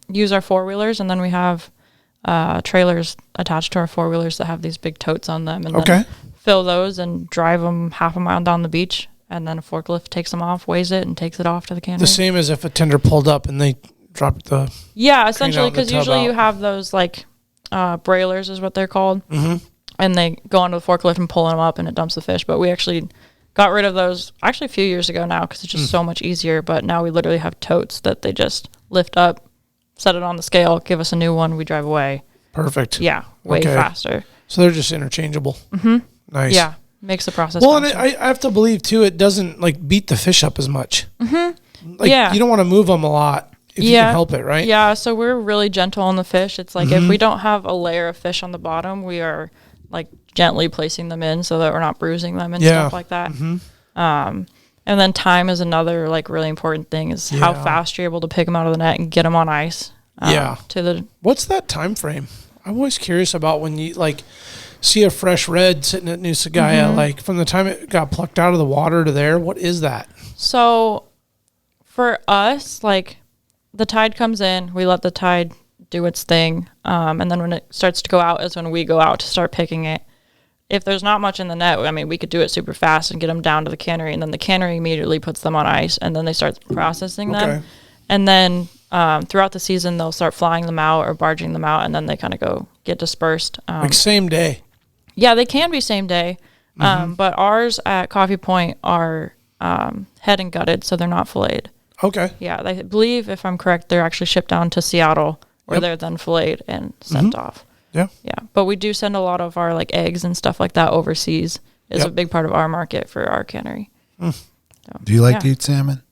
use our four-wheelers, and then we have trailers attached to our four-wheelers that have these big totes on them. And Okay. then fill those and drive them half a mile down the beach, and then a forklift takes them off, weighs it, and takes it off to the cannery. The same as if a tender pulled up and they dropped the... Yeah, essentially, out the because tub usually out. you have those like brailers is what they're called, and they go onto the forklift and pull them up, and it dumps the fish. But we actually got rid of those actually a few years ago now because it's just so much easier. But now we literally have totes that they just lift up, set it on the scale, give us a new one, we drive away. Perfect. Yeah, way Okay. faster. So they're just interchangeable. Mm-hmm. Nice. Yeah, makes the process Well, and faster. I have to believe, too, it doesn't, like, beat the fish up as much. Mm-hmm. Like, Yeah. you don't want to move them a lot if you can help it, right? Yeah, so we're really gentle on the fish. It's like if we don't have a layer of fish on the bottom, we are like gently placing them in so that we're not bruising them and stuff like that. And then time is another like really important thing is how Yeah. fast you're able to pick them out of the net and get them on ice. To the What's that time frame? I'm always curious about when you, like, see a fresh red sitting at Nusa Gaia, like, from the time it got plucked out of the water to there, what is that? So for us, like the tide comes in, we let the tide do its thing. And then when it starts to go out is when we go out to start picking it. If there's not much in the net, I mean, we could do it super fast and get them down to the cannery, and then the cannery immediately puts them on ice, and then they start processing them. Okay. And then throughout the season, they'll start flying them out or barging them out, and then they kind of get dispersed. Like, same day. Yeah, they can be same day, but ours at Coffee Point are head and gutted, so they're not filleted. Okay. Yeah, I believe, if I'm correct, they're actually shipped down to Seattle, where they're then filleted and sent off. Yeah. Yeah, but we do send a lot of our like eggs and stuff like that overseas. Is a big part of our market for our cannery. So, Do you like yeah. to eat salmon?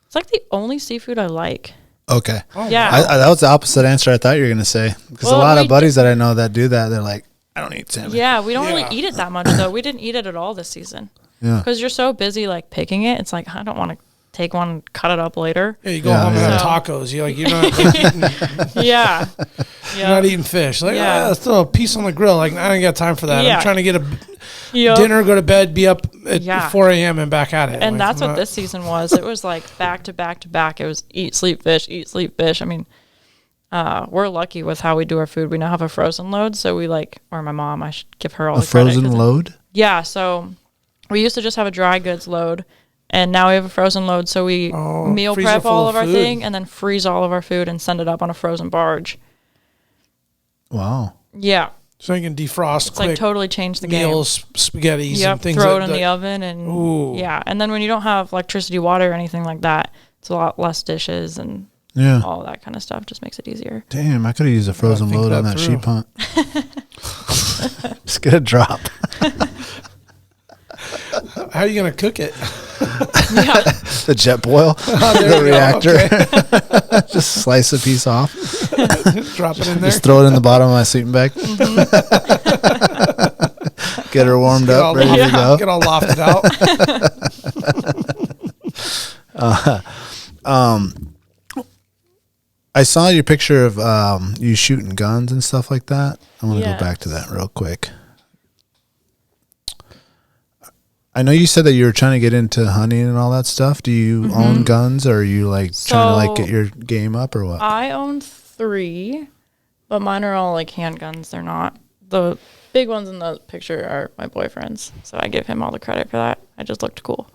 It's like the only seafood I like. Okay. Yeah. That was the opposite answer I thought you were going to say. Because Well, a lot we of buddies that I know that do that, they're like, I don't eat salmon. Yeah, we don't Yeah. really eat it that much though. We didn't eat it at all this season. Yeah. Because you're so busy like picking it. It's like I don't want to take one and cut it up later. Yeah, you go Yeah, home and yeah. have tacos. You're not eating, Yeah. you're not eating fish. Like, Yeah. let's throw a piece on the grill. Like, I ain't got time for that. Yeah. I'm trying to get a Yep. dinner, go to bed, be up at Yeah. 4 a.m. and back at it. And Like, that's I'm what not- this season was. It was like back to back to back. It was eat, sleep, fish, eat, sleep, fish. I mean, we're lucky with how we do our food. We now have a frozen load. So we like, or my mom, I should give her all A the credit. frozen 'cause load? Yeah. So we used to just have a dry goods load. And now we have a frozen load. So we meal freezer prep full all of of our food. thing and then freeze all of our food and send it up on a frozen barge. Wow. Yeah. So you can defrost It's quick like totally changed the game. meals, spaghettis, Yep, and things throw like it in that. the oven and Ooh. yeah. And then when you don't have electricity, water, or anything like that, it's a lot less dishes and Yeah. all that kind of stuff. Just makes it easier. Damn, I could have used a frozen think load on that that through. sheep hunt. Just get a drop. How are you going to cook it? Yeah. The jet boil, there the you go. reactor. Just slice a piece off. Drop it in there. Just throw it in the bottom of my sleeping bag. Get her warmed Get up, all, ready to go. get all lofted out. I saw your picture of you shooting guns and stuff like that. I want to go back to that real quick. I know you said that you were trying to get into hunting and all that stuff. Do you own guns, or are you like trying to like get your game up, or what? I own 3, but mine are all like handguns. They're not the big ones in the picture are my boyfriend's, so I give him all the credit for that. I just looked cool.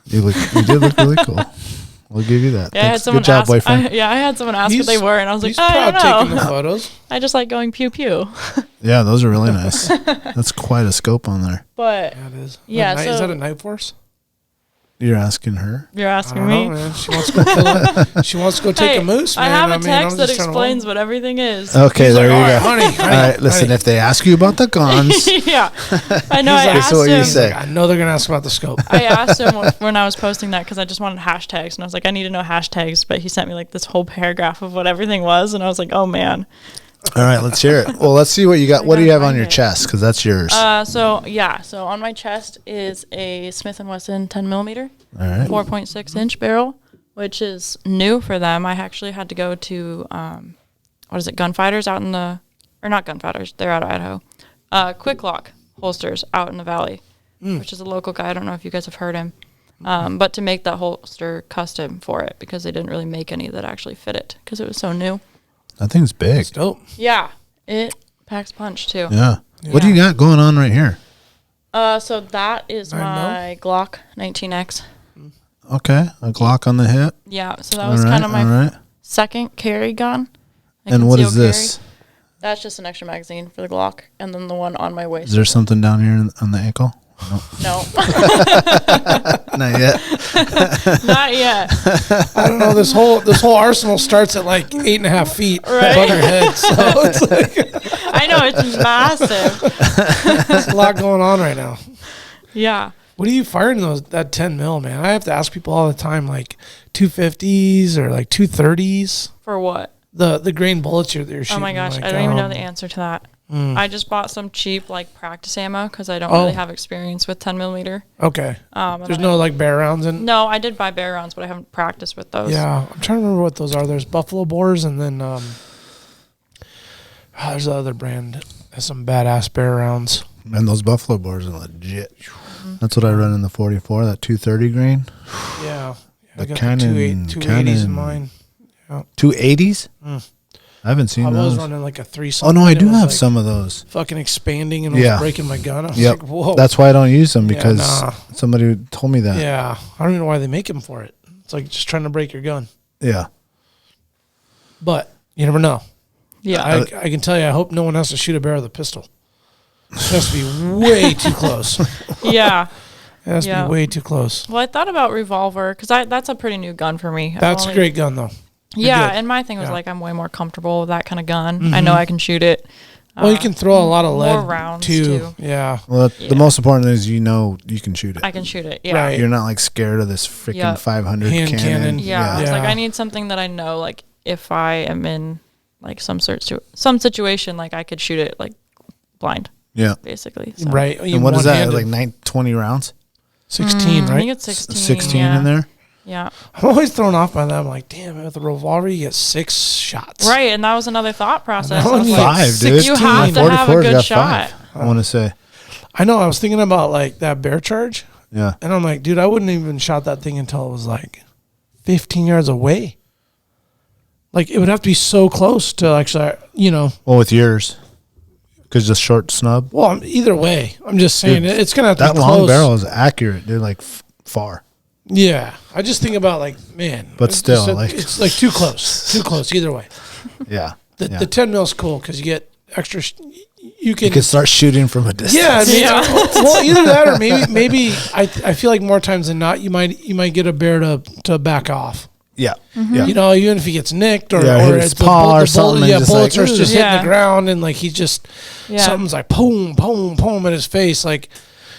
You did look really cool. We'll give you that. Yeah, I had someone Good job, ask, boyfriend. I had someone ask what they were, and I was like, He's I proud don't know. taking the photos. I just like going pew pew. Yeah, those are really nice. That's quite a scope on there. But Yeah, it is. Yeah, so Is that a night force? You're asking her? You're asking I me? don't know, man. She wants to go kill She wants to go take a moose, man. I have a mean, text I'm that just trying to explains what everything is. Okay, there you go. honey, All right, listen, if they ask you about the guns, Yeah. I know. I This is asked what you him. say. I know they're going to ask about the scope. I asked him when I was posting that because I just wanted hashtags, and I was like, I need to know hashtags. But he sent me like this whole paragraph of what everything was, and I was like, oh man. all right, let's hear it. Well, let's see what you got. What do you have on find your it. chest? Because that's yours. So on my chest is a Smith & Wesson 10 millimeter, All right. 4.6 inch barrel, which is new for them. I actually had to go to Gunfighters out in or not Gunfighters, they're out of Idaho. Quick Lock holsters out in the valley, which is a local guy. I don't know if you guys have heard him, but to make that holster custom for it because they didn't really make any that actually fit it because it was so new. That thing's big. It's dope. Yeah, it packs punch too. Yeah. What do you got going on right here? So that is I know. my Glock 19X. Okay, a Glock on the hip. Yeah, so that was kind of my all right. second carry gun. And what is concealed this? carry. That's just an extra magazine for the Glock, and then the one on my waist. Is there something down here on the ankle? No, Not yet. not yet. I don't know. This whole arsenal starts at like 8.5 feet above your head. So it's like I know it's massive. there's a lot going on right now. Yeah. What are you firing that 10 mil, man? I have to ask people all the time, like 250s or like 230s. For what? The grain bullets you're shooting. Oh my gosh, like, I don't even know the answer to that. I just bought some cheap like practice ammo because I don't really have experience with 10 millimeter. Okay. And There's no like bear rounds in. No, I did buy bear rounds, but I haven't practiced with those. Yeah, I'm trying to remember what those are. There's buffalo bores, and then there's the other brand that has some badass bear rounds. And those buffalo bores are legit. That's what I run in the 44, that 230 grain. Yeah. I The got Canon- 280s in mine. 280s? I haven't seen I those. was running like a 3 Oh, no, I do have like some of those. fucking expanding and Yeah. was breaking my gun. I was Yep. like, whoa. That's why I don't use them, Yeah, because nah. somebody told me that. Yeah. I don't even know why they make them for it. It's like just trying to break your gun. Yeah. But you never know. Yeah. I can tell you, I hope no one has to shoot a bear with a pistol. It has to be way too close. It Yeah. has to be way too close. Well, I thought about revolver because that's a pretty new gun for me. That's a great gun, though. Yeah, good. and my thing was Yeah. like I'm way more comfortable with that kind of gun. I know I can shoot it. Well, you can throw a lot of lead more rounds, too. too. Yeah. Well, Yeah. the most important thing is you can shoot it. I can shoot it. Yeah. Right. You're not like scared of this freaking Yep. 500 Hand cannon. Yeah. I was like, Yeah. I need something that I know, like, if I am in like some situation, like I could shoot it like blind, Yeah. basically. So. Right. And what is that? Like 20 rounds? 16, I right? think it's 16. 16 yeah. in there? Yeah. I'm always thrown off by that. I'm like, damn, with a revolver, you get 6 shots. Right. And that was another thought process. No, I was you like, get 5, dude. you have to have a 44's good got shot. 5, I want to say. I know. I was thinking about like that bear charge, Yeah. and I'm like, dude, I wouldn't even shot that thing until it was like 15 yards away. Like it would have to be so close to actually, Well, with yours, because the short snub. Well, either way, I'm just saying Dude, it's gonna have to That be long close. barrel is accurate, dude. Like far. Yeah, I just think about like, man, But it's still, just like- it's like too close either way. Yeah. The Yeah. the 10 mil's cool because you get extra. You can You can start shooting from a distance. Yeah, I mean, well, either that or maybe I feel like more times than not you might get a bear to back off. Yeah. Mm-hmm. Yeah. You know, even if he gets nicked or Yeah, hit or his it's paw or something and yeah, just bullets like, are just hitting Yeah. the ground and like he just Yeah. something's like boom, boom, boom at his face. Like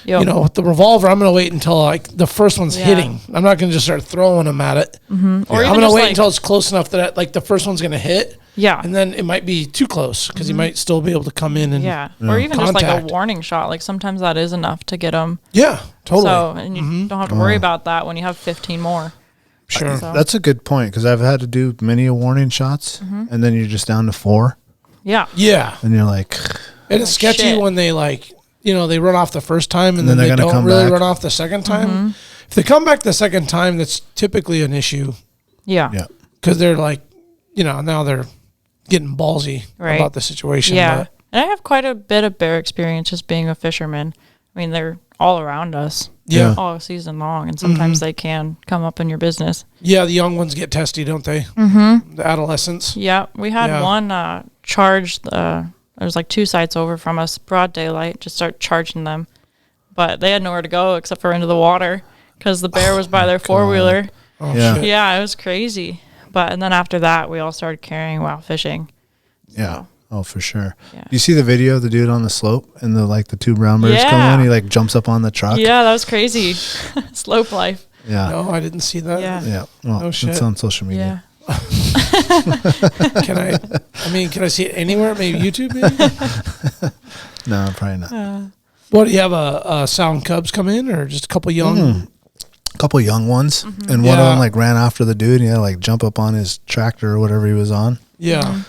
Yep. you know, with the revolver, I'm gonna wait until like the first one's Yeah. hitting. I'm not gonna just start throwing them at it. Or I'm even gonna just wait like, until it's close enough that like the first one's gonna hit. yeah. And then it might be too close because he might still be able to come in and Yeah. Or even just like a Contact. warning shot. Like sometimes that is enough to get them. yeah, totally. So, and you don't have to worry about that when you have 15 more. Sure. So, That's a good point, because I've had to do many warning shots, and then you're just down to 4, yeah. Yeah. and you're like, And it's sketchy shit. when they like, they run off the first time and then then they're they gonna don't come really back. run off the second time. Mm-hmm. If they come back the second time, that's typically an issue Yeah. yeah. because they're like, now they're getting ballsy Right. about the situation. Yeah. But And I have quite a bit of bear experience just being a fisherman. I mean, they're all around us. all season long, and sometimes they can come up in your business. Yeah, the young ones get testy, don't they? Mm-hmm. The adolescents. Yeah, we had one charged. There's like 2 sites over from us, broad daylight, just start charging them. But they had nowhere to go except for into the water because the bear was by their 4-wheeler. Oh, shit. Yeah, it was crazy. And then after that, we all started carrying while fishing. So. Yeah. Oh, for sure. Yeah. You see the video of the dude on the slope and the 2 brown birds come in? He like jumps up on the truck. Yeah, that was crazy. Slope life. Yeah. No, I didn't see that. Yeah. Well, No shit. it's on social media. Yeah. Can I see it anywhere? Maybe YouTube, maybe? No, probably not. What, do you have a sound cubs come in or just a couple young? A couple young ones. Mm-hmm. And one of them like ran after the dude and he had to like jump up on his tractor or whatever he was on. Yeah. Mm-hmm.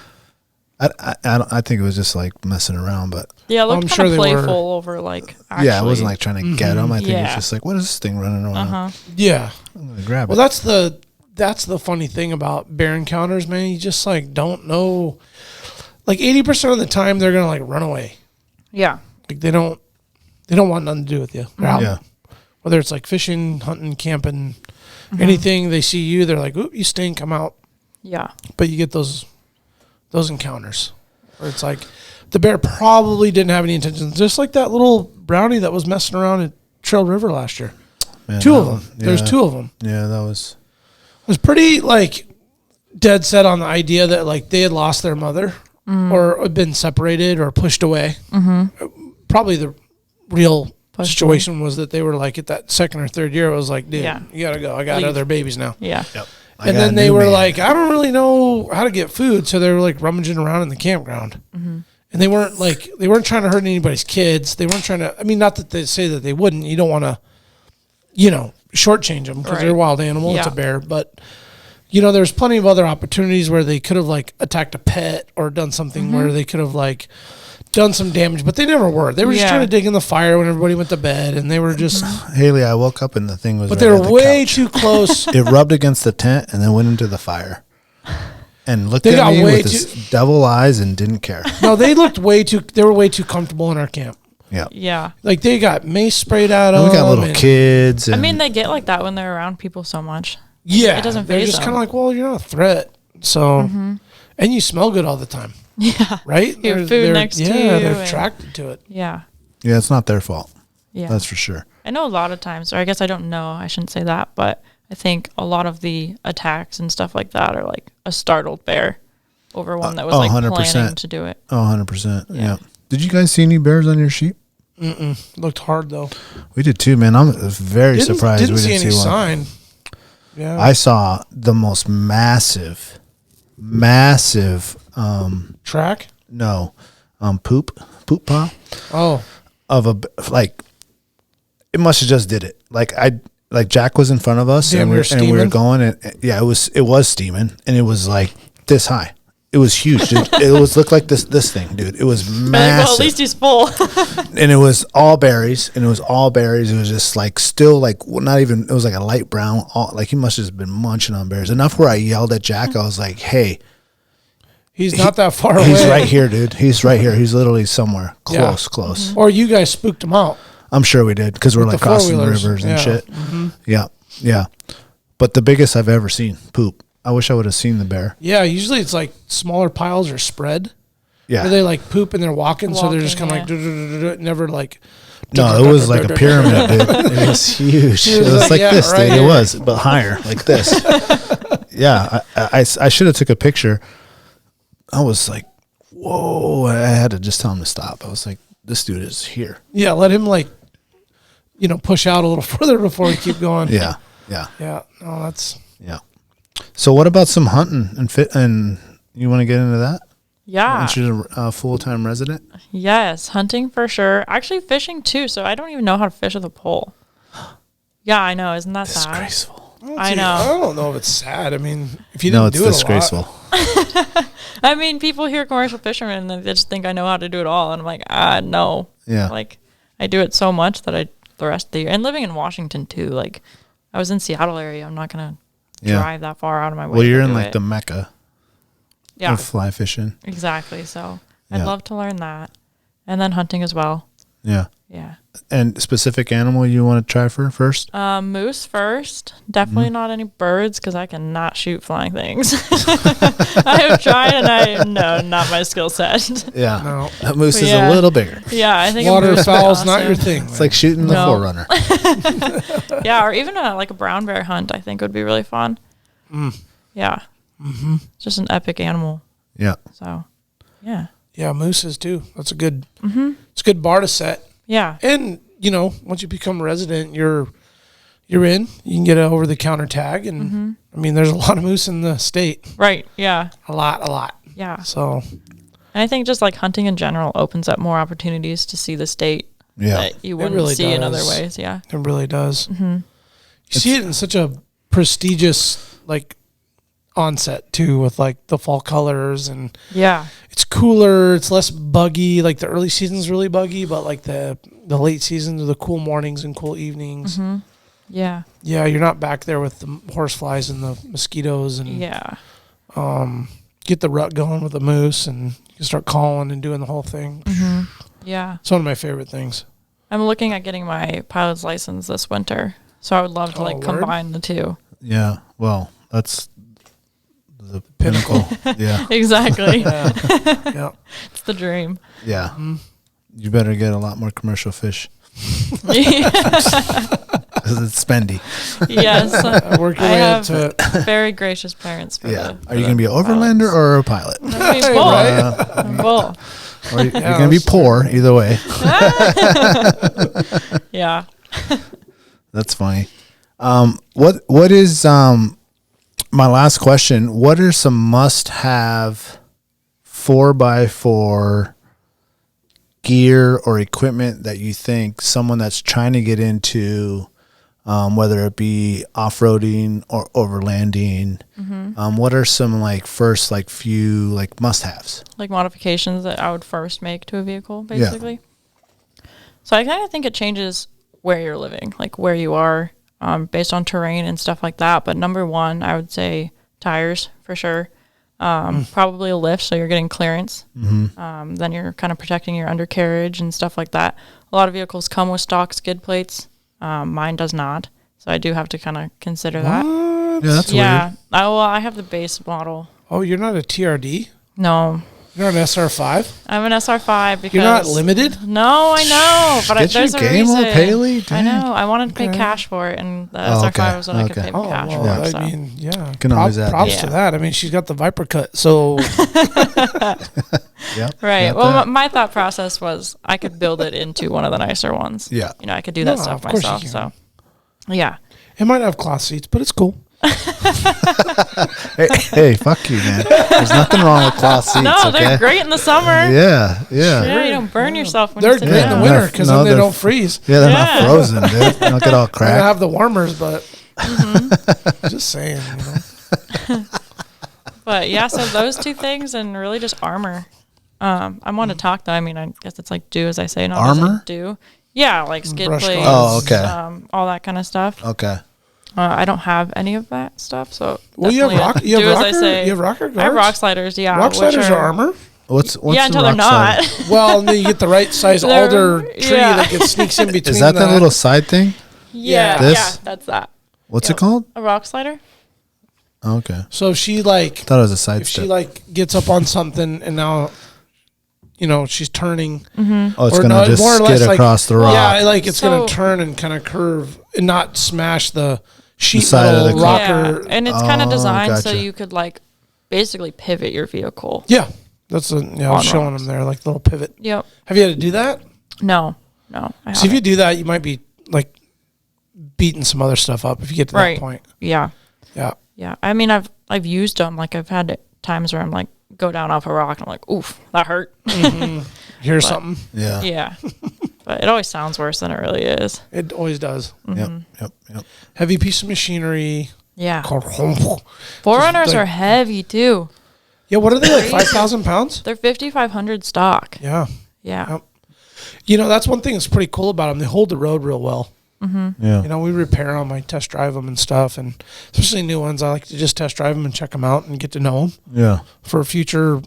I think it was just like messing around, but Yeah, it looked I'm kind sure of they playful over like actually. yeah, it wasn't like trying to get him. I think it was Yeah. just like, what is this thing running around? Uh-huh. Yeah. I'm gonna grab Well, it. that's the funny thing about bear encounters, man. You just like don't know. Like 80% of the time, they're gonna like run away. Yeah. Like they don't want nothing to do with you. They're out. Yeah. Whether it's like fishing, hunting, camping, anything, they see you, they're like, "Oop, you stink, I'm out." Yeah. But you get those encounters where it's like the bear probably didn't have any intentions, just like that little brownie that was messing around at Trail River last year. Man, 2 of that them. one- There's yeah. 2 of them. Yeah, that was. Was pretty like dead set on the idea that like they had lost their mother or had been separated or pushed away. Probably the real Pushed situation was that they were like at that second or third year. It was like, dude, Yeah. you gotta go. I got Leave. other babies now. Yeah. Yep. And then they were like, I don't really know how to get food, so they were like rummaging around in the campground. And they weren't trying to hurt anybody's kids. They weren't trying to. I mean, not that they say that they wouldn't. You don't want to, shortchange them because they're a Right. wild animal. It's a Yeah. bear, but there's plenty of other opportunities where they could have like attacked a pet or done something where they could have like done some damage, but they never were. They were just Yeah. trying to dig in the fire when everybody went to bed, and they were just. Haley, I woke up and the thing was. But right they at were the way couch. too close. It rubbed against the tent and then went into the fire, and looked They at got me way with his devil eyes and didn't care. No, they looked way too. They were way too comfortable in our camp. Yeah. Yeah. Like they got mace sprayed at them. And we got little kids. And I mean, they get like that when they're around people so much. Yeah, It doesn't They're faze just them. kind of like, well, you're not a threat. So, and you smell good all the time, Yeah. right? Your They're- food they're- next to yeah, you they're and- attracted to it. Yeah. yeah, it's not their fault. Yeah. That's for sure. I know a lot of times, or I guess I don't know, I shouldn't say that, but I think a lot of the attacks and stuff like that are like a startled bear over one that was like 100%. planning to do it. Oh, 100%. Yeah. Yeah. Did you guys see any bears on your sheep? Looked hard though. We did too, man. I'm very surprised Didn't we see didn't any see one. sign. Yeah, I saw the most massive track. poop pile Oh, of it must have just did it. Like Jack was in front of us Damn, and we you're were steaming? going and yeah, it was steaming and it was like this high. It was huge, dude. It looked like this thing, dude. It was massive. Well, at least he's full. And it was all berries. It was just like still like not even. It was like a light brown. Like he must have just been munching on berries enough where I yelled at Jack. I was like, "Hey, he's not that far away. he's right here, dude. He's right here. He's literally somewhere Yeah. close." Or you guys spooked him out. I'm sure we did because we're With like the crossing four-wheelers. rivers and Yeah. shit. Yeah. But the biggest I've ever seen poop. I wish I would have seen the bear. Yeah, usually it's like smaller piles are spread. Yeah. Where they like poop and they're walking, so they're just kind Walking, of like never like. No, it was like a pyramid, dude. It was huge. It was like yeah, this, right dude. here. It was, but higher, like this. Yeah, I should have took a picture. I was like, whoa. I had to just tell him to stop. I was like, this dude is here. Yeah, let him like, push out a little further before we keep going. Yeah. Yeah. No, that's. Yeah. So what about some hunting and fit? And you want to get into that? Yeah. Since you're a full-time resident? Yes. Hunting for sure. Actually, fishing too. So I don't even know how to fish with a pole. Yeah, I know. Isn't that sad? Disgraceful. I know. I don't know if it's sad. I mean, if you No, didn't it's do it disgraceful. I mean, people hear commercial fishermen and they just think I know how to do it all. And I'm like, no. Yeah. Like, I do it so much that the rest of the year. And living in Washington too. Like, I was in Seattle area. I'm not going to drive that far out of my way. Well, you're to in do like it. the Mecca yeah, of fly fishing. exactly. So Yeah. I'd love to learn that, and then hunting as well. Yeah. Yeah. And specific animal you want to try for first? Moose first. Definitely not any birds because I cannot shoot flying things. I have tried and not my skill set. Yeah. No. That moose is a little bigger. Yeah, I think a moose waterfowl's would be not your awesome. thing. It's like shooting the Forerunner. Yeah, or even like a brown bear hunt, I think would be really fun. Yeah. Mm-hmm. Just an epic animal. Yeah. So, yeah. Yeah, mooses too. That's a good. It's a good bar to set. Yeah. And once you become a resident, you're in. You can get an over the counter tag, and I mean, there's a lot of moose in the state. Right. Yeah. A lot. Yeah. So, and I think just like hunting in general opens up more opportunities to see the state that you wouldn't really see in does. other ways. Yeah. It really does. You see it in such a prestigious onset too, with like the fall colors, and it's cooler, it's less buggy. Like the early season's really buggy, but like the late seasons are the cool mornings and cool evenings. Yeah. You're not back there with the horse flies and the mosquitoes, and get the rut going with the moose, and you can start calling and doing the whole thing. Yeah. It's one of my favorite things. I'm looking at getting my pilot's license this winter, so I would love to combine the two. Yeah. Well, that's the pinnacle. Yeah. Exactly. Yeah. It's the dream. Yeah. You better get a lot more commercial fish. Because it's spendy. Yes. Work your way up to it. Very gracious parents. For Are you going to be an overlander or a pilot? Both. Or you're going to be poor either way. Yeah. That's funny. What is my last question? What are some must-have 4x4 gear or equipment that you think someone that's trying to get into, whether it be off-roading or overlanding, what are some few must-haves? Like modifications that I would first make to a vehicle, basically. Yeah. So I kind of think it changes where you're living, like where you are, based on terrain and stuff like that. But number one, I would say tires for sure. Probably a lift, so you're getting clearance. Then you're kind of protecting your undercarriage and stuff like that. A lot of vehicles come with stock skid plates. Mine does not, so I do have to kind of consider that. Yeah, that's weird. I have the base model. Oh, you're not a TRD? No. You're an SR5? I'm an SR5 because... You're not limited? No, I know, but there's a reason. Up, Hailey? I know. I wanted to pay cash for it, and the SR5 was what I could pay cash for. Well, so. I mean, yeah. Props to that. I mean, she's got the Viper cut, so... Right. Well, my thought process was I could build it into one of the nicer ones. Yeah. I could do that stuff myself, so... Yeah. It might have cloth seats, but it's cool. hey, fuck you, man. There's nothing wrong with cloth seats. No, they're great in the summer. Yeah. Yeah, you don't burn yourself when they're you sit great down. in the winter because then they don't freeze. Yeah, they're not frozen, dude. They don't get all They cracked. have the warmers, but just saying, But yeah, so those two things and really just armor. I want to talk though. I mean, I guess it's like do as I say, not armor? as I do. Yeah, like skid Brush plates. Oh, okay. All that kind of stuff. Okay. I don't have any of that stuff, so you have rocker. You have rocker guards. I have rock sliders. Yeah, rock sliders are armor. What's until they're not. Well, and then you get the right size alder tree that sneaks in between. Is that little side thing? Yeah, that's that. What's it called? A rock slider. Okay. So if she thought it was a side step. She gets up on something and now, she's turning. Oh, it's gonna just skid across the rock. Yeah, it's gonna turn and kind of curve and not smash the sheet side of the rocker. Yeah, and it's kind of designed so you could basically pivot your vehicle. Yeah, that's I was showing them there, like little pivot. Yep. Have you had to do that? No. So if you do that, you might be beating some other stuff up if you get to that point. Yeah. Yeah. Yeah. I mean, I've used them. I've had times where I'm go down off a rock and I'm like, oof, that hurt. Hear something? Yeah. Yeah. But it always sounds worse than it really is. It always does. Yep. Heavy piece of machinery. Yeah. Called Forerunners are heavy too. Yeah, what are they, 5,000 pounds? They're 5,500 stock. Yeah. Yeah. Yep. That's one thing that's pretty cool about them. They hold the road real well. Yeah. We repair them. I test drive them and stuff, and especially new ones. I like to just test drive them and check them out and get to know them. Yeah. For future,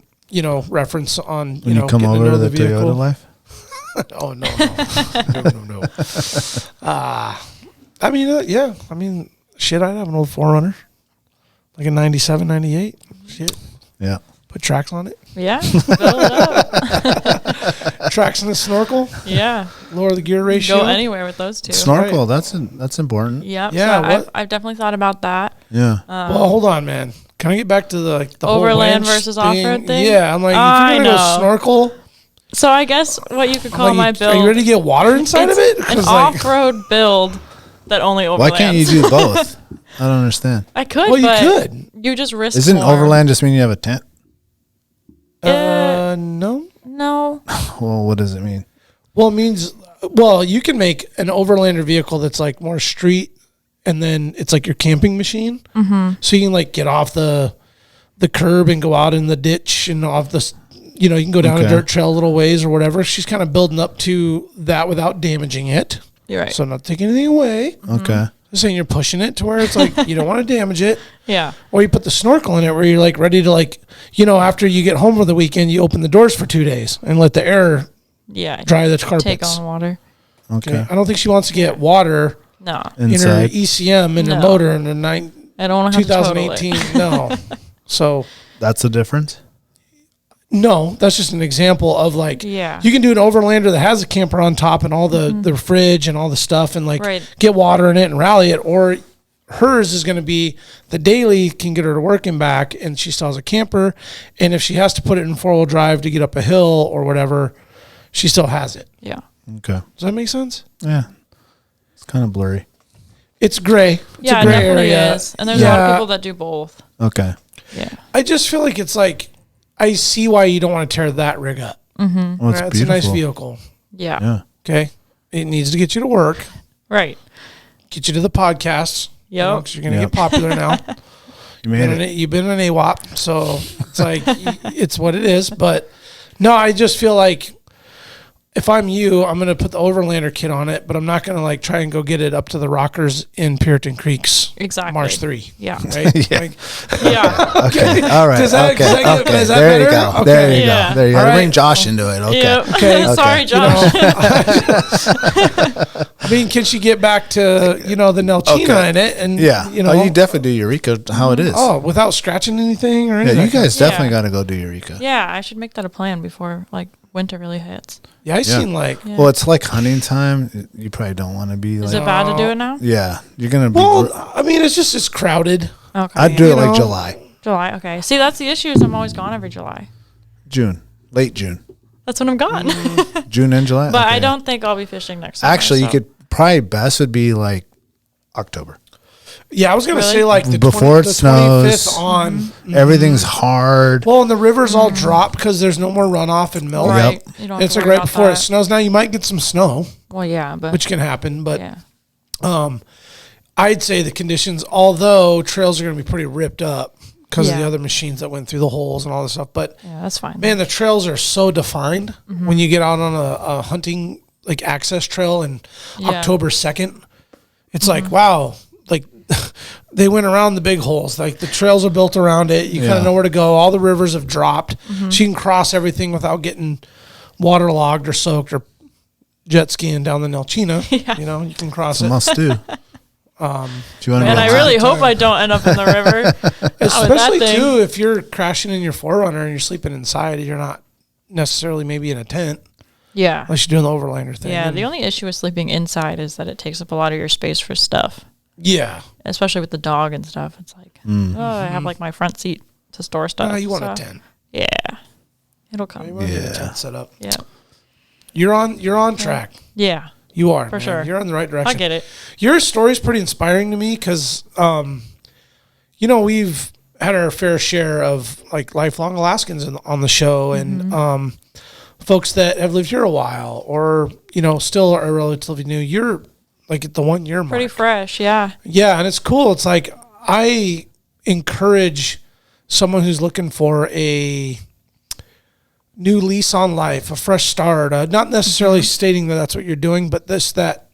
reference on when you come over to the Toyota life. Oh, no. No. I mean, yeah. I mean, shit, I'd have an old 4Runner. Like a 97, 98. Shit. Yeah. Put tracks on it. Yeah. Build it up. Tracks in the snorkel. Yeah. Lower the gear ratio. Go anywhere with those two. Snorkel, that's important. Yep. Yeah. So I've definitely thought about that. Yeah. Well, hold on, man. Can I get back to the Overland whole versus off-road thing? Yeah, I'm like, if you're going to go snorkel. So I guess what you could call my build. Are you ready to get water inside of it? An off-road build that only Overland. Why can't you do both? I don't understand. I could, well, but you could. You just risk Isn't more. Overland just mean you have a tent? No. No. Well, what does it mean? Well, it means, you can make an Overlander vehicle that's like more street, and then it's like your camping machine. Mm-hmm. So you can like get off the curb and go out in the ditch and off the, you can go down a dirt trail a little ways or whatever. She's kind of building up to that without damaging it. You're right. So I'm not taking anything away. Okay. Just saying you're pushing it to where it's like you don't want to damage it. Yeah. Or you put the snorkel in it where you're like ready to after you get home for the weekend, you open the doors for 2 days and let the air dry the carpets. Take on water. Okay. I don't think she wants to get water No. in her ECM in her motor in her I don't want to have 2018. No. So that's the difference? no, that's just an example of Yeah. you can do an Overlander that has a camper on top and all the fridge and all the stuff and get water in it and rally it, or hers is going to be the daily can get her to work and back, and she still has a camper, and if she has to put it in 4-wheel drive to get up a hill or whatever, she still has it. Yeah. Okay. Does that make sense? Yeah. It's kind of blurry. It's gray. It's Yeah, a gray it definitely area. is. And there's a lot of people that do both. Okay. Yeah. I just feel like it's like I see why you don't want to tear that rig up. Mm-hmm. Well, It's a nice vehicle. Yeah. Yeah. Okay. It needs to get you to work, Right. get you to the podcasts. Yep. Because you're going to get popular now. You made it. You've been an AWP, so it's like it's what it is. But no, I just feel like if I'm you, I'm going to put the Overlander kit on it, but I'm not going to try and go get it up to the rockers in Purinton Creek's Marsh 3. Yeah. Right? Yeah. Yeah. Okay. All right. Does that- okay. does that get- okay. is that there you better? go. Okay. There you Yeah. go. There you go. All right. Bring Josh into it. Okay. Yep. Okay. Sorry, Josh. I mean, can she get back to, the Nelchina in it? And, Yeah. you definitely do Eureka how it is. Oh, without scratching anything or yeah. anything? You guys definitely Yeah. got to go do Eureka. Yeah, I should make that a plan before winter really hits. Yeah, I seen Yeah. Well, it's like hunting time. You probably don't want to be Is it bad to do it now? Yeah. You're going to be. Well, I mean, it's crowded. Okay. I'd do it you know. July. July. Okay. See, that's the issue. Is I'm always gone every July. June. Late June. That's when I'm gone. June and July. But Okay. I don't think I'll be fishing next summer. Actually, you so. could probably best would be October. Yeah, I was going to Really? say the Before it 25th snows, on. Mm-hmm. Everything's hard. Well, and the rivers all drop because there's no more runoff and melt. Right. Yep. You don't have It's to like worry right about before that. it snows. Now you might get some snow, Well, yeah, but which can happen, but yeah. I'd say the conditions, although trails are going to be pretty ripped up because of the Yeah. other machines that went through the holes and all this stuff. But Yeah, that's fine. man, the trails are so defined when you get out on a hunting access trail in Yeah. October 2nd. It's like, wow, they went around the big holes. The trails are built around it. You kind of know where to go. All the rivers have dropped. So you can cross everything without getting waterlogged or soaked or jet skiing down the Nelchina. Yeah. You can cross It's a it. must do. Do you want to And I really hope I don't end up in the river. Especially that thing. too if you're crashing in your 4Runner and you're sleeping inside, you're not necessarily maybe in a tent Yeah. unless you're doing the Overlander thing. Yeah. And The only issue with sleeping inside is that it takes up a lot of your space for stuff, yeah. especially with the dog and stuff. It's like, I have my front seat to store stuff. You want a so, tent. Yeah. It'll come. You want to get a tent set up. Yeah. You're on track. Yeah. You are, For man. sure. You're on the right direction. I get it. Your story's pretty inspiring to me because, we've had our fair share of lifelong Alaskans on the show and folks that have lived here a while or, still are relatively new. You're at the 1 year mark. Pretty fresh. Yeah. Yeah. And it's cool. It's I encourage someone who's looking for a new lease on life, a fresh start, not necessarily stating that that's what you're doing, but that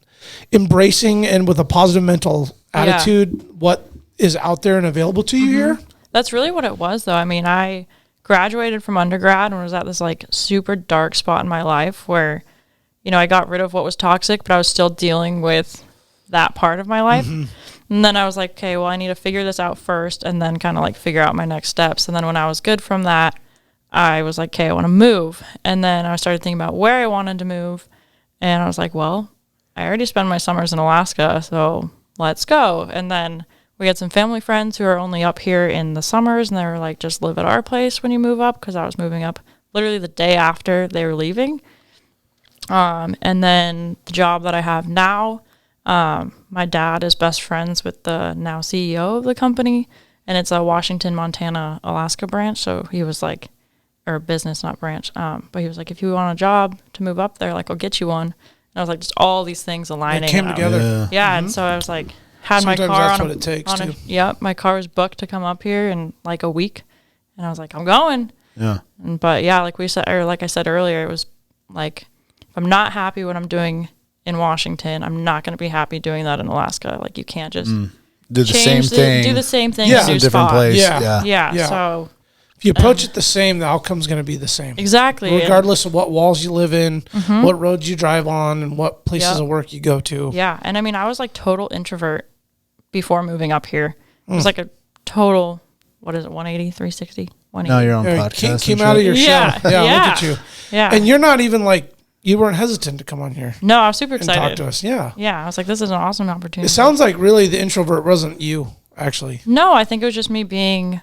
embracing and with a positive mental attitude, what is out there and available to you here. That's really what it was, though. I mean, I graduated from undergrad and was at this super dark spot in my life where, you know, I got rid of what was toxic, but I was still dealing with that part of my life. And then I was like, okay, well, I need to figure this out first and then kind of like figure out my next steps. And then when I was good from that, I was like, okay, I want to move. And then I started thinking about where I wanted to move. And I was like, well, I already spend my summers in Alaska, so let's go. And then we had some family friends who are only up here in the summers, and they were like, just live at our place when you move up, because I was moving up literally the day after they were leaving. And then the job that I have now, my dad is best friends with the now CEO of the company, and it's a Washington, Montana, Alaska branch. So he was like, or business, not branch. But he was like, if you want a job to move up there, like, I'll get you one. And I was like, just all these things aligning. It came together. Yeah. And so I was like, had Sometimes my car that's on what it takes too. Yep. My car was booked to come up here in like a week. And I was like, I'm going. Yeah. But yeah, like we said, or like I said earlier, it was like, if I'm not happy what I'm doing in Washington, I'm not going to be happy doing that in Alaska. Like, you can't just do the same thing. Do the same thing. Yeah. in a different place. Yeah. So If you approach it the same, the outcome's going to be the same. exactly. Regardless of what walls you live in, what roads you drive on, and what places of work you go to. Yeah. And I mean, I was like total introvert before moving up here. It was like a total, what is it, 180, 360? 180. Now you're on Yeah, podcast. came out of your Yeah, shell. Yeah, yeah. look at you. Yeah. And you're not even like, you weren't hesitant to come on here No, I was super and excited. talk to us. Yeah. Yeah. I was like, this is an awesome opportunity. It sounds like really the introvert wasn't you, actually. No, I think it was just me being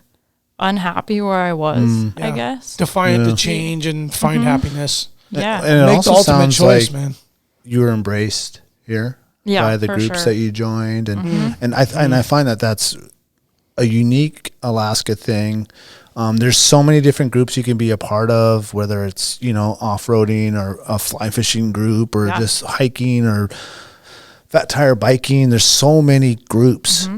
unhappy where I was, I Yeah. guess. Defiant Yeah. to change and find happiness. Yeah. And it Make also the ultimate sounds choice, like man. you were embraced here Yeah, by the for groups sure. that you joined, and I find that that's a unique Alaska thing. There's so many different groups you can be a part of, whether it's, you know, off-roading or a fly fishing group or Yeah. just hiking or fat tire biking. There's so many groups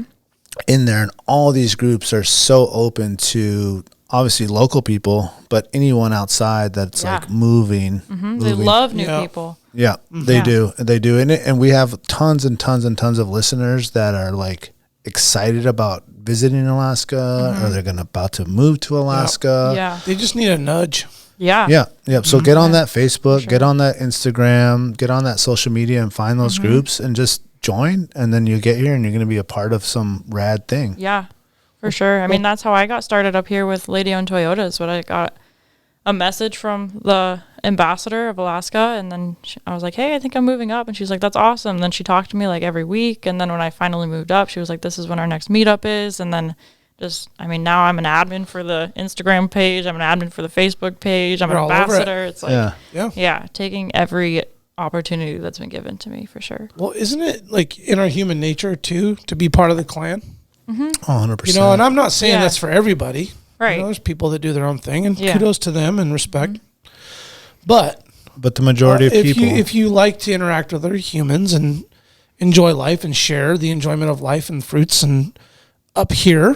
in there, and all these groups are so open to obviously local people, but anyone outside that's Yeah. like moving. They love new Yeah. people. Yeah, they Yeah. do. They do. And we have tons and tons and tons of listeners that are like excited about visiting Alaska, or they're about to move to Alaska. Yeah. They just need a nudge. Yeah. Yeah. Yeah. So get on Yeah, that Facebook, sure. get on that Instagram, get on that social media and find those groups and just join. And then you get here and you're going to be a part of some rad thing. Yeah, for sure. I mean, that's how I got started up here with Lady Owned Toyotas. But I got a message from the ambassador of Alaska, and then I was like, hey, I think I'm moving up. And she's like, that's awesome. And then she talked to me like every week. And then when I finally moved up, she was like, this is when our next meetup is. And then just, I mean, now I'm an admin for the Instagram page. I'm an admin for the Facebook page. I'm You're an all over it. ambassador. It's like, Yeah. taking every opportunity that's been given to me for sure. Well, isn't it like in our human nature too to be part of the clan? Oh, 100%. You know, and I'm not saying Yeah. that's for everybody. Right. You know, there's people that do their own thing, and Yeah. kudos to them and respect. But but the majority of people. if you like to interact with other humans and enjoy life and share the enjoyment of life and fruits, and up here,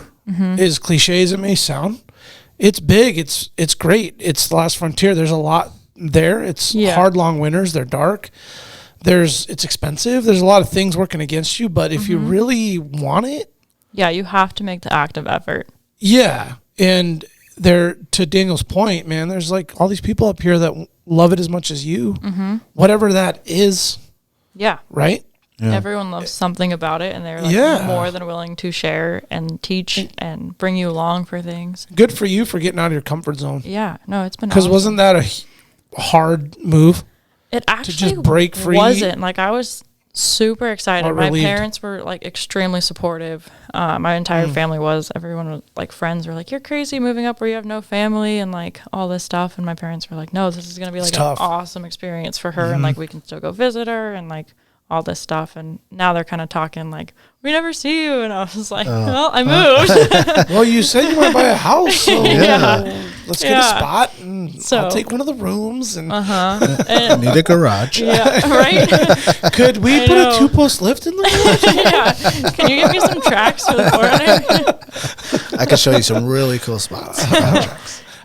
as cliche as it may sound, it's big. It's great. It's the last frontier. There's a lot there. It's hard, long winters. They're dark. It's expensive. There's a lot of things working against you. But if you really want it, Yeah, you have to make the active effort. yeah. And there, to Daniel's point, man, there's like all these people up here that love it as much as you, whatever that is, Yeah. right? Yeah. Everyone loves something about it, and they're like Yeah. more than willing to share and teach and bring you along for things. Good for you for getting out of your comfort zone. Yeah, no, it's been Because awesome. wasn't that a hard move? It actually just break free? wasn't. Like, I was super excited. Or My relieved? parents were like extremely supportive. My entire family was. Everyone was like, friends were like, you're crazy moving up where you have no family and like all this stuff. And my parents were like, no, this is gonna be like an tough. awesome experience for her, and like we can still go visit her and like all this stuff. And now they're kind of talking like, we never see you. And I was like, well, I moved. Well, you said you want to buy a house, so let's get a Yeah. spot, and So- I'll take one of the rooms. And I need a garage. Yeah, right. could we I put know. a 2-post lift in the room? Yeah. Can you give me some tracks for the morning? I can show you some really cool spots.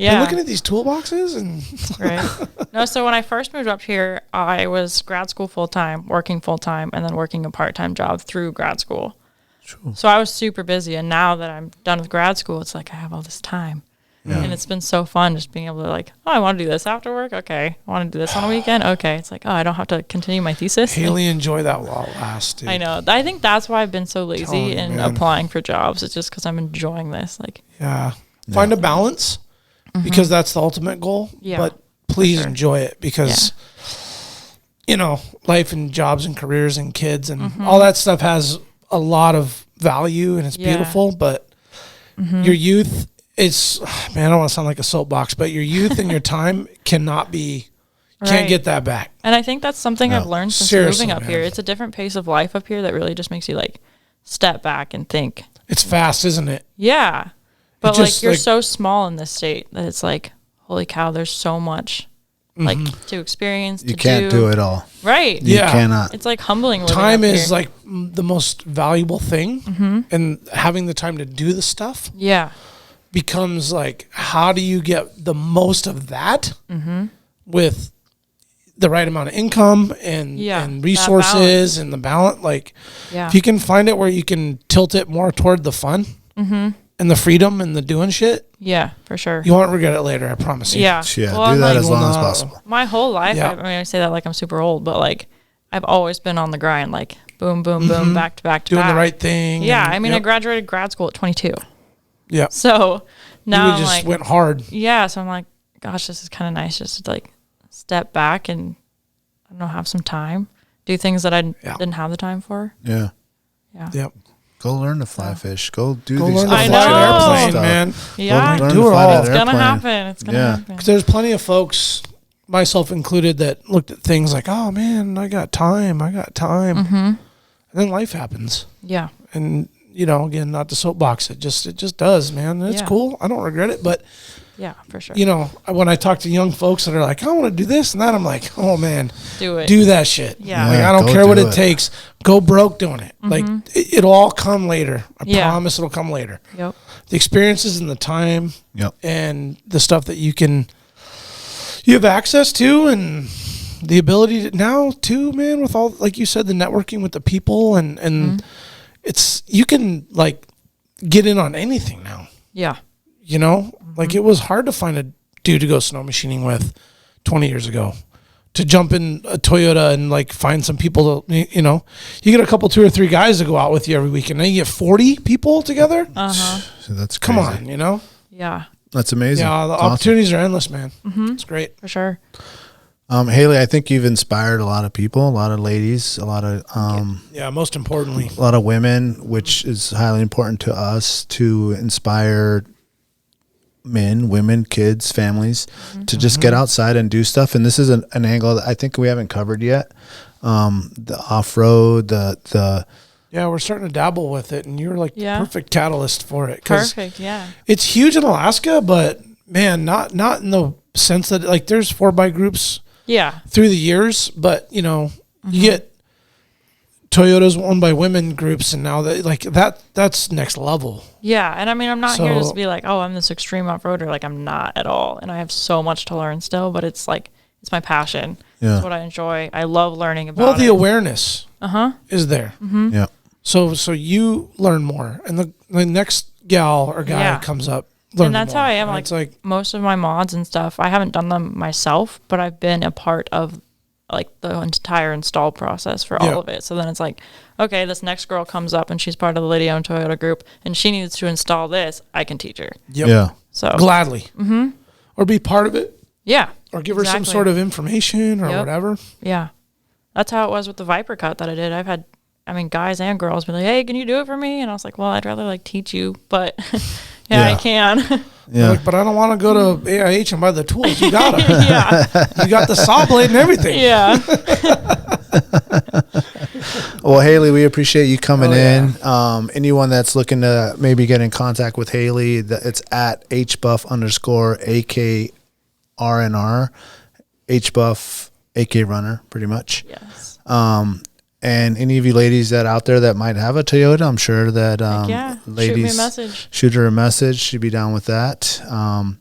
Yeah. Been looking at these toolboxes, and Right. No, so when I first moved up here, I was grad school full-time, working full-time, and then working a part-time job through grad school. So I was super busy, and now that I'm done with grad school, it's like I have all this time. And it's been so fun just being able to like, oh, I want to do this after work. Okay. I want to do this on a weekend. Okay. It's like, oh, I don't have to continue my thesis. Hailey, enjoy that while it lasts, dude. I know. I think that's why I've been so lazy in applying for jobs. It's just because I'm enjoying this. Like, find a balance because that's the ultimate goal. Yeah. But please enjoy it because, life and jobs and careers and kids and all that stuff has a lot of value and it's beautiful. But your youth, I don't want to sound like a soapbox, but your youth and your time can't get that back. And I think that's something I've learned since moving up here. It's a different pace of life up here that really just makes you like step back and think. It's fast, isn't it? Yeah. But like you're so small in this state that it's like, holy cow, there's so much like to experience. You can't do it all. Right. You cannot. It's like humbling. Time is like the most valuable thing and having the time to do the stuff. Yeah. Becomes like, how do you get the most of that with the right amount of income and resources and the balance? Like, if you can find it where you can tilt it more toward the fun and the freedom and the doing shit. Yeah, for sure. You won't regret it later, I promise you. Yeah. Well, do that as long as possible. My whole life, I say that like I'm super old, but like I've always been on the grind, like boom, boom, boom, back to back to doing back. the right thing. Yeah. I mean, I graduated grad school at 22. Yeah. So now you just went hard. Yeah. So I'm like, gosh, this is kind of nice just to like step back and I don't know, have some time, do things that I didn't have the time for. Yeah. Yeah. Yep. Go learn to fly fish. Go do learn these to stuff. fly an airplane, man. Yeah. Do it all. It's gonna happen. It's gonna happen. Because there's plenty of folks, myself included, that looked at things like, oh man, I got time. And then life happens. Yeah. And again, not to soapbox it just does, man. It's cool. I don't regret it, but yeah, for sure. When I talk to young folks that are like, I want to do this and that, I'm like, oh man, do that shit. Yeah. Like, I don't care what it takes. Go broke doing it. Like it'll all come later. I promise it'll come later. Yep. The experiences and the time and the stuff that you have access to and the ability to now too, man, with all, like you said, the networking with the people and it's, you can like get in on anything now. Yeah. Like it was hard to find a dude to go snow machining with 20 years ago, to jump in a Toyota and like find some people to, you get a couple, 2 or 3 guys to go out with you every weekend. Now you get 40 people together. So that's crazy. Come on, Yeah. That's amazing. Yeah. The opportunities are endless, man. It's great. For sure. Hailey, I think you've inspired a lot of people, a lot of ladies, a lot of most importantly, a lot of women, which is highly important to us, to inspire men, women, kids, families to just get outside and do stuff. And this is an angle that I think we haven't covered yet. The off-road, the we're starting to dabble with it, and you're like the perfect catalyst for it. Perfect. Yeah. It's huge in Alaska, but man, not in the sense that like there's 4x groups. Yeah. Through the years, but you get Toyotas owned by women groups, and now that's next level. Yeah, and I mean, I'm not here to just be like, oh, I'm this extreme off-roader. Like, I'm not at all, and I have so much to learn still. But it's like, it's my passion. Yeah. It's what I enjoy. I love learning about. Well, the awareness is there. Yeah. So you learn more, and the next gal or guy comes up. And that's more. How I am. Like most of my mods and stuff, I haven't done them myself, but I've been a part of like the entire install process for all of it. So then it's like, okay, this next girl comes up and she's part of the Lady Toyota Group and she needs to install this. I can teach her. Yep. Yeah. So gladly. Or be part of it. Yeah. Or give her some sort of information or whatever. Yeah. That's how it was with the Viper cut that I did. I've had, guys and girls be like, hey, can you do it for me? And I was like, well, I'd rather like teach you, but I can. Yeah. Like, but I don't want to go to AIH and buy the tools. You got them. You got the saw blade and everything. Yeah. Well, Hailey, we appreciate you coming in. Anyone that's looking to maybe get in contact with Hailey, it's at HBuff_AKRNR, HBuff AK Runner, pretty much. Yes. And any of you ladies that out there that might have a Toyota, I'm sure that ladies shoot me a message. Shoot her a message. She'd be down with that. I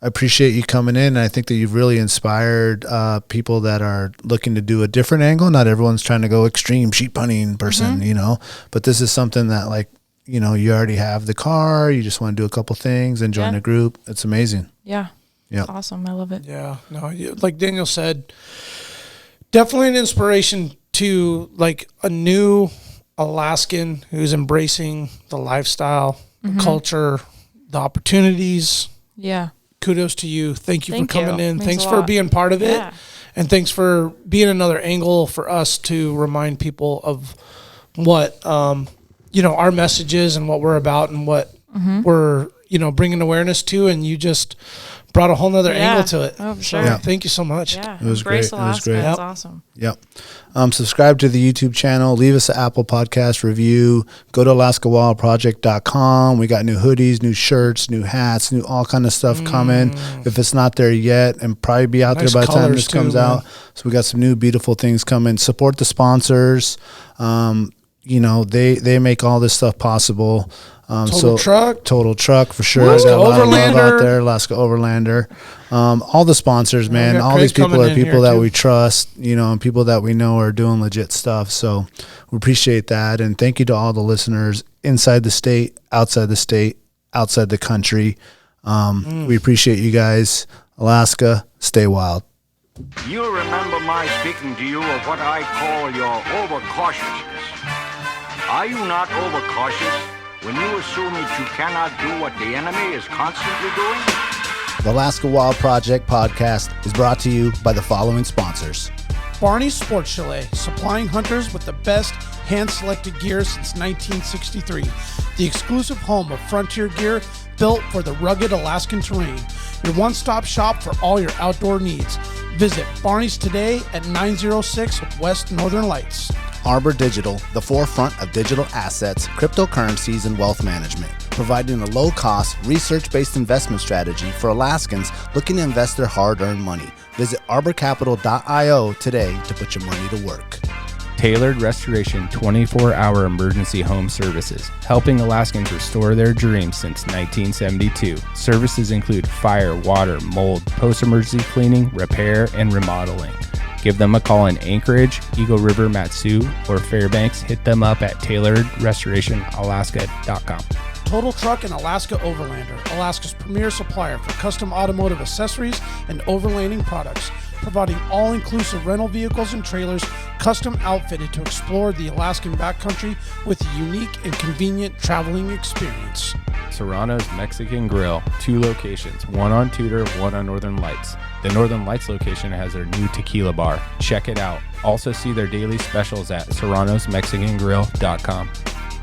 appreciate you coming in. I think that you've really inspired people that are looking to do a different angle. Not everyone's trying to go extreme sheep hunting person, but this is something that like you already have the car, you just want to do a couple things and join a group. It's amazing. Yeah. Yeah. It's awesome. I love it. Yeah. No, like Daniel said, definitely an inspiration to like a new Alaskan who's embracing the lifestyle, the culture, the opportunities. Yeah. Kudos to you. Thank you for coming in. Means Thanks a for lot. being part of it. Yeah. And thanks for being another angle for us to remind people of what, our message is and what we're about and what we're, bringing awareness to. And you just brought a whole nother angle to it. Oh, for so sure. thank you so much. Yeah. It was Embrace great. It was Alaska. great. That's awesome. Yep. Subscribe to the YouTube channel. Leave us an Apple Podcast review. Go to AlaskaWildProject.com. We got new hoodies, new shirts, new hats, new all kind of stuff coming. If it's not there yet, and probably be out Nice there by the time this colors comes too, out. man. So we got some new beautiful things coming. Support the sponsors. They make all this stuff possible. Total Truck for sure. Alaska Got a lot of love Overlander. out there. Alaska Overlander. All the sponsors, man. got All Craig these people coming are in people here, that too. we trust, and people that we know are doing legit stuff. So we appreciate that. And thank you to all the listeners inside the state, outside the country. We appreciate you guys. Alaska, stay wild. You'll remember my speaking to you of what I call your overcautiousness. Are you not overcautious when you assume that you cannot do what the enemy is constantly doing? The Alaska Wild Project podcast is brought to you by the following sponsors. Barney's Sports Chalet, supplying hunters with the best hand-selected gear since 1963. The exclusive home of frontier gear built for the rugged Alaskan terrain. Your one-stop shop for all your outdoor needs. Visit Barney's today at 906 West Northern Lights. Arbor Digital, the forefront of digital assets, cryptocurrencies, and wealth management, providing a low-cost, research-based investment strategy for Alaskans looking to invest their hard-earned money. Visit arborcapital.io today to put your money to work. Tailored Restoration 24-hour emergency home services, helping Alaskans restore their dreams since 1972. Services include fire, water, mold, post-emergency cleaning, repair, and remodeling. Give them a call in Anchorage, Eagle River, Matsu, or Fairbanks. Hit them up at tailoredrestorationalaska.com. Total Truck and Alaska Overlander, Alaska's premier supplier for custom automotive accessories and overlanding products, providing all-inclusive rental vehicles and trailers custom outfitted to explore the Alaskan backcountry with a unique and convenient traveling experience. Serrano's Mexican Grill, 2 locations, one on Tudor, one on Northern Lights. The Northern Lights location has their new tequila bar. Check it out. Also see their daily specials at serranosmexicangrill.com.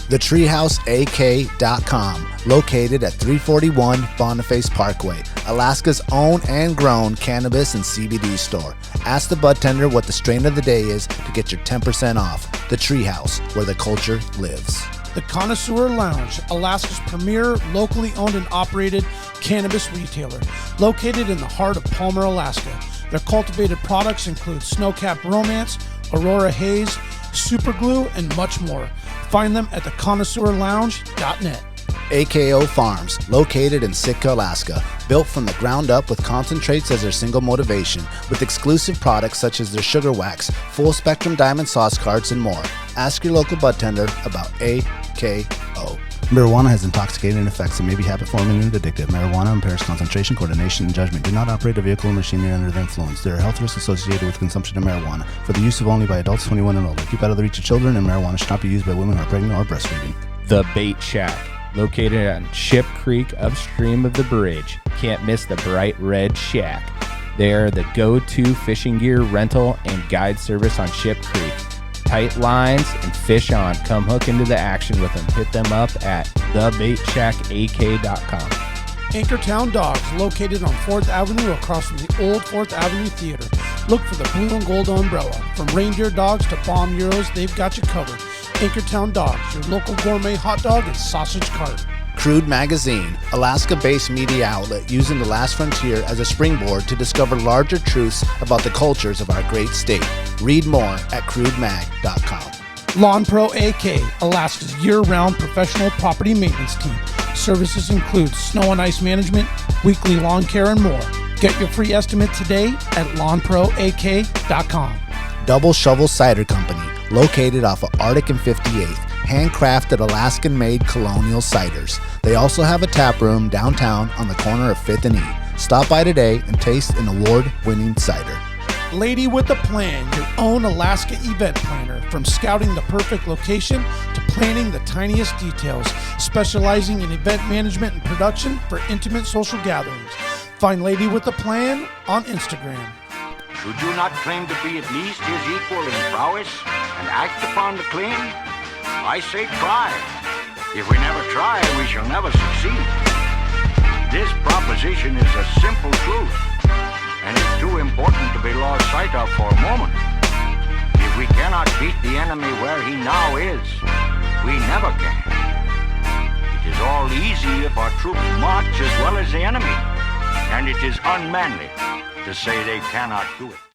TheTreehouseAK.com, located at 341 Boniface Parkway, Alaska's own and grown cannabis and CBD store. Ask the bud tender what the strain of the day is to get your 10% off. The Treehouse, where the culture lives. The Connoisseur Lounge, Alaska's premier locally owned and operated cannabis retailer, located in the heart of Palmer, Alaska. Their cultivated products include Snowcap Romance, Aurora Haze, Super Glue, and much more. Find them at theconnoisseurlounge.net. AKO Farms, located in Sitka, Alaska, built from the ground up with concentrates as their single motivation, with exclusive products such as their sugar wax, full spectrum diamond sauce carts, and more. Ask your local bud tender about AKO. Marijuana has intoxicating effects and may be habit-forming and addictive. Marijuana impairs concentration, coordination, and judgment. Do not operate a vehicle or machinery under the influence. There are health risks associated with consumption of marijuana. For the use of only by adults 21 and older. Keep out of the reach of children, and marijuana should not be used by women who are pregnant or breastfeeding. The Bait Shack, located on Ship Creek upstream of the bridge. Can't miss the bright red shack. They are the go-to fishing gear rental and guide service on Ship Creek. Tight lines and fish on. Come hook into the action with them. Hit them up at thebaitshackak.com. Anchortown Dogs, located on 4th Avenue across from the old 4th Avenue Theater. Look for the blue and gold umbrella. From reindeer dogs to bomb euros, they've got you covered. Anchortown Dogs, your local gourmet hot dog and sausage cart. Crude Magazine, Alaska-based media outlet using the last frontier as a springboard to discover larger truths about the cultures of our great state. Read more at crudemag.com. Lawn Pro AK, Alaska's year-round professional property maintenance team. Services include snow and ice management, weekly lawn care, and more. Get your free estimate today at lawnproak.com. Double Shovel Cider Company, located off of Arctic and 58th. handcrafted Alaskan-made colonial ciders. They also have a tap room downtown on the corner of 5th and E. Stop by today and taste an award-winning cider. Lady with a Plan, your own Alaska event planner. From scouting the perfect location to planning the tiniest details, specializing in event management and production for intimate social gatherings. Find Lady with a Plan on Instagram. Should you not claim to be at least his equal in prowess and act upon the claim? I say try. If we never try, we shall never succeed. This proposition is a simple truth, and it's too important to be lost sight of for a moment. If we cannot beat the enemy where he now is, we never can. It is all easy if our troops march as well as the enemy, and it is unmanly to say they cannot do it.